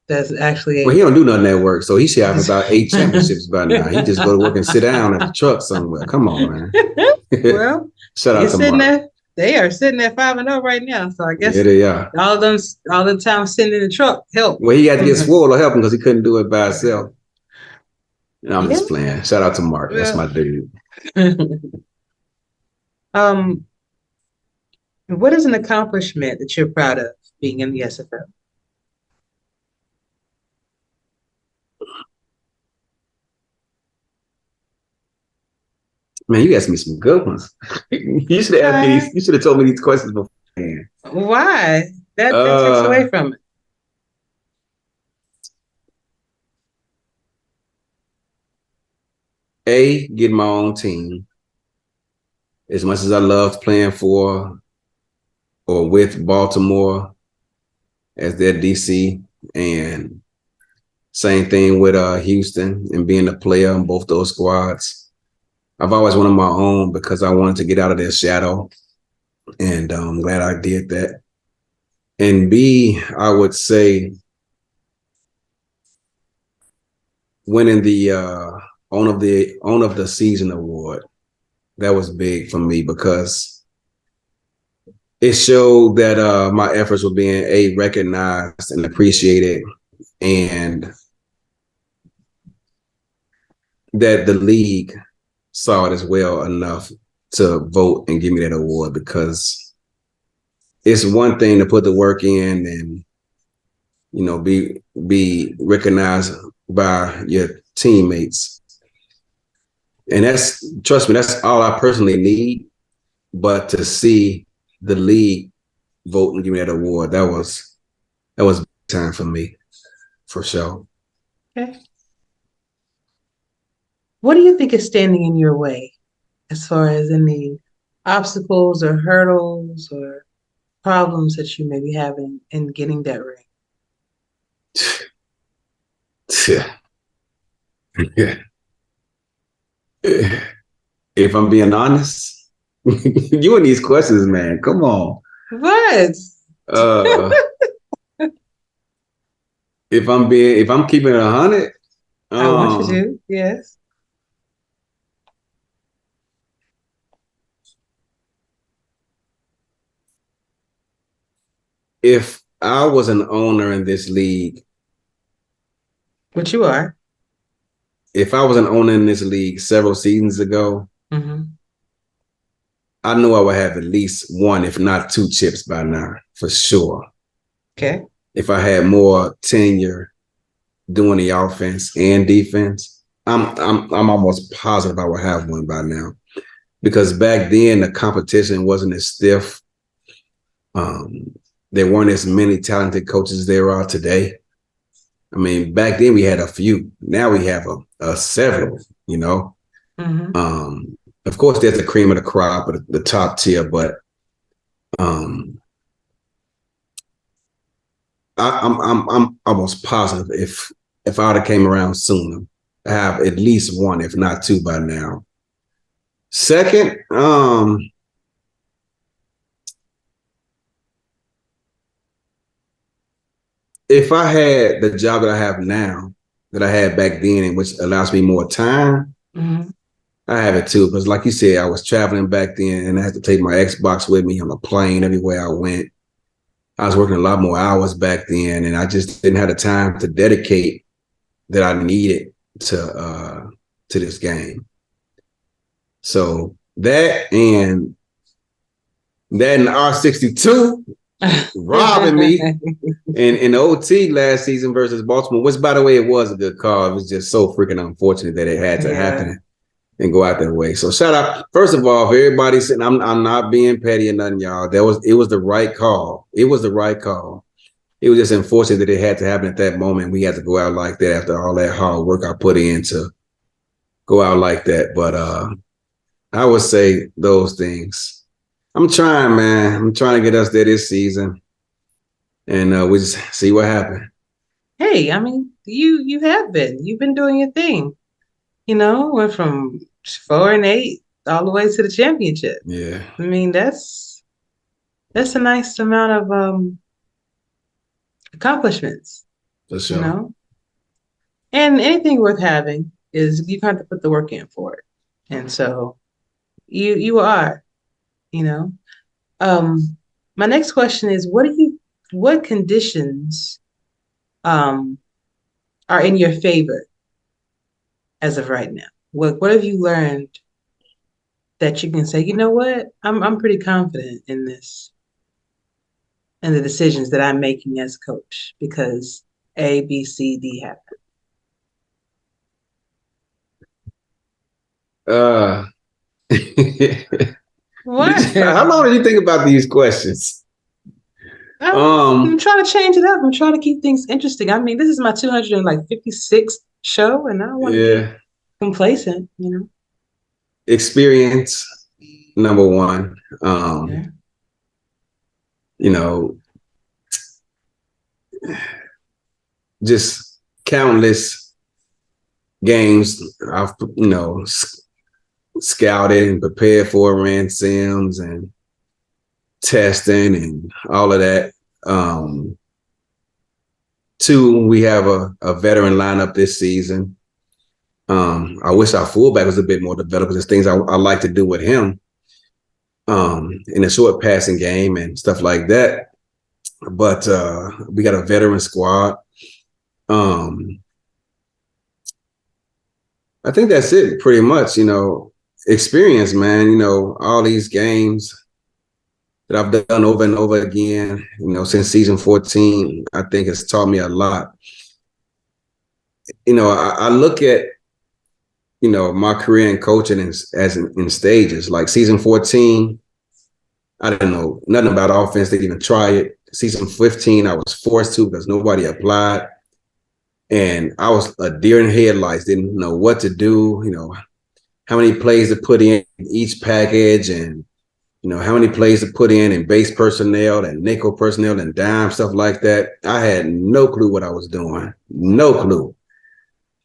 that's actually. Well, he don't do nothing at work, so he should have about 8 championships by now. He just go to work and sit down at the truck somewhere. Come on, man. Well, shout out to Mark. They are sitting at 5-0 right now, so I guess they are. all the time sitting in the truck help. Well, he had to get Swole to help him because he couldn't do it by himself. I'm just playing. Shout out to Mark. That's my dude. What is an accomplishment that you're proud of being in the SFL? Man, you asked me some good ones. You should have asked me these. You should have told me these questions beforehand. Why? That takes away from it. Get my own team. As much as I loved playing for or with Baltimore as their DC, and same thing with Houston and being a player on both those squads. I've always wanted my own because I wanted to get out of their shadow, and I'm glad I did that. And B, I would say winning the Own of the Season award. That was big for me because it showed that my efforts were being recognized and appreciated, and that the league saw it as well enough to vote and give me that award, because it's one thing to put the work in and be recognized by your teammates, and trust me, that's all I personally need. But to see the league vote and give me that award, that was big time for me, for sure. Okay. What do you think is standing in your way as far as any obstacles or hurdles or problems that you may be having in getting that ring? If I'm being honest, you and these questions, man, come on. What? If I'm keeping it 100, I want you to, yes. If I was an owner in this league, which you are, if I was an owner in this league several seasons ago, I knew I would have at least 1, if not 2 chips by now, for sure. Okay. If I had more tenure doing the offense and defense, I'm almost positive I would have 1 by now. Because back then the competition wasn't as stiff. There weren't as many talented coaches as there are today. I mean, back then we had a few. Now we have several, Of course, there's the cream of the crop, or the top tier, but I'm almost positive if I would have came around sooner, I have at least 1, if not 2 by now. Second, if I had the job that I have now, that I had back then, and which allows me more time, I have it too. Because like you said, I was traveling back then and I had to take my Xbox with me on a plane everywhere I went. I was working a lot more hours back then, and I just didn't have the time to dedicate that I needed to this game. So that and R62 robbing me in OT last season versus Baltimore, which, by the way, it was a good call. It was just so freaking unfortunate that it had to happen and go out that way. So shout out, first of all, for everybody sitting, I'm not being petty or nothing, y'all. It was the right call. It was the right call. It was just unfortunate that it had to happen at that moment. We had to go out like that after all that hard work I put in to go out like that. But I would say those things. I'm trying, man. I'm trying to get us there this season. And we just see what happens. Hey, I mean, you have been. You've been doing your thing. You know, went from 4-8 all the way to the championship. Yeah. I mean, that's a nice amount of accomplishments. For sure. You know? And anything worth having is you have to put the work in for it. And so you are, you know. My next question is what conditions are in your favor as of right now? What have you learned that you can say, you know what, I'm pretty confident in this and the decisions that I'm making as a coach because A, B, C, D happen. What? How long did you think about these questions? I'm trying to change it up. I'm trying to keep things interesting. I mean, this is my 256th show, and I don't want to get complacent, you know. Experience, number one. You know, just countless games I've, you know, scouted and prepared for, ran sims and testing and all of that. Two, we have a veteran lineup this season. I wish our fullback was a bit more developed because there's things I like to do with him in a short passing game and stuff like that. But we got a veteran squad. I think that's it pretty much, you know. Experience, man, you know, all these games that I've done over and over again, you know, since season 14, I think it's taught me a lot. You know, I look at, you know, my career in coaching as in stages. Like season 14, I didn't know nothing about offense, didn't even try it. Season 15, I was forced to because nobody applied. And I was a deer in headlights, didn't know what to do, you know, how many plays to put in each package and, you know, how many plays to put in base personnel and nickel personnel and dime, stuff like that. I had no clue what I was doing. No clue.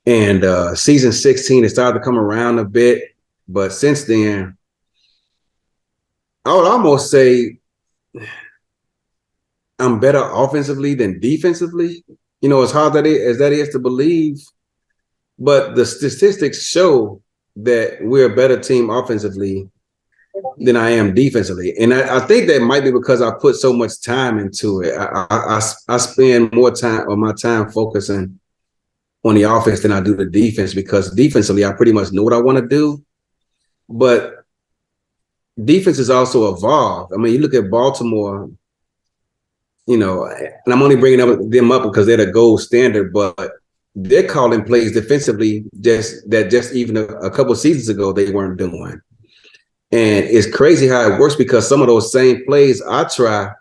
And season 16, it started to come around a bit. But since then, I would almost say I'm better offensively than defensively. You know, as hard as that is to believe. But the statistics show that we're a better team offensively than I am defensively. And I think that might be because I put so much time into it. I spend more time on my time focusing on the offense than I do the defense because defensively, I pretty much know what I want to do. But defense has also evolved. I mean, you look at Baltimore, you know, and I'm only bringing them up because they're the gold standard, but they're calling plays defensively just even a couple of seasons ago they weren't doing. And it's crazy how it works because some of those same plays I try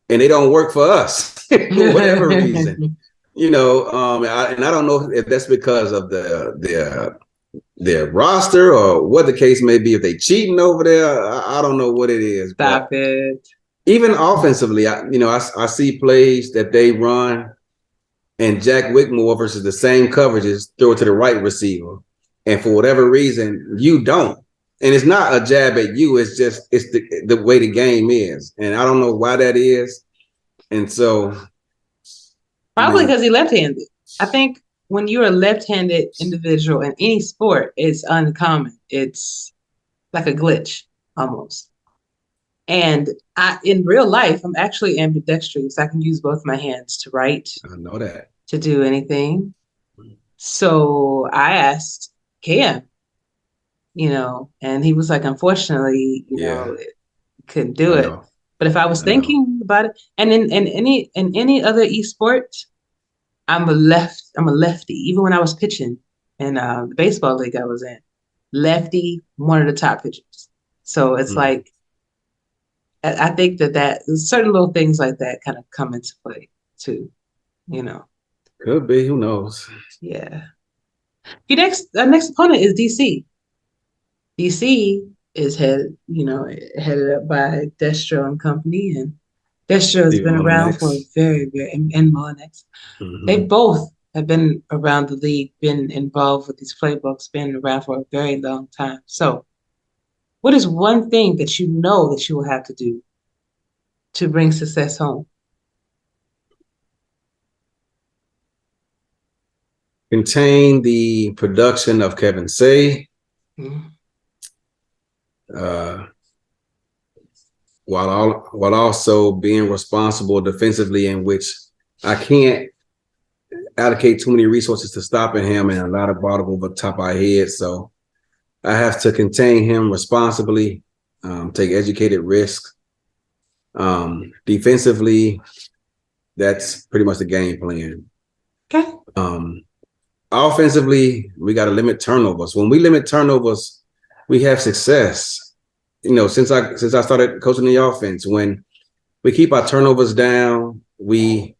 and they don't work for us for whatever reason. You know, and I don't know if that's because of their roster or what the case may be. If they cheating over there, I don't know what it is. Stop it. Even offensively, I see plays that they run and Jack Whitmore versus the same coverages throw it to the right receiver. And for whatever reason, you don't. And it's not a jab at you. It's just the way the game is. And I don't know why that is. And so probably because he's left-handed. I think when you're a left-handed individual in any sport, it's uncommon. It's like a glitch almost. And in real life, I'm actually ambidextrous. I can use both my hands to write. I know that. To do anything. So I asked Cam, you know, and he was like, unfortunately, you know, couldn't do it. But if I was thinking about it. And in any other esport, I'm a lefty. Even when I was pitching in the baseball league I was in, lefty, one of the top pitchers. So it's like, I think that certain little things like that kind of come into play too, you know. Could be, who knows? Yeah. Your next opponent is DC. DC is headed up by Destro and company, and Destro has been around for a very, very, and Mullinex. They both have been around the league, been involved with these playbooks, been around for a very long time. So, what is one thing that you know that you will have to do to bring success home? Contain the production of Kevin Say, while also being responsible defensively, in which I can't allocate too many resources to stopping him and a lot of ball over the top of our head. So I have to contain him responsibly, take educated risks. Defensively, that's pretty much the game plan. Okay. Offensively, we got to limit turnovers. When we limit turnovers, we have success. You know, since I started coaching the offense, when we keep our turnovers down, we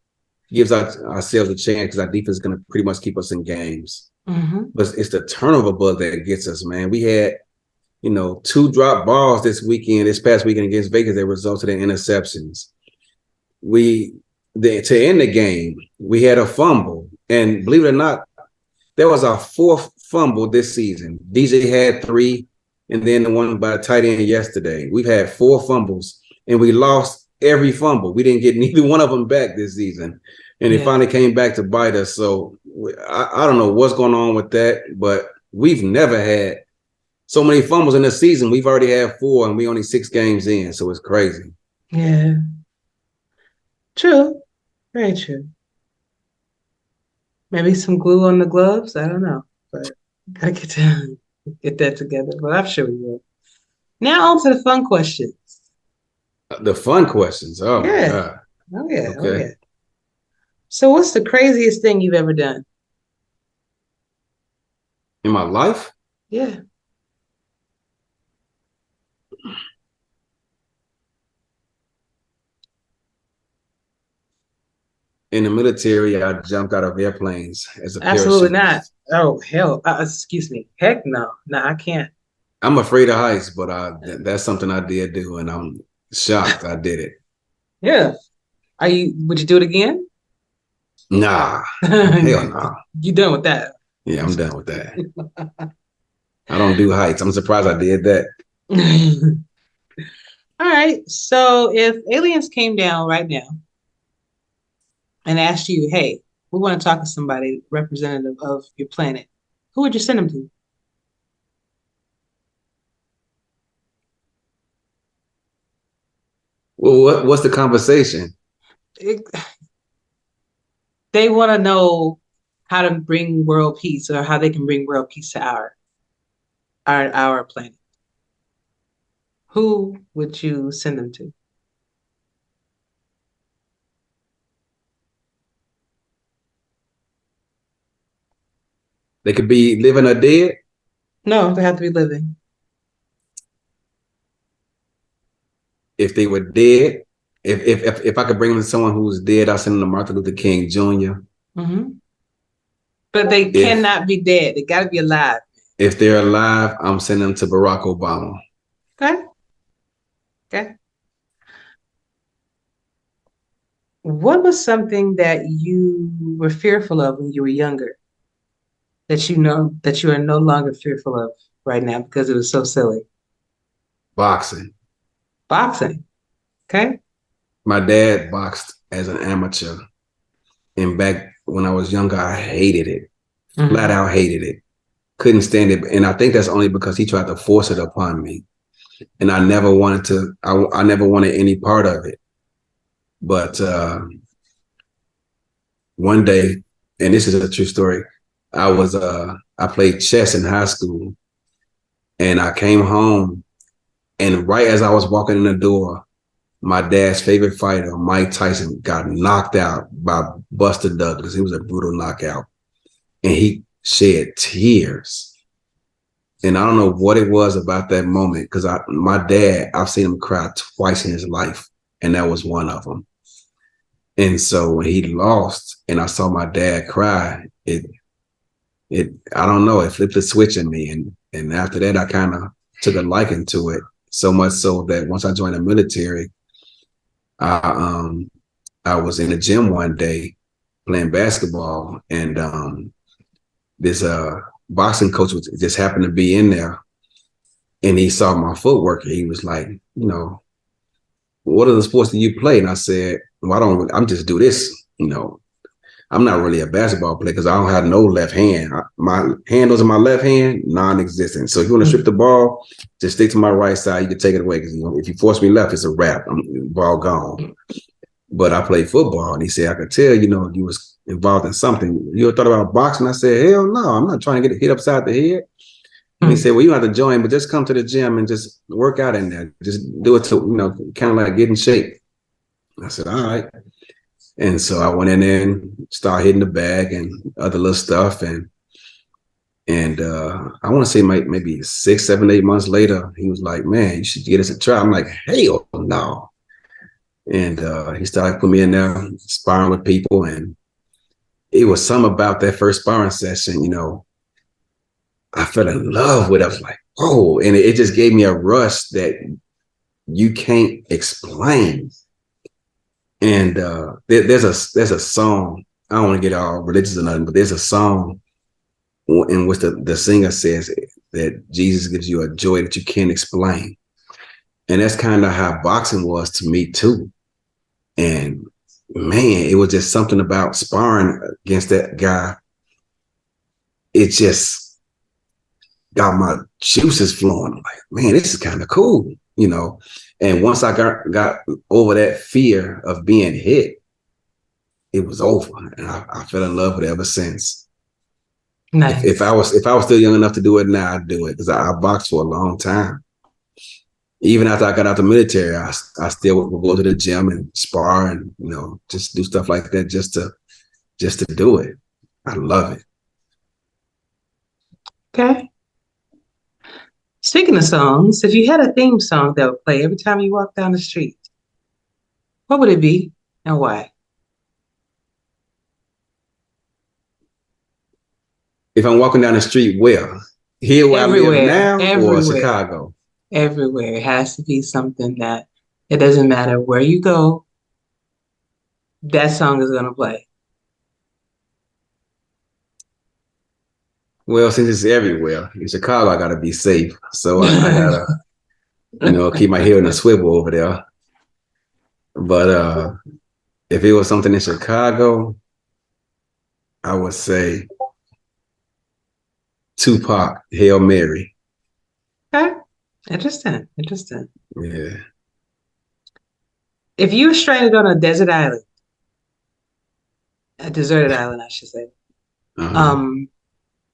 gives ourselves a chance because our defense is going to pretty much keep us in games. But it's the turnover bug that gets us, man. We had, 2 drop balls this past weekend against Vegas that resulted in interceptions. To end the game, we had a fumble. And believe it or not, that was our 4th fumble this season. DJ had 3, and then the one by the tight end yesterday. We've had 4 fumbles, and we lost every fumble. We didn't get neither one of them back this season. And it finally came back to bite us. So I don't know what's going on with that, but we've never had so many fumbles in the season. We've already had 4, and we only 6 games in, so it's crazy. Yeah. True. Very true. Maybe some glue on the gloves. I don't know, but gotta get that together. But I'm sure we will. Now on to the fun questions. The fun questions. Oh yeah. my God. Oh yeah. Okay. Oh yeah. So what's the craziest thing you've ever done? In my life? Yeah. In the military, I jumped out of airplanes as a Absolutely parachutist. not. Oh hell! Excuse me. Heck no. No, I can't. I'm afraid of heights, but that's something I did do, and I'm shocked I did it. Yeah. Would you do it again? Nah. Hell no. You done with that? Yeah, I'm done with that. I don't do heights. I'm surprised I did that. All right. So if aliens came down right now and asked you, hey, we want to talk to somebody representative of your planet, who would you send them to? Well, what's the conversation? They want to know how to bring world peace, or how they can bring world peace to our planet. Who would you send them to? They could be living or dead? No, they have to be living. If they were dead, if I could bring them to someone who's dead, I'll send them to Martin Luther King Jr. But they cannot be dead. They got to be alive. If they're alive, I'm sending them to Barack Obama. Okay. What was something that you were fearful of when you were younger that you are no longer fearful of right now because it was so silly? Boxing. Okay. My dad boxed as an amateur. And back when I was younger, I hated it. Flat out hated it. Couldn't stand it. And I think that's only because he tried to force it upon me. And I never wanted I never wanted any part of it. But one day, and this is a true story, I played chess in high school, and I came home, and right as I was walking in the door, my dad's favorite fighter, Mike Tyson, got knocked out by Buster Douglas. It was a brutal knockout. And he shed tears. And I don't know what it was about that moment, because my dad, I've seen him cry twice in his life, and that was one of them. And so when he lost and I saw my dad cry, I don't know, it flipped a switch in me. And after that, I kind of took a liking to it, so much so that once I joined the military, I was in the gym one day playing basketball, and this boxing coach just happened to be in there, and he saw my footwork, and he was like, what other sports do you play? And I said, well, I'm just do this, I'm not really a basketball player because I don't have no left hand. My handles in my left hand, non-existent. So if you want to strip the ball, just stick to my right side. You can take it away, because if you force me left, it's a wrap. Ball gone. But I played football, and he said, I could tell, you was involved in something. You ever thought about boxing? I said, hell no, I'm not trying to get hit upside the head. And he said, well, you don't have to join, but just come to the gym and just work out in there. Just do it to, kind of like get in shape. I said, all right. And so I went in there and started hitting the bag and other little stuff. And I want to say maybe 6, 7, 8 months later, he was like, man, you should get us a try. I'm like, hell no. And he started putting me in there sparring with people. And it was something about that first sparring session, I fell in love with it. I was like, oh, and it just gave me a rush that you can't explain. And there's a song, I don't want to get all religious or nothing, but there's a song in which the singer says that Jesus gives you a joy that you can't explain. And that's kind of how boxing was to me too. And man, it was just something about sparring against that guy. It just got my juices flowing. I'm like, man, this is kind of cool, And once I got over that fear of being hit, it was over, and I fell in love with it ever since. Nice. If I was still young enough to do it now, I'd do it, because I boxed for a long time. Even after I got out the military, I still would go to the gym and spar and just do stuff like that just to do it. I love it. Okay. Speaking of songs, if you had a theme song that would play every time you walk down the street, what would it be and why? If I'm walking down the street, where? Here where everywhere, I live now, everywhere. Or Chicago? Everywhere. It has to be something that it doesn't matter where you go, that song is going to play. Well, since it's everywhere, in Chicago, I got to be safe. So I got to, keep my head in a swivel over there. But if it was something in Chicago, I would say Tupac, Hail Mary. Okay. Interesting. Yeah. If you were stranded on a deserted island, I should say,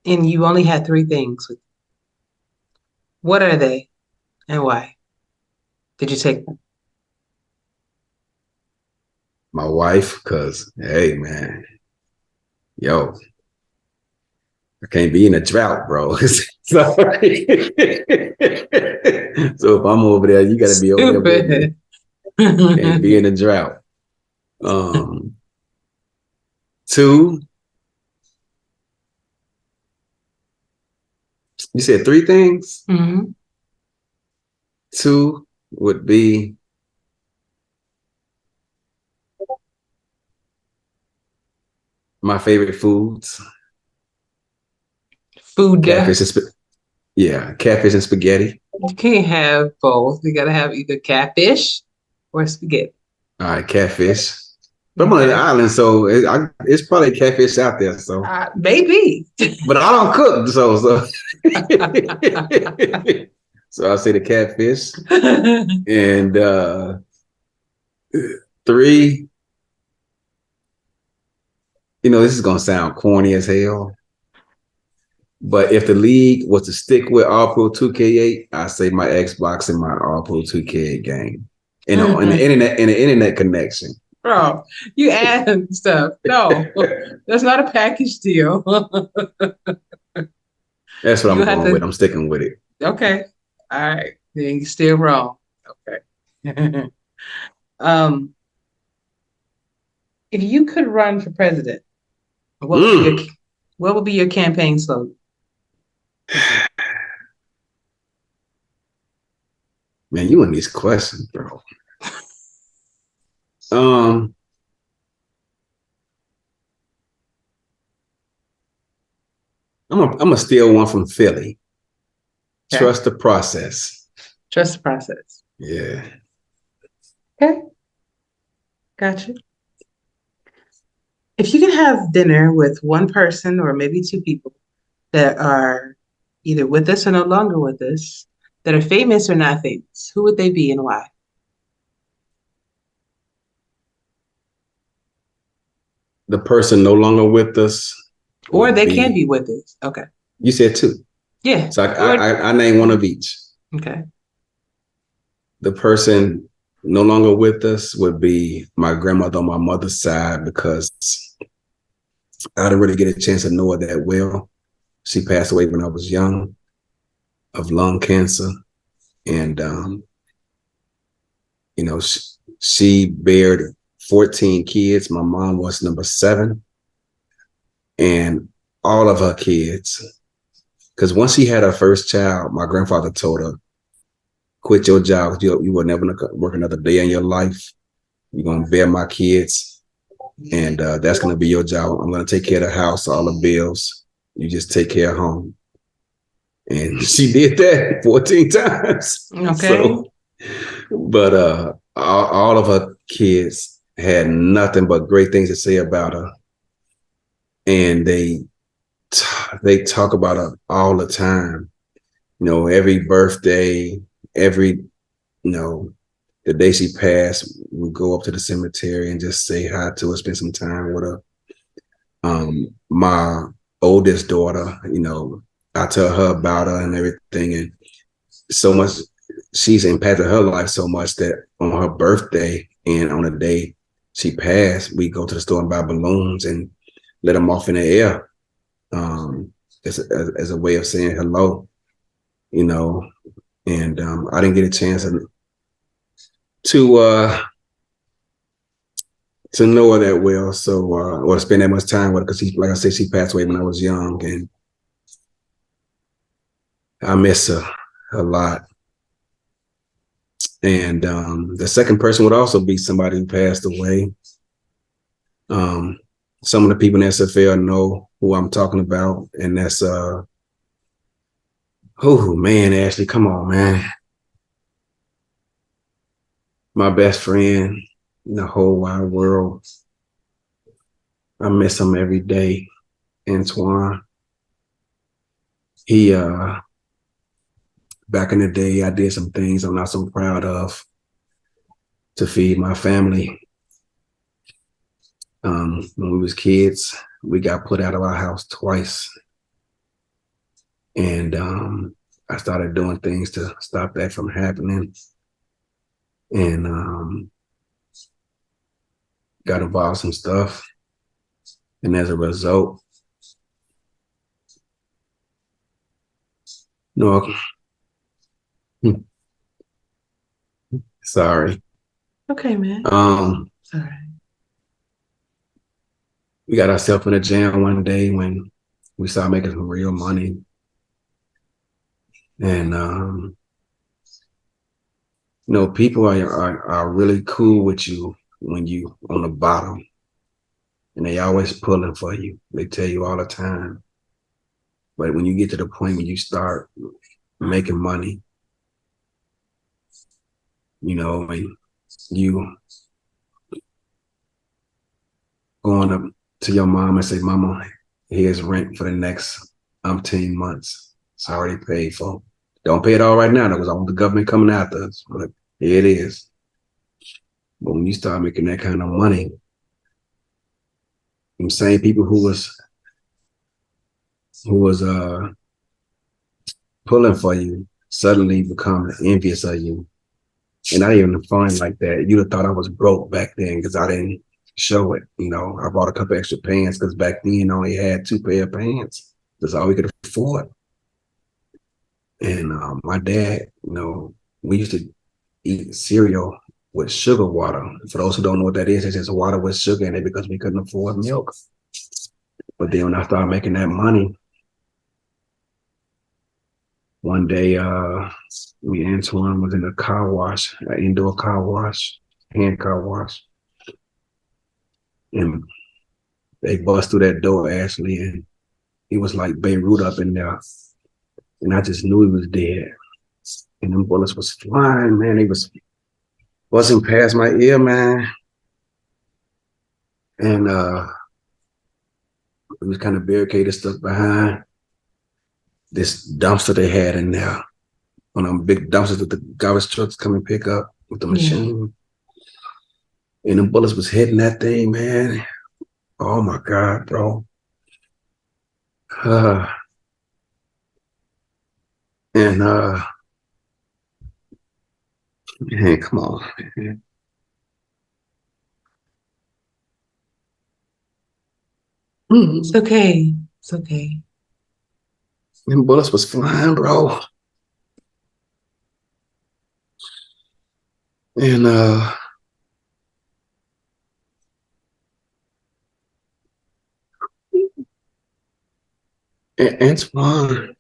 and you only had 3 things, what are they and why did you take them? My wife, because, hey, man, I can't be in a drought, bro. So if I'm over there, you got to be over there. Can't be in a drought. 2, you said 3 things? Mm-hmm. 2 would be my favorite foods. Catfish and spaghetti. You can't have both. You gotta have either catfish or spaghetti. All right, catfish. But I'm on an island, so it's probably catfish out there. So maybe. But I don't cook, so so I'll say the catfish. And 3, this is gonna sound corny as hell. But if the league was to stick with All Pro 2K8, I say my Xbox and my All Pro 2K8 game. in the internet connection. Bro, you add stuff. No, that's not a package deal. That's what You I'm have going to- with. I'm sticking with it. Okay. All right. Then you're still wrong. Okay. um, if you could run for president, what would be your campaign slogan? Man, you in these questions, bro. I'm gonna steal one from Philly. Okay. Trust the process. Trust the process. Yeah. Okay. Gotcha. If you can have dinner with one person or maybe two people that are either with us or no longer with us, that are famous or not famous, who would they be and why? The person no longer with us. Or they can be with us. Okay. You said two. Yeah. So I name one of each. Okay. The person no longer with us would be my grandmother on my mother's side, because I didn't really get a chance to know her that well. She passed away when I was young of lung cancer. And, you know, she bared 14 kids. My mom was number 7. And all of her kids, because once she had her first child, my grandfather told her, quit your job. You will never work another day in your life. You're going to bear my kids. And that's going to be your job. I'm going to take care of the house, all the bills. You just take care of home. And she did that 14 times. Okay. So, but all of her kids had nothing but great things to say about her. And they talk about her all the time. You know, every birthday, the day she passed, we go up to the cemetery and just say hi to her, spend some time with her. My oldest daughter, you know, I tell her about her and everything, and so much she's impacted her life so much that on her birthday and on the day she passed, we go to the store and buy balloons and let them off in the air, as a way of saying hello, you know. And I didn't get a chance to know her that well, so or spend that much time with her, because like I said, she passed away when I was young, and I miss her a lot. And the second person would also be somebody who passed away. Some of the people in SFL know who I'm talking about, and that's oh man, Ashley, come on, man. My best friend in the whole wide world. I miss him every day. Antoine. He back in the day, I did some things I'm not so proud of to feed my family. When we was kids, we got put out of our house twice. And I started doing things to stop that from happening. And got involved in some stuff. And as a result, no, sorry. Okay, man. Sorry. We got ourselves in a jam one day when we started making some real money. And you know, people are really cool with you when you on the bottom, and they always pulling for you. They tell you all the time. But when you get to the point when you start making money, you know, and you going up to your mom and say, "Mama, here's rent for the next umpteen months. It's already paid for. Don't pay it all right now, because I want the government coming after us." But here it is. But when you start making that kind of money, them same people who was pulling for you suddenly become envious of you And not even fun like that. You'd have thought I was broke back then because I didn't show it. You know, I bought a couple extra pants because back then I only had 2 pair of pants. That's all we could afford. And my dad, you know, we used to eat cereal with sugar water. For those who don't know what that is, it's just water with sugar in it because we couldn't afford milk. But then when I started making that money, one day, me and Antoine was in a car wash, an indoor car wash, hand car wash. And they bust through that door, Ashley, and he was like Beirut up in there. And I just knew he was dead. And them bullets was flying, man. They was buzzing past my ear, man. And it was kind of barricaded, stuck behind this dumpster they had in there. One of them big dumpsters that the garbage trucks come and pick up with the machine. And the bullets was hitting that thing, man. Oh my God, bro. And man, come on, man. It's okay. It's okay. Them bullets was flying, bro. And Antoine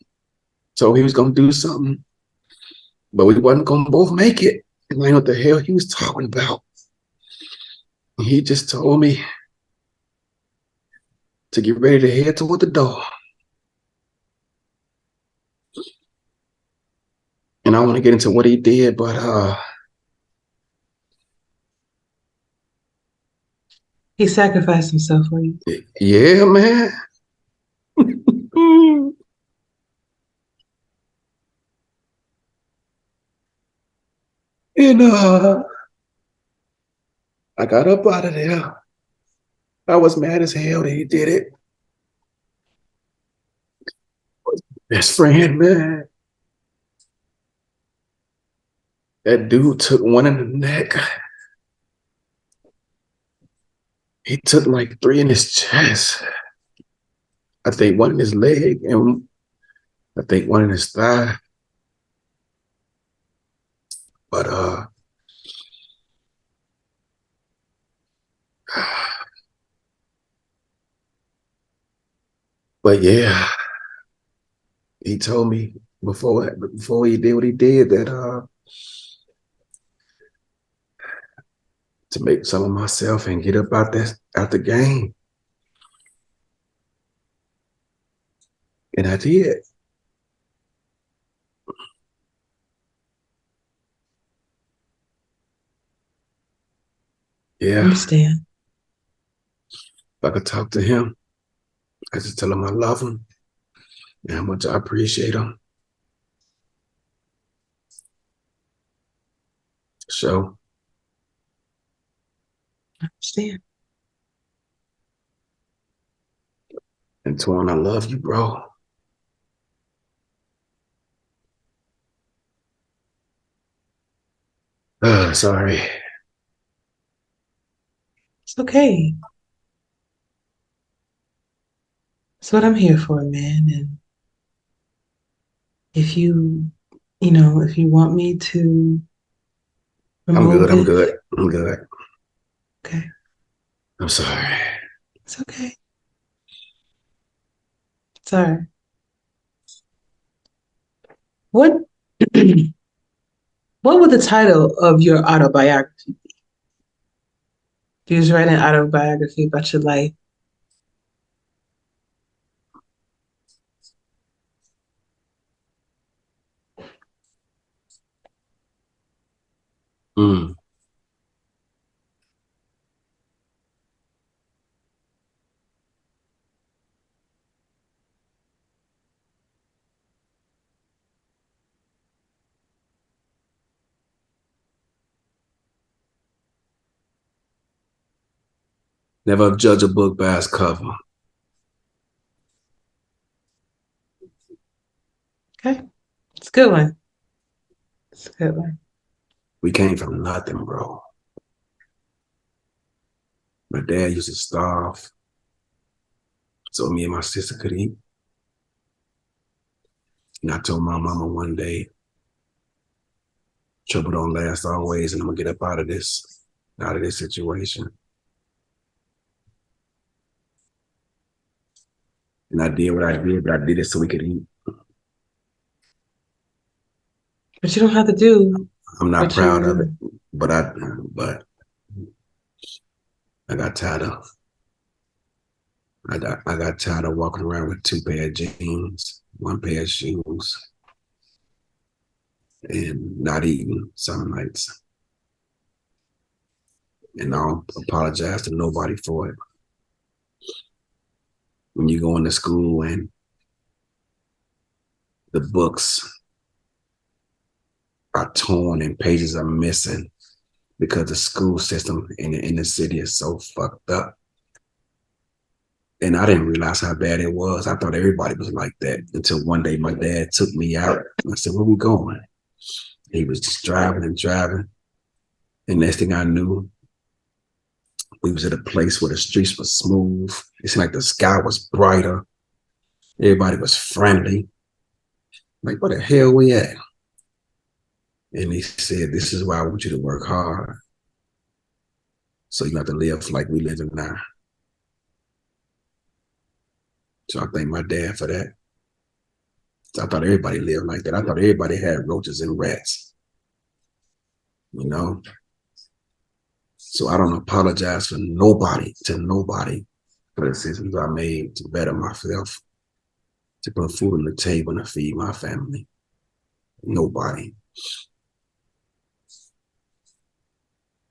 told he was gonna do something, but we wasn't gonna both make it. And I know what the hell he was talking about. He just told me to get ready to head toward the door. And I want to get into what he did, but he sacrificed himself for you. Yeah, man. And I got up out of there. I was mad as hell that he did it. Best friend, man. That dude took one in the neck. He took like 3 in his chest. I think 1 in his leg, and I think 1 in his thigh. But yeah, he told me before he did what he did that to make some of myself and get up out the game. And I did. Yeah. I understand. If I could talk to him, I just tell him I love him and how much I appreciate him. So. I understand. Antoine, I love you, bro. Sorry. It's okay. That's what I'm here for, man. And if you want me to remove I'm good. Okay. I'm sorry. It's okay. It's all right. What would the title of your autobiography be? If you was writing an autobiography about your life. Never judge a book by its cover. Okay. It's a good one. It's a good one. We came from nothing, bro. My dad used to starve so me and my sister could eat. And I told my mama one day, trouble don't last always, and I'm gonna get up out of this situation. And I did what I did, but I did it so we could eat. But you don't have to do. I'm not proud of it, but I got tired of. I got tired of walking around with 2 pair of jeans, 1 pair of shoes, and not eating some nights. And I don't apologize to nobody for it. When you go into school and the books are torn and pages are missing because the school system in the inner city is so fucked up. And I didn't realize how bad it was. I thought everybody was like that until one day my dad took me out. I said, where we going? He was just driving and driving. And next thing I knew, we was at a place where the streets were smooth. It seemed like the sky was brighter. Everybody was friendly. Like, where the hell we at? And he said, this is why I want you to work hard. So you have to live like we live now. So I thank my dad for that. So I thought everybody lived like that. I thought everybody had roaches and rats. You know? So I don't apologize for nobody for the decisions I made to better myself, to put food on the table and to feed my family. Nobody.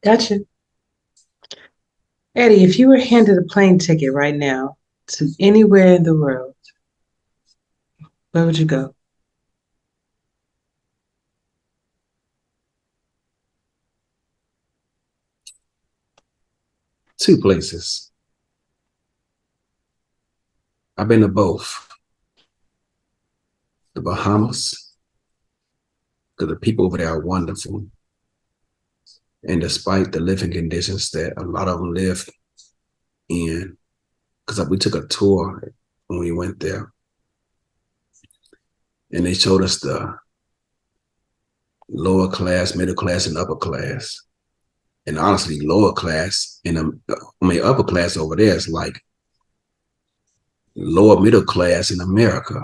Gotcha. Eddie, if you were handed a plane ticket right now to anywhere in the world, where would you go? Two places. I've been to both. The Bahamas, because the people over there are wonderful. And despite the living conditions that a lot of them live in, because we took a tour when we went there, and they showed us the lower class, middle class, and upper class. And honestly, lower class upper class over there is like lower middle class in America.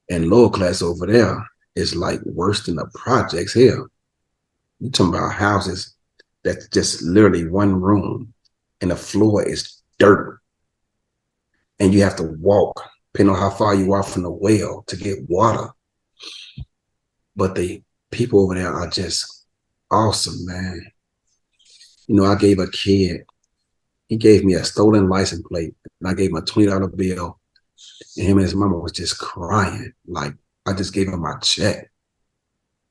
And lower class over there is like worse than the projects here. You're talking about houses that's just literally one room and the floor is dirt. And you have to walk, depending on how far you are from the well, to get water. But the people over there are just awesome, man. You know, I gave a kid, he gave me a stolen license plate, and I gave him a $20 bill, and him and his mama was just crying. Like, I just gave him my check,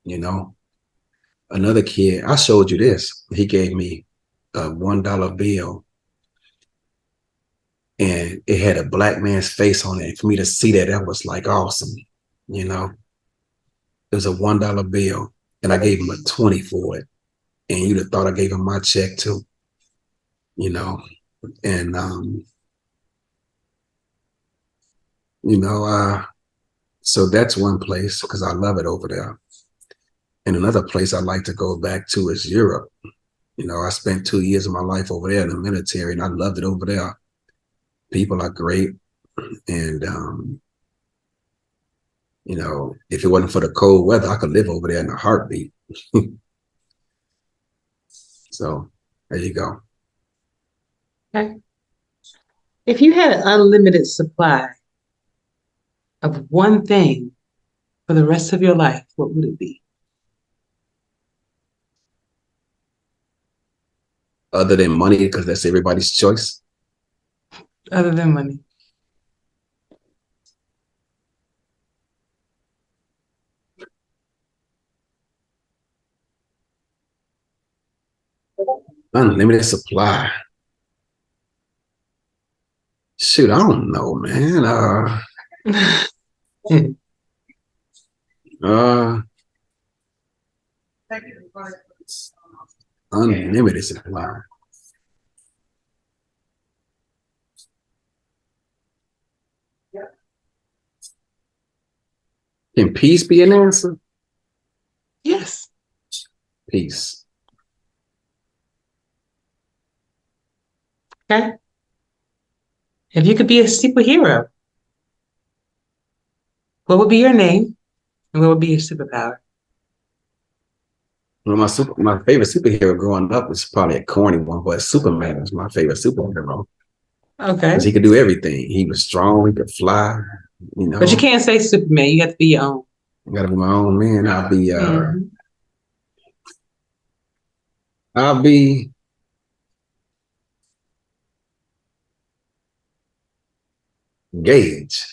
you know? Another kid, I showed you this. He gave me a $1 bill, and it had a black man's face on it. And for me to see that, that was like awesome, you know? It was a $1 bill, and I gave him a 20 for it. And you'd have thought I gave him my check too, you know? And, you know, so that's one place because I love it over there. And another place I'd like to go back to is Europe. You know, I spent 2 years of my life over there in the military, and I loved it over there. People are great. And, you know, if it wasn't for the cold weather, I could live over there in a heartbeat. So there you go. Okay. If you had an unlimited supply of one thing for the rest of your life, what would it be? Other than money, because that's everybody's choice. Other than money. Unlimited supply. Shoot, I don't know, man. Unlimited supply. Can peace be an answer? Yes. Peace. Okay. If you could be a superhero, what would be your name and what would be your superpower? Well, my favorite superhero growing up was probably a corny one, but Superman was my favorite superhero. Okay. Because he could do everything. He was strong, he could fly, you know. But you can't say Superman, you have to be your own. I gotta be my own man. I'll be Gauge.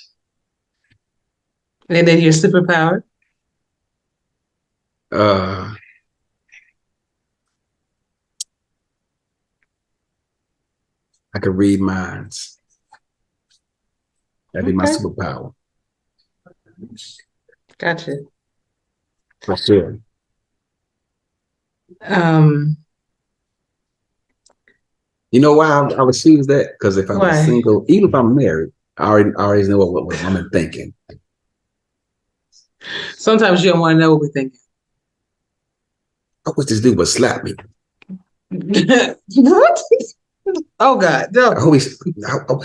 And then your superpower? I could read minds. That'd be my superpower. Gotcha. For sure. You know why I would choose that? Because if I was single, even if I'm married, I already know what I'm thinking. Sometimes you don't want to know what we're thinking. I wish this dude would slap me. What? Oh God, no. I wish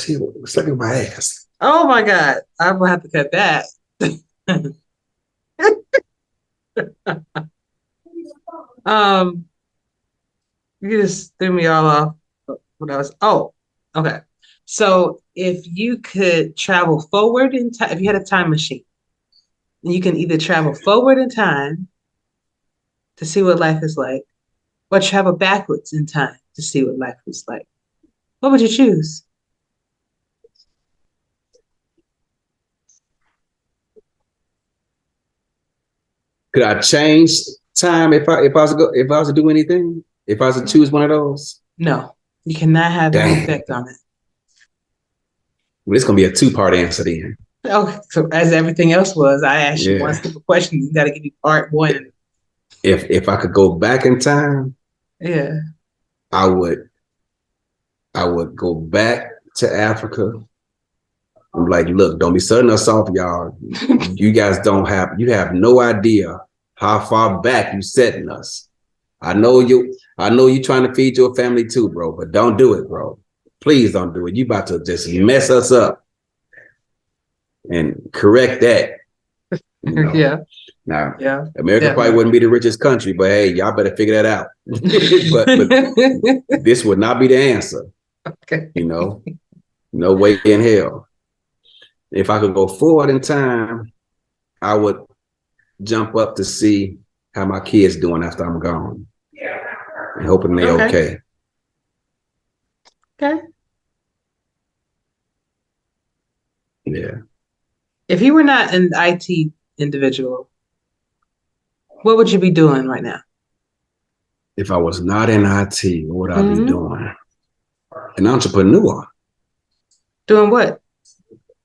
he would slap me my ass. Oh my God, I'm gonna have to cut that. You just threw me all off when I was. Oh, okay. So if you could travel forward in time, if you had a time machine, and you can either travel forward in time to see what life is like, or travel backwards in time to see what life was like, what would you choose? Could I change time if I was to do anything? If I was to choose one of those? No, you cannot have any effect on it. Well, it's gonna be a two-part answer then. Oh, so as everything else was, I asked you one simple question. You got to give me part one. If I could go back in time, I would go back to Africa. I'm like, look, don't be setting us off, y'all. You guys you have no idea how far back you setting us. I know you trying to feed your family too, bro, but don't do it, bro. Please don't do it. You about to just mess us up and correct that. You know? Now, America probably wouldn't be the richest country, but hey, y'all better figure that out. but this would not be the answer. Okay. You know, no way in hell. If I could go forward in time, I would jump up to see how my kids doing after I'm gone. And hoping they're okay. Okay. Yeah. If you were not an IT individual, what would you be doing right now? If I was not in IT, what would I be doing? An entrepreneur. Doing what?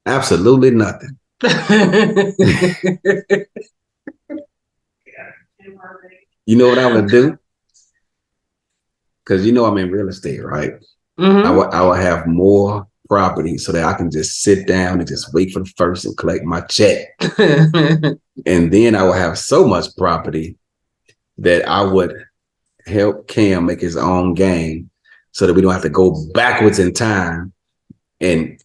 Absolutely nothing. You know what I would do? Because you know I'm in real estate, right? I would have more property so that I can just sit down and just wait for the first and collect my check. And then I would have so much property that I would help Cam make his own game so that we don't have to go backwards in time and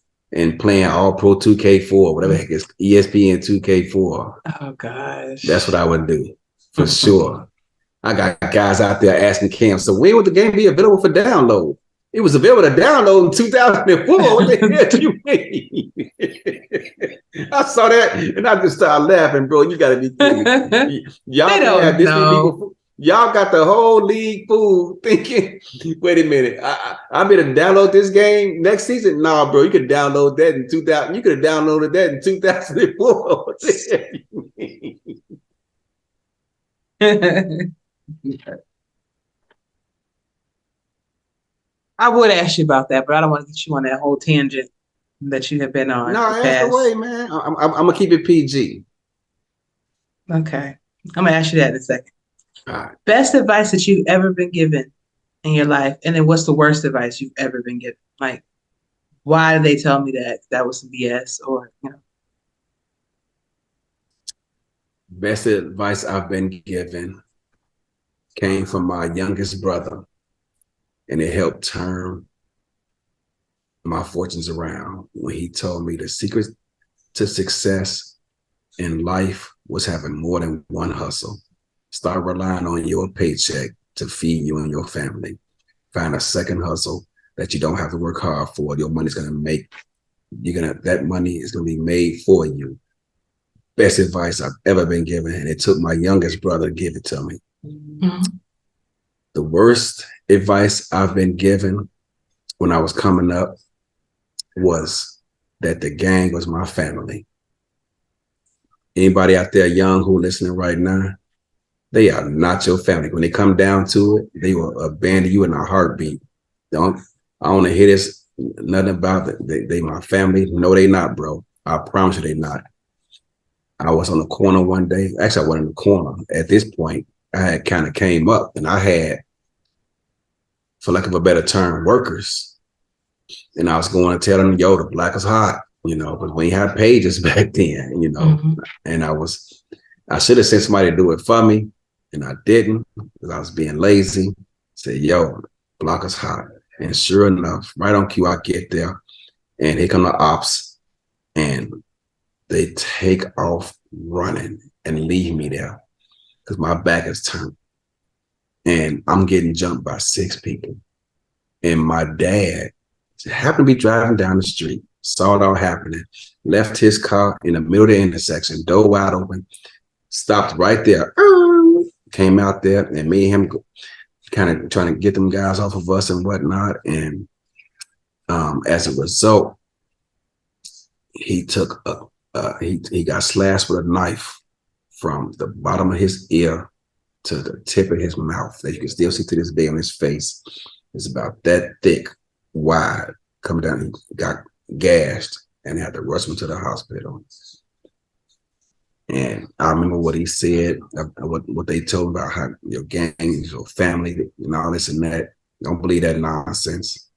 playing All Pro 2K4, whatever the heck is ESPN 2K4. Oh gosh. That's what I would do for sure. I got guys out there asking Cam, so when would the game be available for download? It was available to download in 2004. What the hell do you mean? I saw that and I just started laughing, bro. You gotta be kidding me. Y'all don't have this many people. Y'all got the whole league fool thinking, wait a minute, I'm gonna download this game next season. Nah, bro, you could download that in 2000. You could have downloaded that in 2004. What the hell do you mean? I would ask you about that, but I don't want to get you on that whole tangent that you have been on. No, ask away, man. I'm gonna keep it PG. Okay, I'm gonna ask you that in a second. All right. Best advice that you've ever been given in your life, and then what's the worst advice you've ever been given? Like, why did they tell me that was some BS, or Best advice I've been given came from my youngest brother, and it helped turn my fortunes around when he told me the secret to success in life was having more than one hustle. Start relying on your paycheck to feed you and your family. Find a second hustle that you don't have to work hard for. Your money's gonna make, that money is gonna be made for you. Best advice I've ever been given, and it took my youngest brother to give it to me. Mm-hmm. The worst advice I've been given when I was coming up was that the gang was my family. Anybody out there young who listening right now, they are not your family. When they come down to it, they will abandon you in a heartbeat. I don't want to hear this, nothing about it. They my family. No, they not, bro. I promise you they not. I was on the corner one day. Actually, I wasn't in the corner. At this point, I had kind of came up, and I had, for lack of a better term, workers. And I was going to tell them, yo, the black is hot, because we ain't had pages back then, Mm-hmm. And I should have sent somebody to do it for me, and I didn't, because I was being lazy. Said, yo, block is hot. And sure enough, right on cue, I get there, and here come the ops, and they take off running and leave me there because my back is turned. And I'm getting jumped by 6 people. And my dad happened to be driving down the street, saw it all happening, left his car in the middle of the intersection, door wide open, stopped right there, came out there, and me and him kind of trying to get them guys off of us and whatnot. And as a result, he took he got slashed with a knife from the bottom of his ear to the tip of his mouth that you can still see to this day on his face. It's about that thick, wide, coming down. He got gashed and had to rush him to the hospital. And I remember what he said, what they told about how your gang is your family and all this and that. Don't believe that nonsense.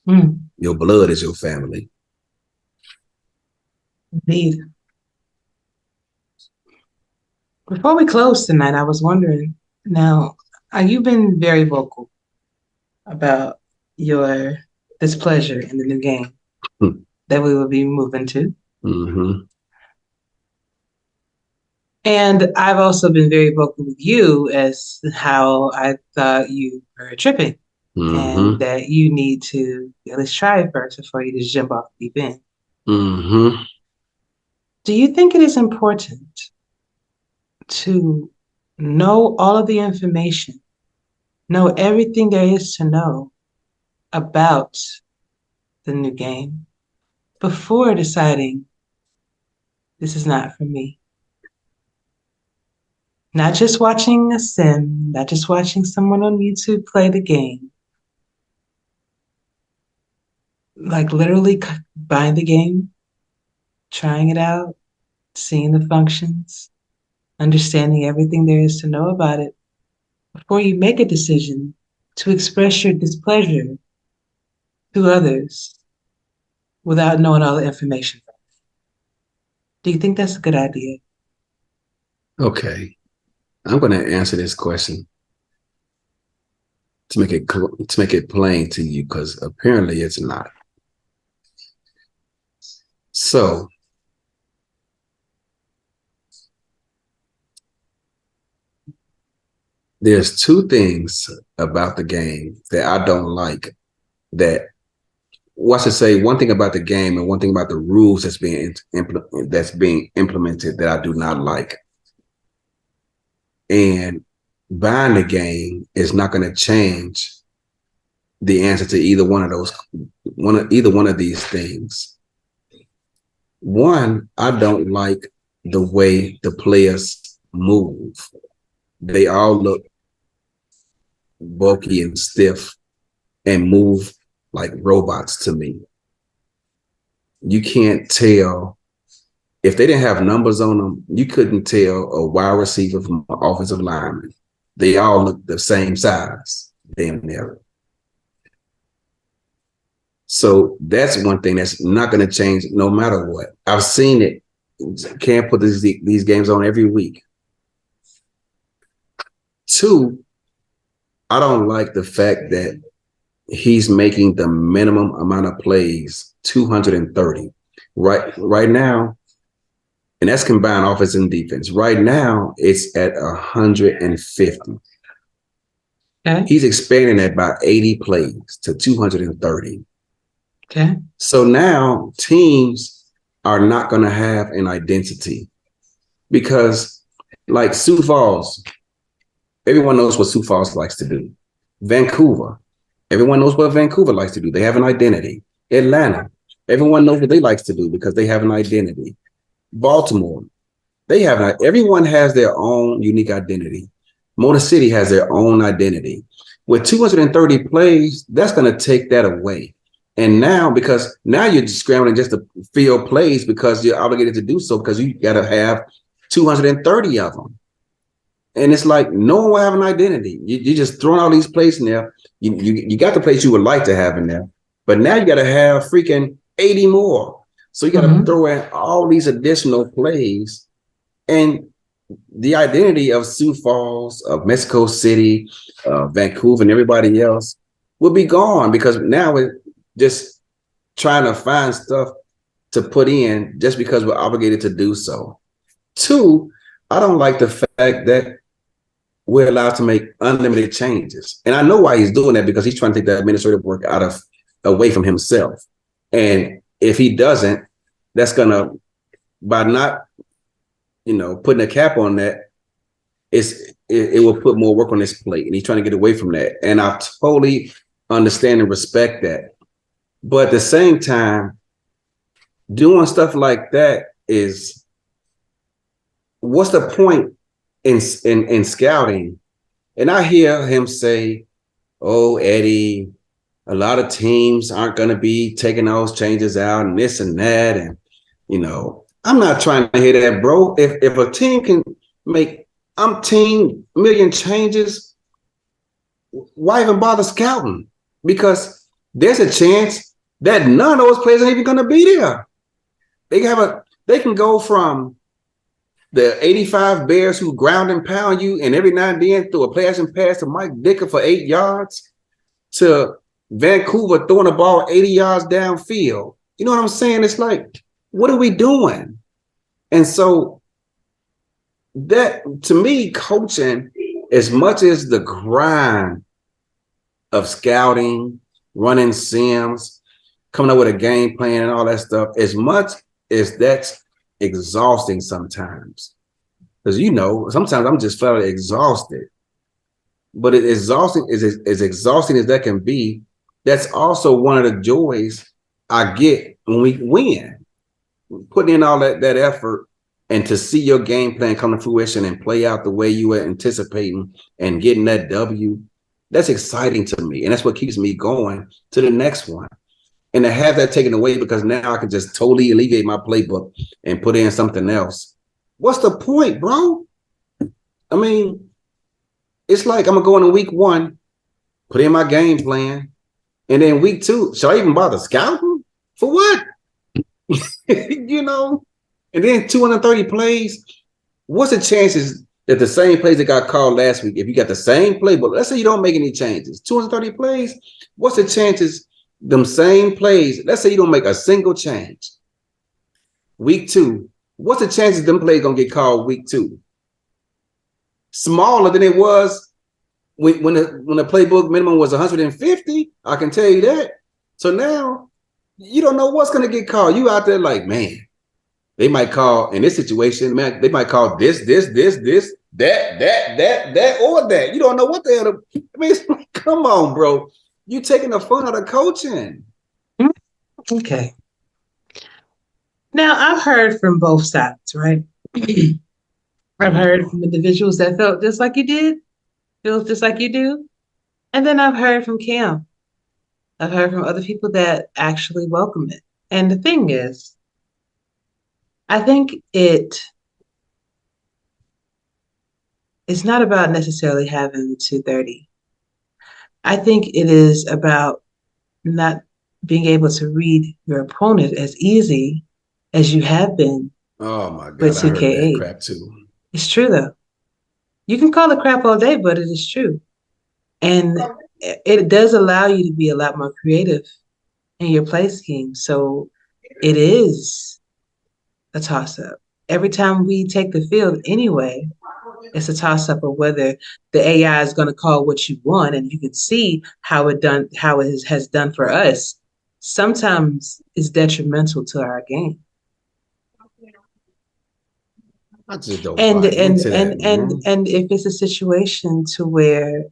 Your blood is your family. Indeed. Before we close tonight, I was wondering, now, you've been very vocal about your displeasure in the new game that we will be moving to. Mm-hmm. And I've also been very vocal with you as how I thought you were tripping and that you need to at least try it first before you just jump off the deep end. Mm-hmm. Do you think it is important to know all of the information, know everything there is to know about the new game before deciding this is not for me? Not just watching a sim, not just watching someone on YouTube play the game. Like literally buying the game, trying it out, seeing the functions, understanding everything there is to know about it before you make a decision to express your displeasure to others without knowing all the information. Do you think that's a good idea? Okay. I'm going to answer this question to make it plain to you, because apparently it's not. So there's 2 things about the game that I don't like. That, what I should say, one thing about the game and one thing about the rules that's being implemented that I do not like. And buying the game is not going to change the answer to either one of these things. One, I don't like the way the players move. They all look bulky and stiff and move like robots to me. You can't tell if they didn't have numbers on them, you couldn't tell a wide receiver from an offensive lineman. They all look the same size, damn near. So that's one thing that's not going to change no matter what. I've seen it. Can't put these games on every week. 2, I don't like the fact that he's making the minimum amount of plays 230. Right now, and that's combined offense and defense. Right now, it's at 150. Okay. He's expanding that by 80 plays to 230. Okay. So now teams are not going to have an identity because, like Sioux Falls, everyone knows what Sioux Falls likes to do. Vancouver, everyone knows what Vancouver likes to do. They have an identity. Atlanta, everyone knows what they likes to do because they have an identity. Baltimore, everyone has their own unique identity. Motor City has their own identity. With 230 plays, that's going to take that away. And now you're just scrambling just to fill plays because you're obligated to do so because you got to have 230 of them. And it's like no one will have an identity. You're just throwing all these plays in there. You got the plays you would like to have in there, but now you got to have freaking 80 more. So you got to throw in all these additional plays, and the identity of Sioux Falls, of Mexico City, Vancouver, and everybody else will be gone because now we're just trying to find stuff to put in just because we're obligated to do so. 2, I don't like the fact that we're allowed to make unlimited changes. And I know why he's doing that because he's trying to take the administrative work away from himself. And if he doesn't, that's gonna, by not, putting a cap on that, it will put more work on his plate, and he's trying to get away from that. And I totally understand and respect that. But at the same time, doing stuff like that is, what's the point in scouting? And I hear him say, "Oh, Eddie, a lot of teams aren't going to be taking those changes out and this and that." And, I'm not trying to hear that, bro. If a team can make umpteen million changes, why even bother scouting? Because there's a chance that none of those players are even going to be there. They can go from the 85 Bears who ground and pound you and every now and then throw a play-action pass to Mike Dicker for 8 yards to Vancouver throwing the ball 80 yards downfield. You know what I'm saying? It's like, what are we doing? And so that, to me, coaching, as much as the grind of scouting, running sims, coming up with a game plan and all that stuff, as much as that's exhausting sometimes. Because, sometimes I'm just flat out exhausted. But as exhausting as that can be, that's also one of the joys I get when we win. Putting in all that effort and to see your game plan come to fruition and play out the way you were anticipating and getting that W, that's exciting to me. And that's what keeps me going to the next one. And to have that taken away because now I can just totally alleviate my playbook and put in something else. What's the point, bro? I mean, it's like I'm going to go into week 1, put in my game plan, and then week 2, should I even bother scouting? For what? And then 230 plays. What's the chances that the same plays that got called last week, if you got the same playbook, let's say you don't make any changes, 230 plays, what's the chances them same plays, let's say you don't make a single change, week 2, what's the chances them plays gonna get called week 2? Smaller than it was when the playbook minimum was 150, I can tell you that. So now you don't know what's gonna get called. You out there like, man, they might call in this situation, man, they might call this, that, or that. You don't know what the hell. I mean, it's like, come on, bro. You taking the fun out of coaching. Okay. Now, I've heard from both sides, right? I've heard from individuals that felt just like you did, feels just like you do. And then I've heard from Cam. I've heard from other people that actually welcome it. And the thing is, I think it's not about necessarily having the 230. I think it is about not being able to read your opponent as easy as you have been Oh my God, with I heard that 2K8. crap too. It's true though. You can call it crap all day, but it is true. And it does allow you to be a lot more creative in your play scheme. So it is a toss-up. Every time we take the field anyway, it's a toss-up of whether the AI is going to call what you want, and you can see how it has done for us. Sometimes it's detrimental to our game. I just don't And buy and into and that, and man. and if it's a situation to where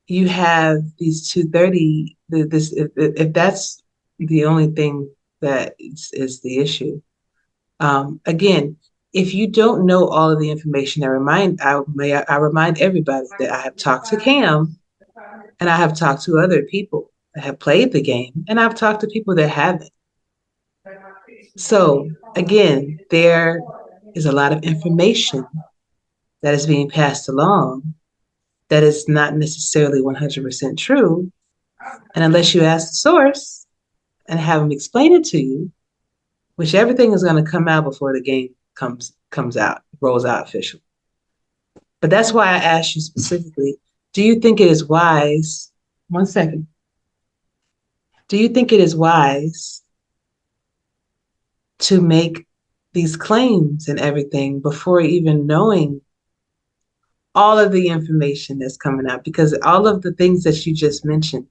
you have these 230, this if that's the only thing that is the issue. Again, if you don't know all of the information, I remind everybody that I have talked to Cam and I have talked to other people that have played the game, and I've talked to people that haven't. So again, there is a lot of information that is being passed along that is not necessarily 100% true. And unless you ask the source and have them explain it to you, which everything is going to come out before the game comes out, rolls out officially. But that's why I asked you specifically, do you think it is wise? 1 second. Do you think it is wise to make these claims and everything before even knowing all of the information that's coming out? Because all of the things that you just mentioned,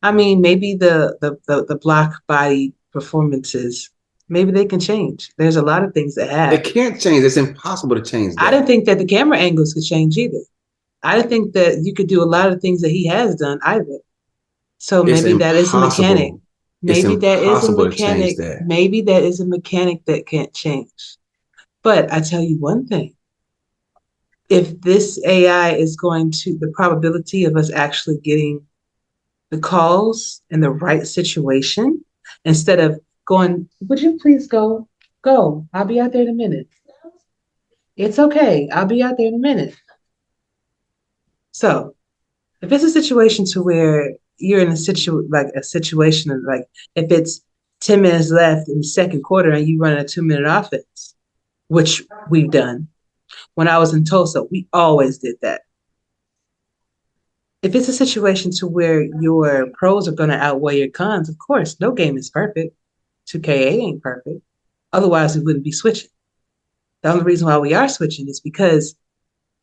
I mean, maybe the block body performances, maybe they can change. There's a lot of things that have. It can't change. It's impossible to change that. I didn't think that the camera angles could change either. I didn't think that you could do a lot of things that he has done either. So maybe that is a mechanic. Maybe that is a mechanic. Maybe that is a mechanic that can't change. But I tell you one thing. If this AI is going to, the probability of us actually getting the calls in the right situation, instead of going, would you please go? Go. I'll be out there in a minute. It's okay. I'll be out there in a minute. So if it's a situation to where you're in a situation of like, if it's 10 minutes left in the second quarter and you run a 2-minute offense, which we've done. When I was in Tulsa, we always did that. If it's a situation to where your pros are going to outweigh your cons, of course, no game is perfect. 2K8 ain't perfect. Otherwise, we wouldn't be switching. The only reason why we are switching is because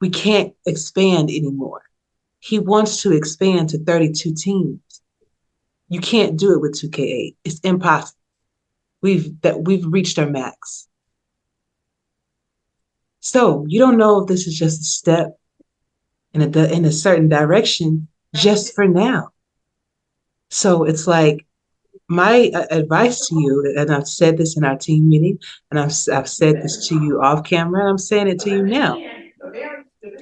we can't expand anymore. He wants to expand to 32 teams. You can't do it with 2K8. It's impossible. We've reached our max. So you don't know if this is just a step in a certain direction just for now. So it's like my advice to you, and I've said this in our team meeting, and I've said this to you off camera, and I'm saying it to you now.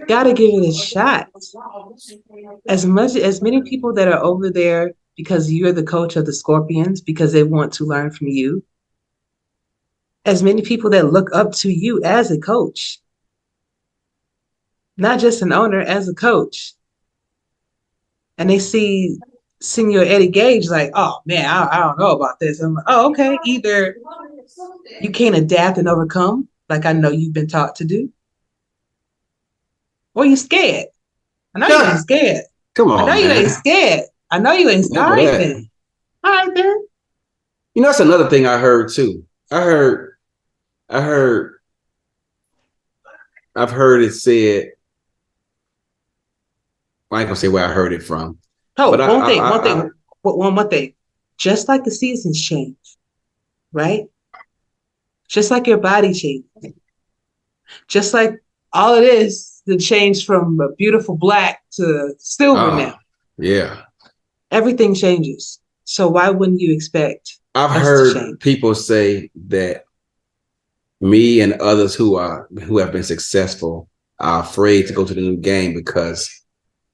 Got to give it a shot. As many people that are over there because you're the coach of the Scorpions, because they want to learn from you, as many people that look up to you as a coach, not just an owner, as a coach, and they see Senior Eddue Gauge like, oh man, I don't know about this. I'm like, oh, okay. Either you can't adapt and overcome, like I know you've been taught to do, or you're scared. I know you ain't scared. Come on, I know you ain't scared. I know you ain't. All right then. All right then. You know, that's another thing I heard too. I've heard it said. I ain't gonna say where I heard it from. Oh, but one thing. Just like the seasons change, right? Just like your body changes. Just like all of this, the change from a beautiful black to silver now. Yeah. Everything changes. So why wouldn't you expect? I've heard people say that me and others who have been successful are afraid to go to the new game because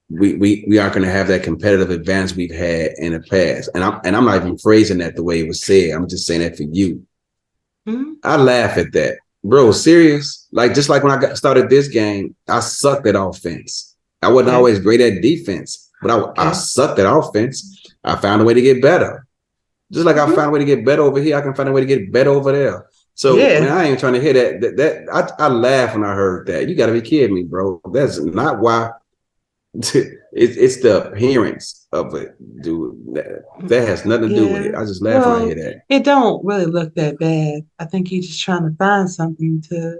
we aren't going to have that competitive advantage we've had in the past. And I'm not even phrasing that the way it was said. I'm just saying that for you. I laugh at that. Bro, serious? Like, just like when I started this game, I sucked at offense. I wasn't always great at defense, but I sucked at offense. I found a way to get better. Just like I found a way to get better over here, I can find a way to get better over there. So, man, I ain't trying to hear that. I laugh when I heard that. You got to be kidding me, bro. That's not why. It's the appearance of it, dude. That has nothing to do with it. I just laugh when I hear that. It don't really look that bad. I think you're just trying to find something to.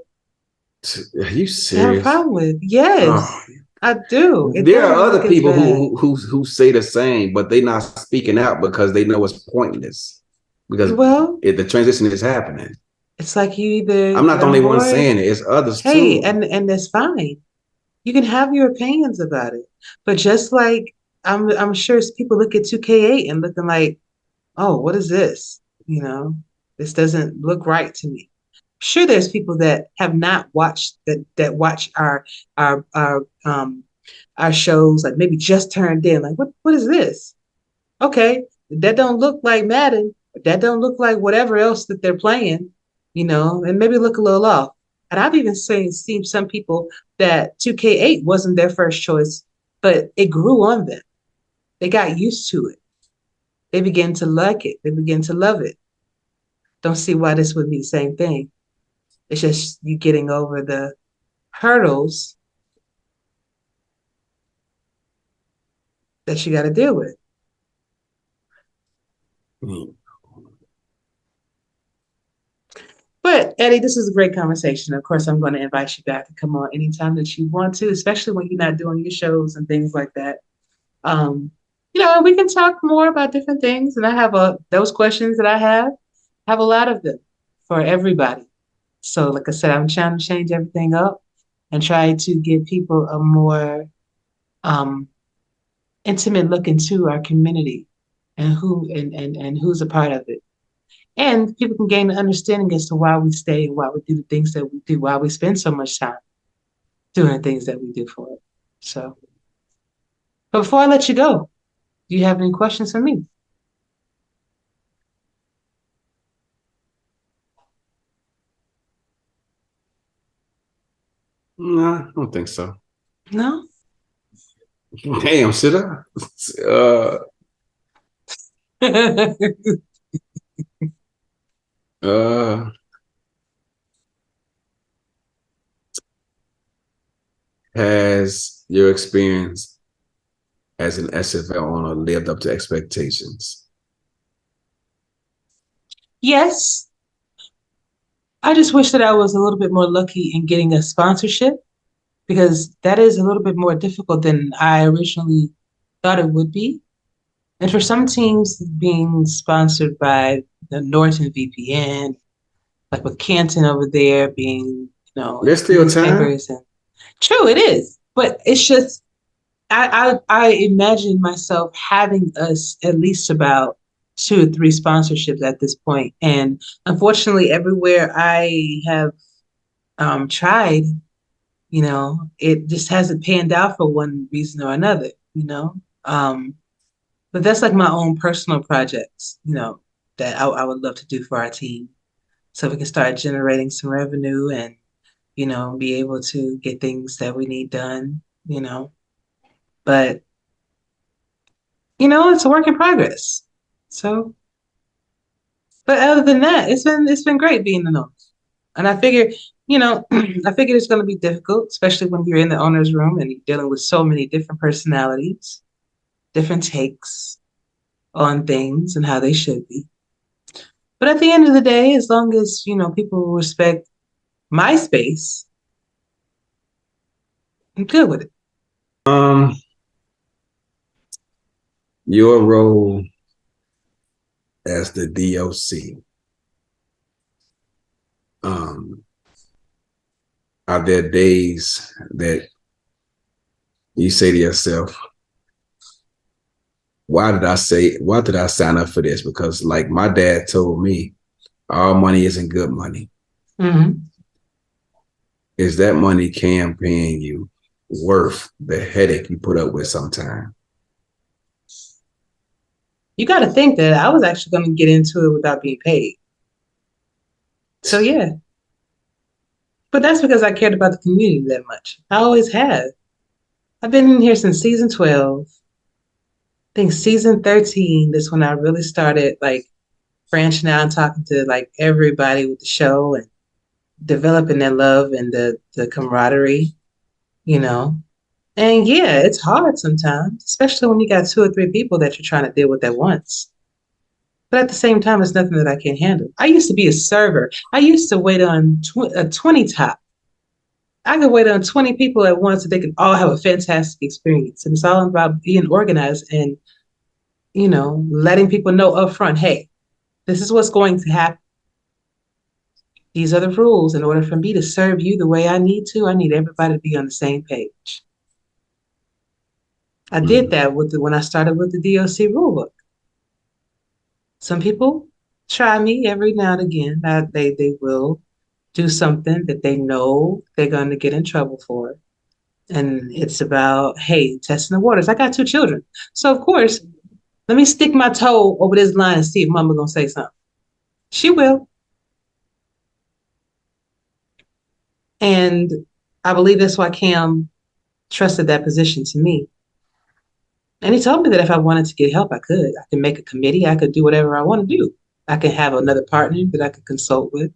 Are you serious? Have a problem with? Yes, I do. There are other people who say the same, but they're not speaking out because they know it's pointless. Because the transition is happening. It's like you either. I'm not the only one saying it. It's others too. Hey, and that's fine. You can have your opinions about it, but just like I'm sure people look at 2K8 and looking like, oh, what is this? You know, this doesn't look right to me. Sure, there's people that have not watched that watch our shows, like maybe just turned in, like what is this? Okay, that don't look like Madden. That don't look like whatever else that they're playing, you know, and maybe look a little off. And I've even seen some people that 2K8 wasn't their first choice, but it grew on them. They got used to it. They began to like it. They began to love it. Don't see why this would be the same thing. It's just you getting over the hurdles that you got to deal with. But Eddie, this is a great conversation. Of course, I'm going to invite you back to come on anytime that you want to, especially when you're not doing your shows and things like that. You know, we can talk more about different things. And I have those questions that I have a lot of them for everybody. So like I said, I'm trying to change everything up and try to give people a more intimate look into our community and who's a part of it. And people can gain an understanding as to why we stay and why we do the things that we do, why we spend so much time doing the things that we do for it. So, but before I let you go, do you have any questions for me? No, I don't think so. No? Damn, should I? Has your experience as an SFL owner lived up to expectations? Yes. I just wish that I was a little bit more lucky in getting a sponsorship, because that is a little bit more difficult than I originally thought it would be. And for some teams being sponsored by the Norton VPN, like with Canton over there being, you know, there's still time. And, true, it is. But it's just, I imagine myself having us at least about 2 or 3 sponsorships at this point. And unfortunately, everywhere I have tried, you know, it just hasn't panned out for one reason or another, you know. But that's like my own personal projects, you know, that I would love to do for our team. So we can start generating some revenue and, you know, be able to get things that we need done, you know. But, you know, it's a work in progress. So, but other than that, it's been great being the nose. And I figure, you know, I figured it's going to be difficult, especially when you're in the owner's room and you're dealing with so many different personalities, different takes on things and how they should be. But at the end of the day, as long as, you know, people respect my space, I'm good with it. Your role as the DOC. Are there days that you say to yourself, why did I sign up for this? Because like my dad told me, all money isn't good money. Mm-hmm. Is that money campaigning you worth the headache you put up with sometimes? You got to think that I was actually going to get into it without being paid. So yeah. But that's because I cared about the community that much. I always have. I've been in here since season 12. I think season 13 is when I really started like branching out and talking to like everybody with the show and developing that love and the camaraderie, you know. And yeah, it's hard sometimes, especially when you got 2 or 3 people that you're trying to deal with at once. But at the same time, it's nothing that I can't handle. I used to be a server. I used to wait on a 20 top. I could wait on 20 people at once so they could all have a fantastic experience. And it's all about being organized and, you know, letting people know up front, hey, this is what's going to happen. These are the rules. In order for me to serve you the way I need to, I need everybody to be on the same page. I did that when I started with the DOC rulebook. Some people try me every now and again. They will do something that they know they're going to get in trouble for. And it's about, hey, testing the waters. I got 2 children. So, of course, let me stick my toe over this line and see if mama going to say something. She will. And I believe that's why Cam trusted that position to me. And he told me that if I wanted to get help, I could. I could make a committee. I could do whatever I want to do. I can have another partner that I could consult with.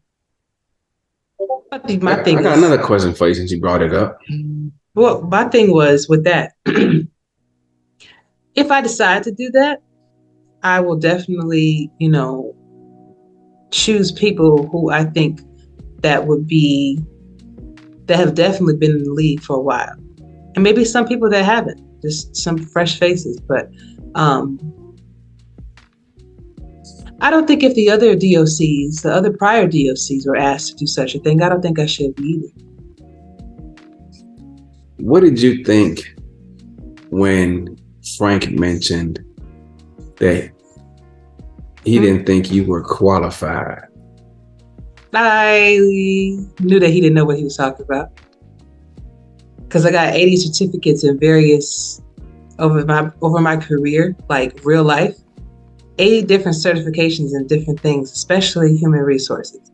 I got another question for you since you brought it up. Well, my thing was with that, if I decide to do that, I will definitely, you know, choose people who I think that have definitely been in the league for a while. And maybe some people that haven't, just some fresh faces. But I don't think if the other DOCs, the other prior DOCs were asked to do such a thing, I don't think I should be either. What did you think when Frank mentioned that he didn't think you were qualified? I knew that he didn't know what he was talking about. Because I got 80 certificates in various, over my career, like real life, 80 different certifications in different things, especially human resources.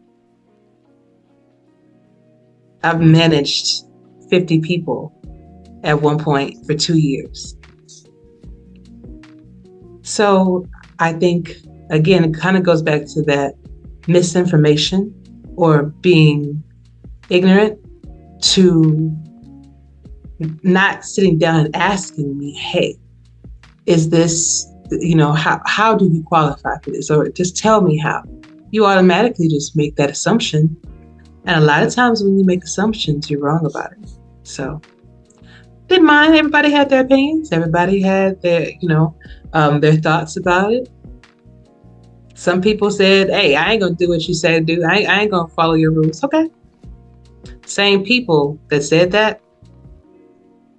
I've managed 50 people at one point for 2 years. So I think, again, it kind of goes back to that misinformation or being ignorant to not sitting down and asking me, hey, is this, you know, how do you qualify for this? Or just tell me how. You automatically just make that assumption. And a lot of times when you make assumptions, you're wrong about it. So didn't mind. Everybody had their opinions. Everybody had their, you know, their thoughts about it. Some people said, hey, I ain't gonna do what you say to do. I ain't gonna follow your rules. Okay. Same people that said that,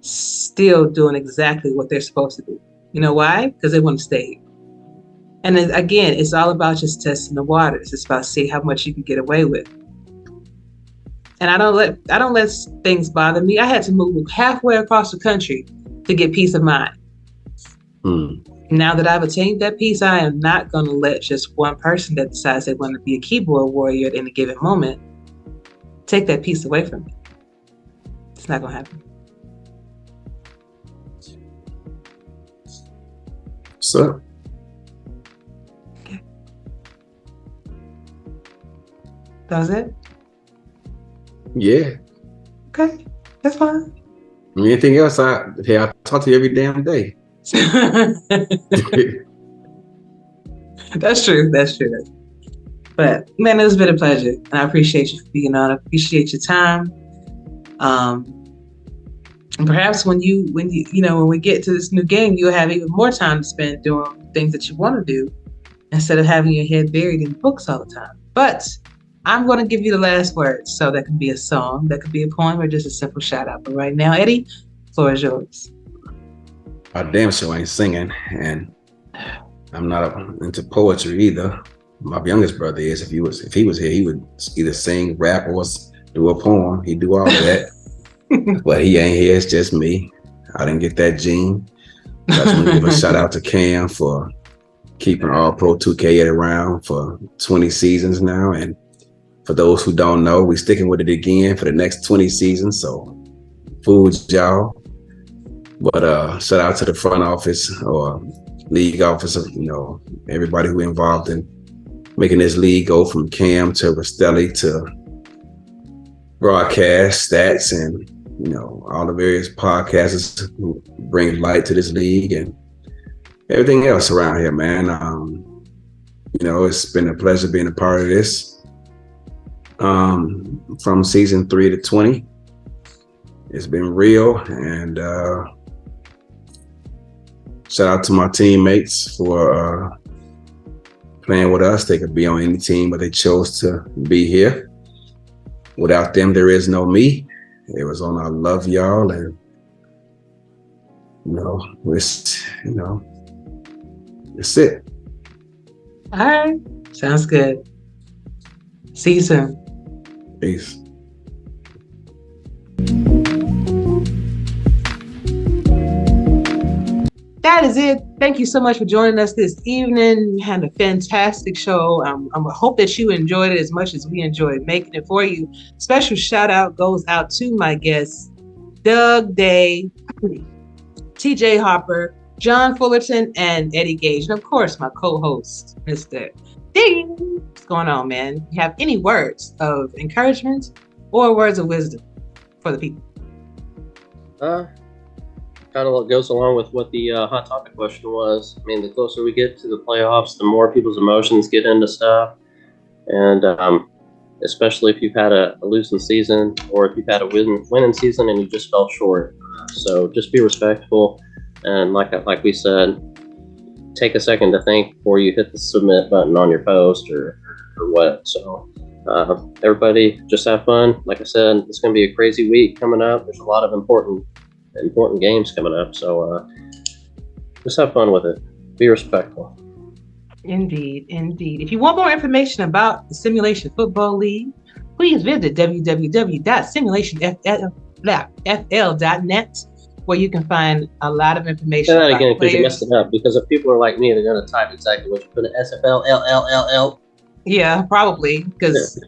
still doing exactly what they're supposed to do. You know why? Because they want to stay here. And then, again, it's all about just testing the waters. It's about seeing how much you can get away with. And I don't let things bother me. I had to move halfway across the country to get peace of mind. Now that I've attained that peace, I am not going to let just one person that decides they want to be a keyboard warrior at any given moment take that peace away from me. It's not going to happen. So, okay. That was it? Yeah. Okay, that's fine. Anything else? I talk to you every damn day. That's true. But man, it's been a pleasure, and I appreciate you for being on. I appreciate your time. And perhaps when we get to this new game, you'll have even more time to spend doing things that you want to do instead of having your head buried in books all the time. But I'm going to give you the last words. So that can be a song, that could be a poem, or just a simple shout out. But right now, Eddie, the floor is yours. I damn sure ain't singing, and I'm not into poetry either. My youngest brother is. If he was here, he would either sing, rap, or do a poem. He'd do all of that. But he ain't here. It's just me. I didn't get that gene. I just want to give a shout out to Cam for keeping All Pro 2K around for 20 seasons now, and For those who don't know, we sticking with it again for the next 20 seasons. So fools y'all. But shout out to the front office or league office, everybody who involved in making this league go from Cam to Rastelli to broadcast stats and all the various podcasters who bring light to this league and everything else around here, man. It's been a pleasure being a part of this. From season 3 to 20, it's been real, and shout out to my teammates for playing with us. They could be on any team, but they chose to be here. Without them, there is no me. It was on I love y'all, and it's it. All right, sounds good. See you soon. Peace. That is it. Thank you so much for joining us this evening. We had a fantastic show. I hope that you enjoyed it as much as we enjoyed making it for you. Special shout out goes out to my guests, Doug Day, TJ Harper, John Fullerton, and Eddue Gauge. And of course, my co-host, Mr. Diggy. What's going on, man? You have any words of encouragement or words of wisdom for the people? Kind of goes along with what the hot topic question was. I mean, the closer we get to the playoffs, the more people's emotions get into stuff. And especially if you've had a losing season or if you've had a winning season and you just fell short. So just be respectful. And like we said, take a second to think before you hit the submit button on your post or what. So everybody just have fun. Like I said, it's going to be a crazy week coming up. There's a lot of important games coming up, so just have fun with it. Be respectful. Indeed. If you want more information about the Simulation Football League, please visit www.simulationfl.net, where you can find a lot of information. Say that again because you messed it up. Because if people are like me, they're going to type exactly what you put in SFL. Yeah, probably because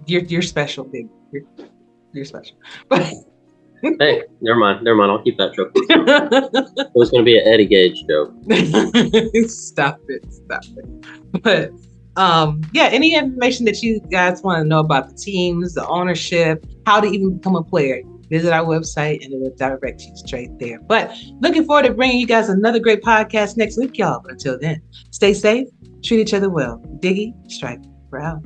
you're special, big. You're special, but. Hey, never mind. I'll keep that joke. It was going to be an Eddue Gauge joke. Stop it. But any information that you guys want to know about the teams, the ownership, how to even become a player, visit our website and it will direct you straight there. But looking forward to bringing you guys another great podcast next week, y'all. But until then, stay safe, treat each other well. Diggy, Striker, we're out.